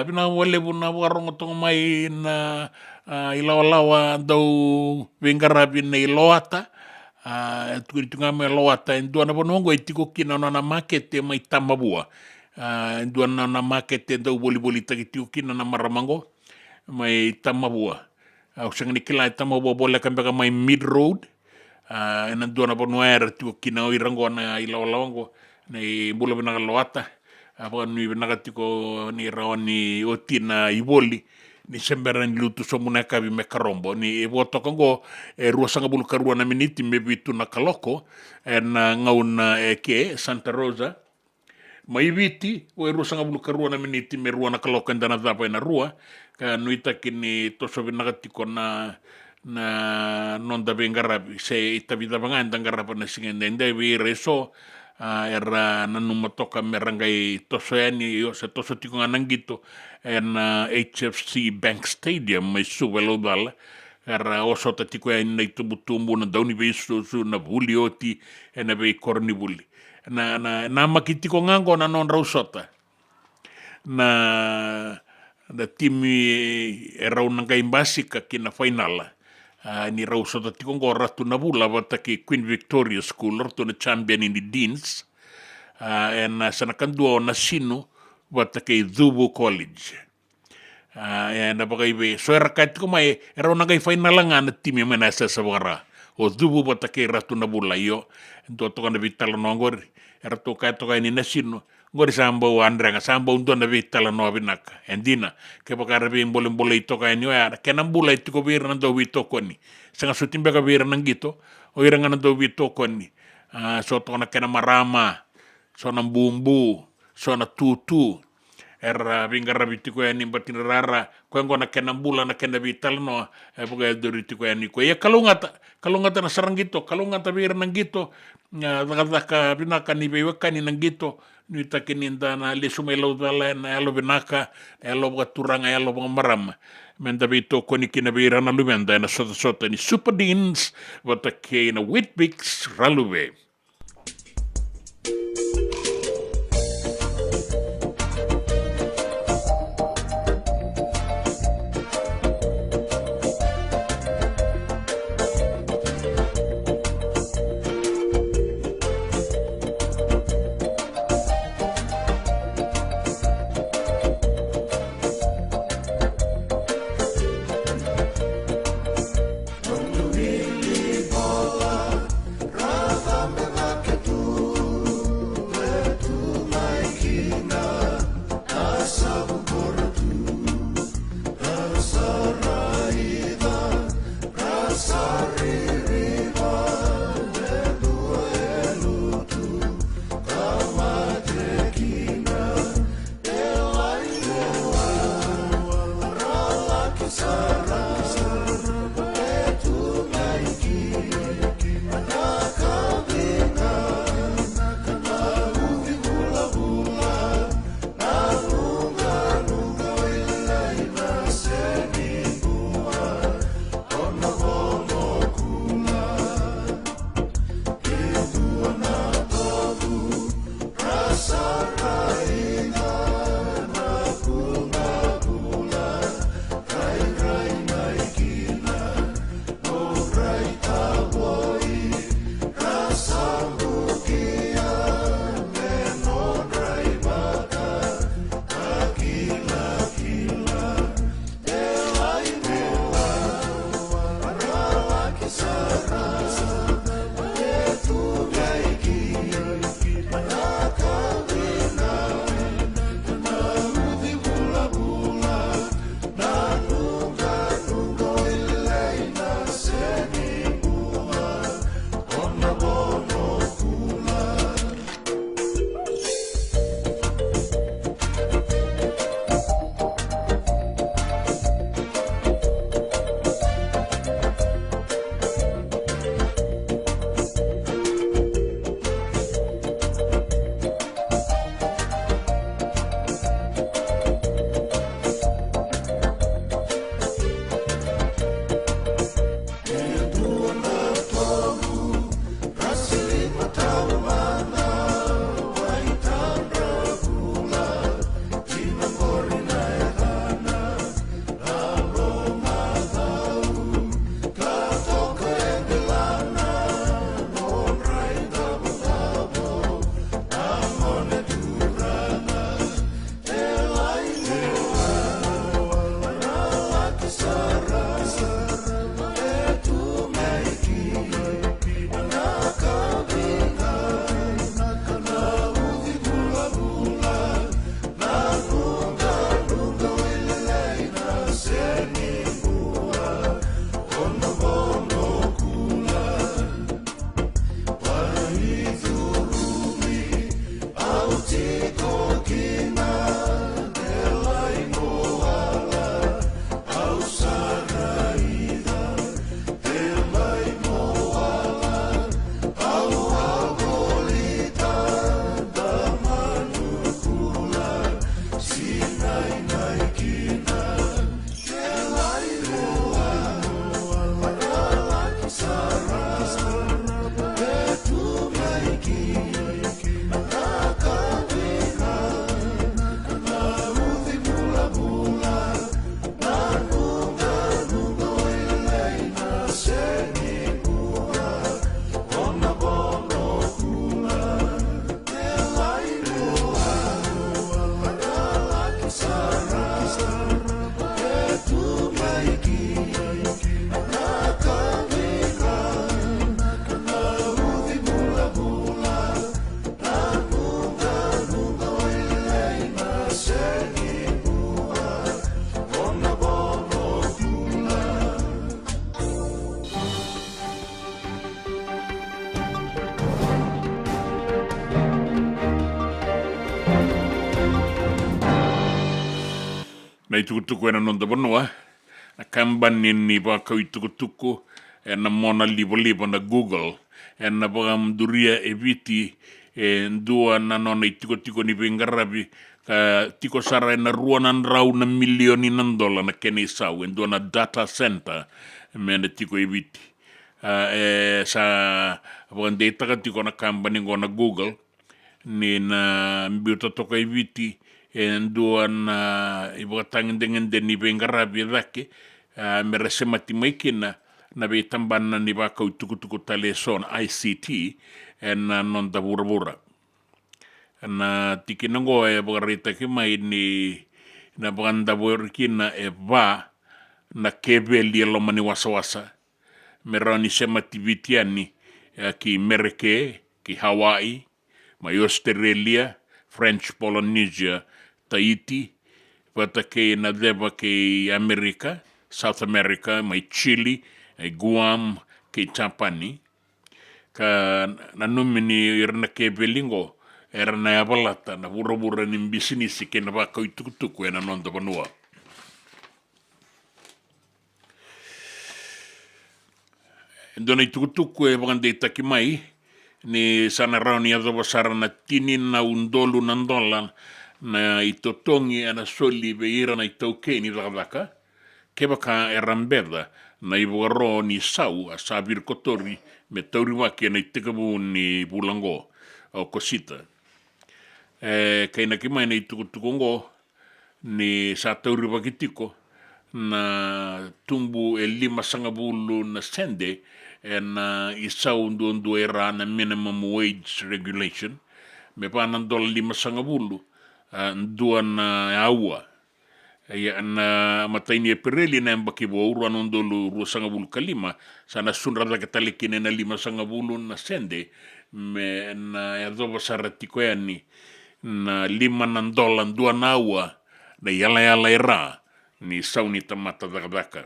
bina bolle buna barong to mai na ilawa andau wengara bin iloata tuiri tunga me loata en duana bonongo e tiko kina na market mai tamabua en duana na market e dau boli tagi tiko kina na maramango mai tamabua au sanga nikila tamabua bola kambega mai mid road en duana bonoer tiko kina o irango na ilawalawango nei bula bina loata apa nui bina tiko ni rawani otina iboli ni sembera ni lutu somuna kabi me karombo ni boto kongo rua sanga bulu karua na miniti me bitu na kaloko na ngauna ke Santa Rosa mai viti o rua sanga bulu karua na miniti me rua na kaloko ndana dapa na rua ka nuita kini toso binagati na non da bengarabi se itabida banganda ngarapa na singende vi reso era nanuma toka merangai toso yani yo se toso tiko nangito en HFC Bank Stadium mai suwelo dala era osota tiko yani na itubutumbu na dauni beiso su na bulioti na bei korni buli na makitiko ngango na non rausota na timi era unangai basika kina finala ni rausota tiko ngo ratu na bula bata ki Queen Victoria School ratu na champion in the Deans en sanakandua na sino bata ki Dhubu College en bagay be so era kat ko mai era unangai final nga na timi menasa sa bagara o Dhubu bata ki ratu na bula yo ento to kana vitala no ngor era to ka ni na sino ngori sambo andrenga sambo undo na vitala no binaka endina ke bakara be mbole ito ka ni ya kenam bula ito ko bir nando wito koni sanga sutimbe ka bir nangito o iranga nando wito koni so to na kenam marama so na bumbu so na tutu era bingara bitiko yani batin rara ko ngona kenam bula na kenam vitala no buga dorito ko yani ko ya kalungata na sarangito kalungata bir nangito daga binaka ni beweka ni nangito ni takininda na lesumelo dala na alo binaka alo baturanga alo maram menda bito koni kina bira na lumenda na sota ni Super Deans watake na Whitbix Raluwe. Bola, Rafa na itukutuku na nonda banua na kamban ni ba ka itukutuku na mona libo na Google na bagam duria eviti ndua na nona itukutiko ni bengarabi ka tiko sara na ruanan rau na milioni ng dola na kene sau ndua na data center mena tiko eviti sa bagam data ka tiko na kamban na Google ni na mbiuta toka eviti ndua na ibuatangin dengan ni bengarabi dake merese matimaikina na be tamban ni ba ka tukutuku teleson ICT na non da burabura na tikinango bagarita ki mai ni na banda burkina ba na kebeli lo mani wasawasa merani semativitiani ki Mereke ki Hawaii mai Australia French Polynesia Tahiti patake na deba ki Amerika South America mai Chile Guam ke Japani ka nanumini irna ke belingo erna abalata na burabura ni business ke na ba ka itukutuku na nonda banua ndona itukutuku bagande takimai ni sana rauni azo basara na tini na undolu nandola na itotongi ana soli beira na itauke ni dakaka ke baka erambeda na ibuaro ni sau a sabir kotori me tauri waki na itikabu ni bulango o kosita. Kaya na kimay na itukutukongo ni sa tauri waki tiko na tumbu 5 na sende na isau ndu era na minimum wage regulation me pa ng $5 ndua na awa na matay ni Pirelli na yung bakibo uruan ndolo 2.5 sana sunra na katalikin na 5.5 na sende me na yadoba saratiko yan ni na $5 ndua na awa na yala era ni sauni tamata dakadaka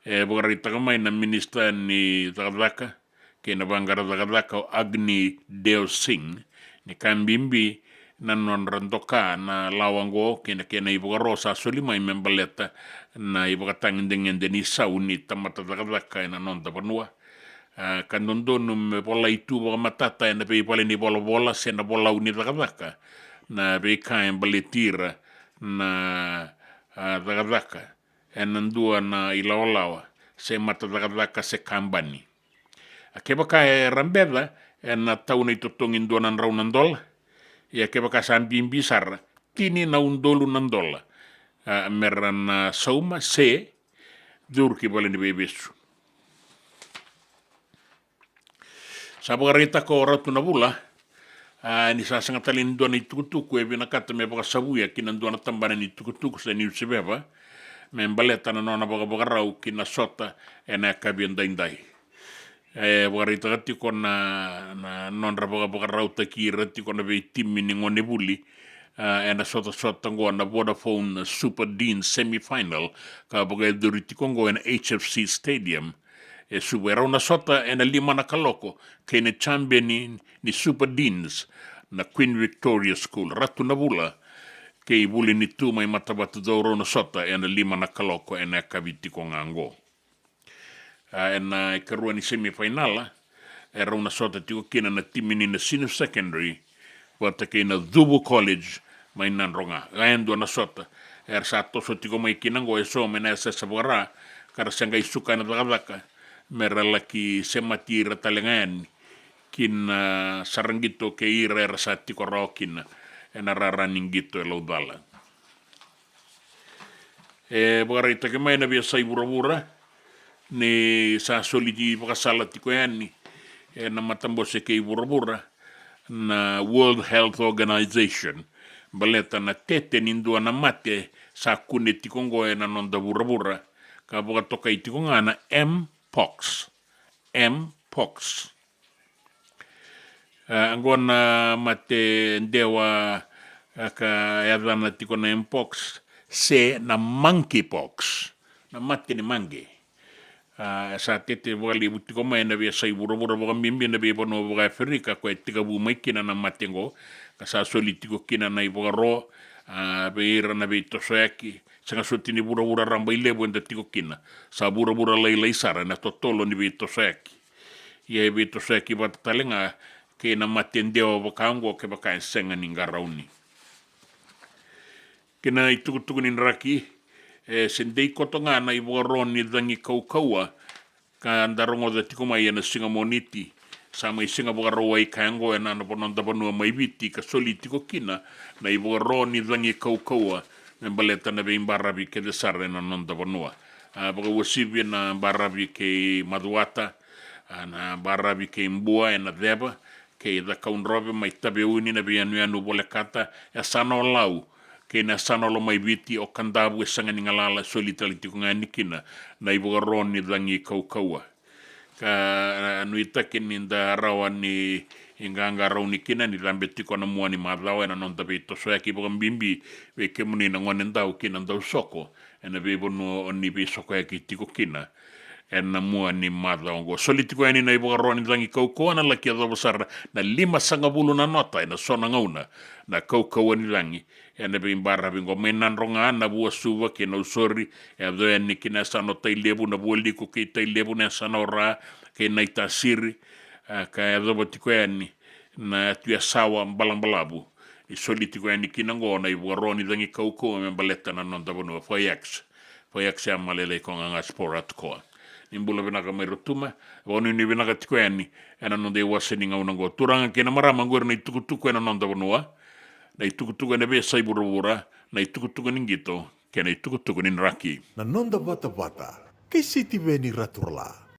bagarita kamay na minister ni dakadaka kaya nabangara dakadaka Agni Deo Singh ni kambimbi na non randoka na lawango kena ibuka rosa solima membaleta na ibuka tangin dengan deni sauni tamata dakadaka na non tapanua kandondonum bola itu bola matata na be bola ni bola sena bola uni dakadaka na be kain baletira na dakadaka enandua na ilaolawa se mata dakadaka se kambani akebaka rambeda na tauna itutungin donan raunan dola ya ke baka sambil bisar tini na $1 meran sauma se dur ki balen bebesu sabagarita ko ratu na bula ni sa sangatalin do ni tukutuku binakata me baka sabuya kinando na tambanan ni tukutuku sa New Sebeba membaleta na nona baka rau kinasota ena kabiandai bagarita kati ko na non rabaga rauta ki rati ko na be timmi ni ngone buli ena sota ngo na Vodafone Super Dean semi-final ka baga duriti ko ngo na HFC Stadium subera na sota ena 5 na kaloko kene champion ni Super Deans na Queen Victoria School ratu na bula kay buli ni tu may matabatu daw na sota ena 5 na kaloko ena kabiti ko ngango na ikaruan ni semifinal era una sorta tiko kina na timini na senior secondary wata kina Dhubu College may nanronga gayando na sorta era sa toso tiko may kinango eso mena sa sabara kara sanga isuka na dakadaka mera laki sematira talengan kin sarangito ke ira era sa tiko rokin ena raraning gito elaudala bagarita ke may na biya sa ibura-bura ni sa solidi pakasala tiko yan ni na matambo se kay burabura na World Health Organization baleta na tete nindua na mate sa kunet tiko ngoe na nonda burabura ka boka toka itiko nga na Mpox angon na mate ndewa ka yadana tiko na Mpox se na monkeypox na mate ni mange sa tete wali buti ko may nabi sa iburo-buro baka mimbi nabi po no baka Afrika ko etika bumay kina na matengo kasa soliti ko kina na ibaro beira nabi tosoyaki sanga sotini bura ramba ilebo enda tiko kina sa bura lai sara na totolo ni vito seki ia vito seki batatalenga ke na matendeo bakango ke baka senga ni ngarauni kena itukutuku ni raki sendei kotonga na iboron ni dangi kaukaua ka andarongo da tiko mai na singa moniti sa mai singa bogaro ai kango na na bononda bonu mai viti ka soli tiko kina na iboron ni dangi kaukaua na baleta na beim barabi ke de sarre na nonda bonua baga wasibi na barabi ke maduata na barabi ke mbua na deba ke da kaunrobe mai tabe uni na be anu bolekata ya sano lau ke na sanolo mai viti o kandabu e sanga ni ngalala solitali tiko nganikina na iboron ni dangi kaukaua ka nuita kininda rawani inganga rauni kina ni lambe tiko na muani madlawa na non tabe to soya ki bogam bimbi be kemuni na ngone ndau kina ndau soko ena be bonu oni be soko ya ki tiko kina ena muani madlawa go solitiko ani na iboron ni dangi kaukaua na laki ado besar na 5 sangabulu na nota ena sona ngauna na kaukaua ni dangi ena be imbarra bingo menan ronga na bua suwa ke no sorry e do en kina sano tailebu na boli ko ke tailebu na sanora ke na itasiri ka e do botiko ani na tua sawa balambalabu i solitiko ani kina ngona i boroni dangi kauko me baleta na non tabono foyax ya malele ko nga sporat ko nimbula bina ka merutuma wonu ni bina ka tiko ani ena non de waseninga unango turanga kina marama ngor ni tukutuku ena non tabono na itukutuku na be sai burubura na itukutuku ningito ke na itukutuku nin raki na nonda bata kay City Veni Raturla.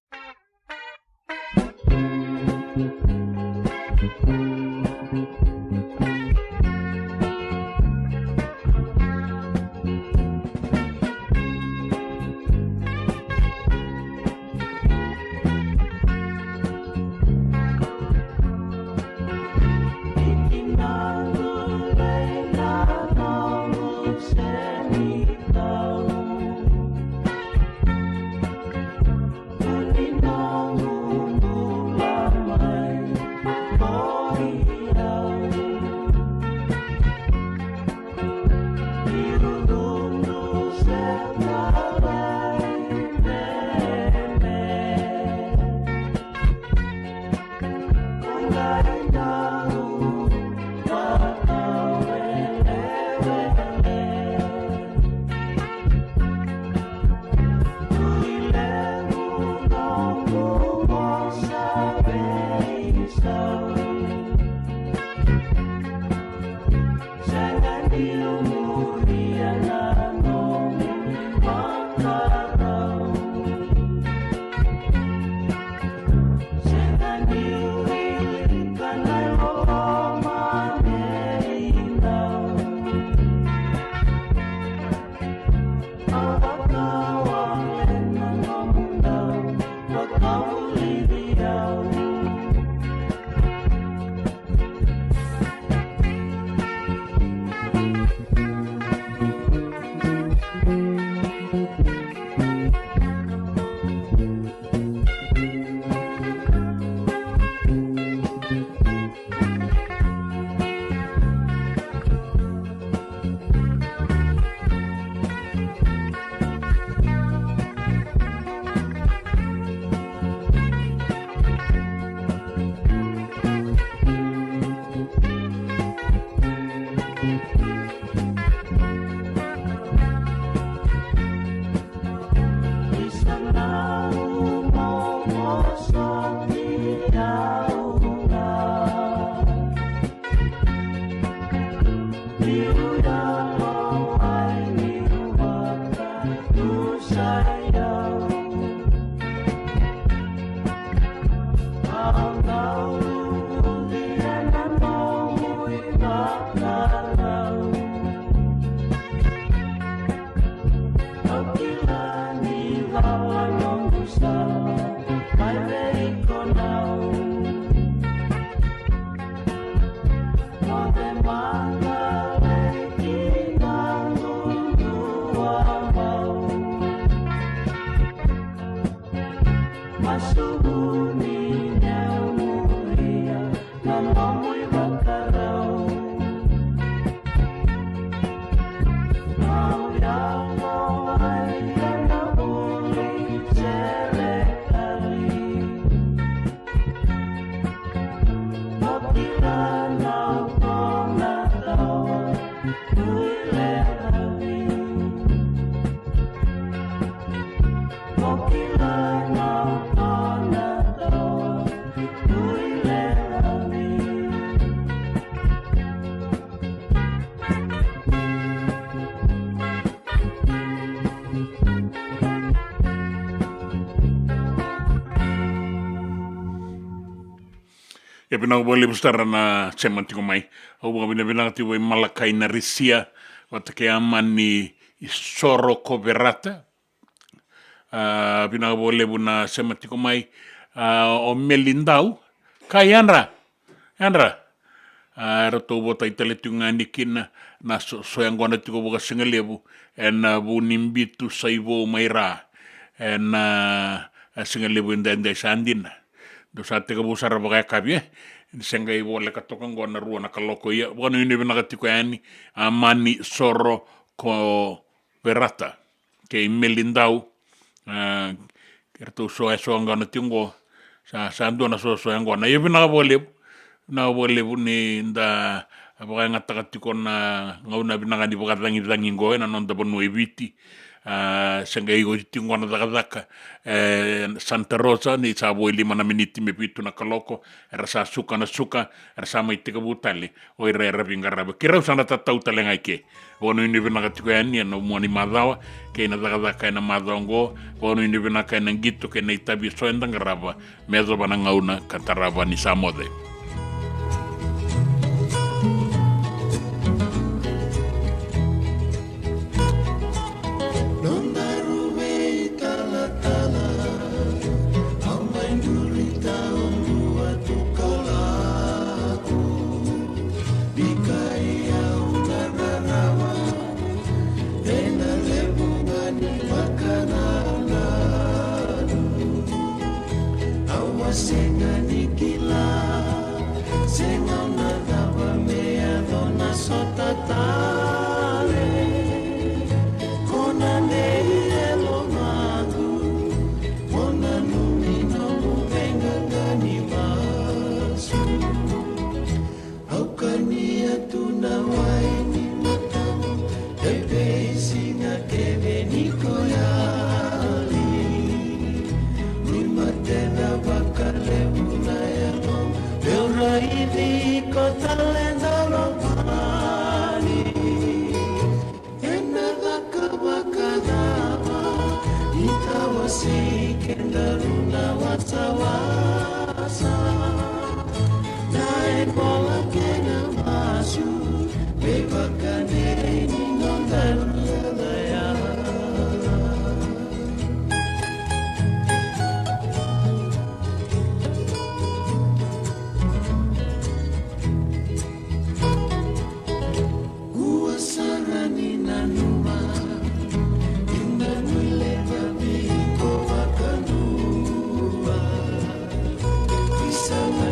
Now E pina wale bustara na sema tiko mai. Au mga binabinang tiwa Malakai na Risia. Wata ke amani Soro Coverata. Pina wale buna sema tiko mai. O Melindau. Kai Andra. Rato bota italetunga nikina. Na soyangwana tiko boka singalebu. En bu nimbitu saivo maira. En singalebu indende sandina. Do sa te ka busara bagai kabie senga i wole ka toka ngona rua na kaloko ia wano ini bina ka tiko yani amani Soro ko verata ke Melindau kerto soa ngona tingo sa ando na so ngona ia bina ka wole ni nda bagai ngata ka tiko na ngauna bina ka di bagai tangi ngoe na nonda bonu eviti senga igo tingo na daka Santa Rosa ni sa boi 5 miniti me pitu na kaloko era sa suka era sa mai tika butale o era bingarabe kira usana tatau tale ngai ke wono ini bina katiko yani no mo ni madawa ke na daka na madongo wono ini bina ka na gitu ke na itabi so endang raba mezo bana ngauna kataraba ni samode. Sama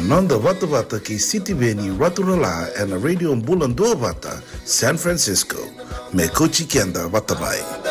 Nonda Vata Vata ki City Veni Raturala and Radio Mbulan Dua Vata, San Francisco. Me Kochi Kenda Vatabai.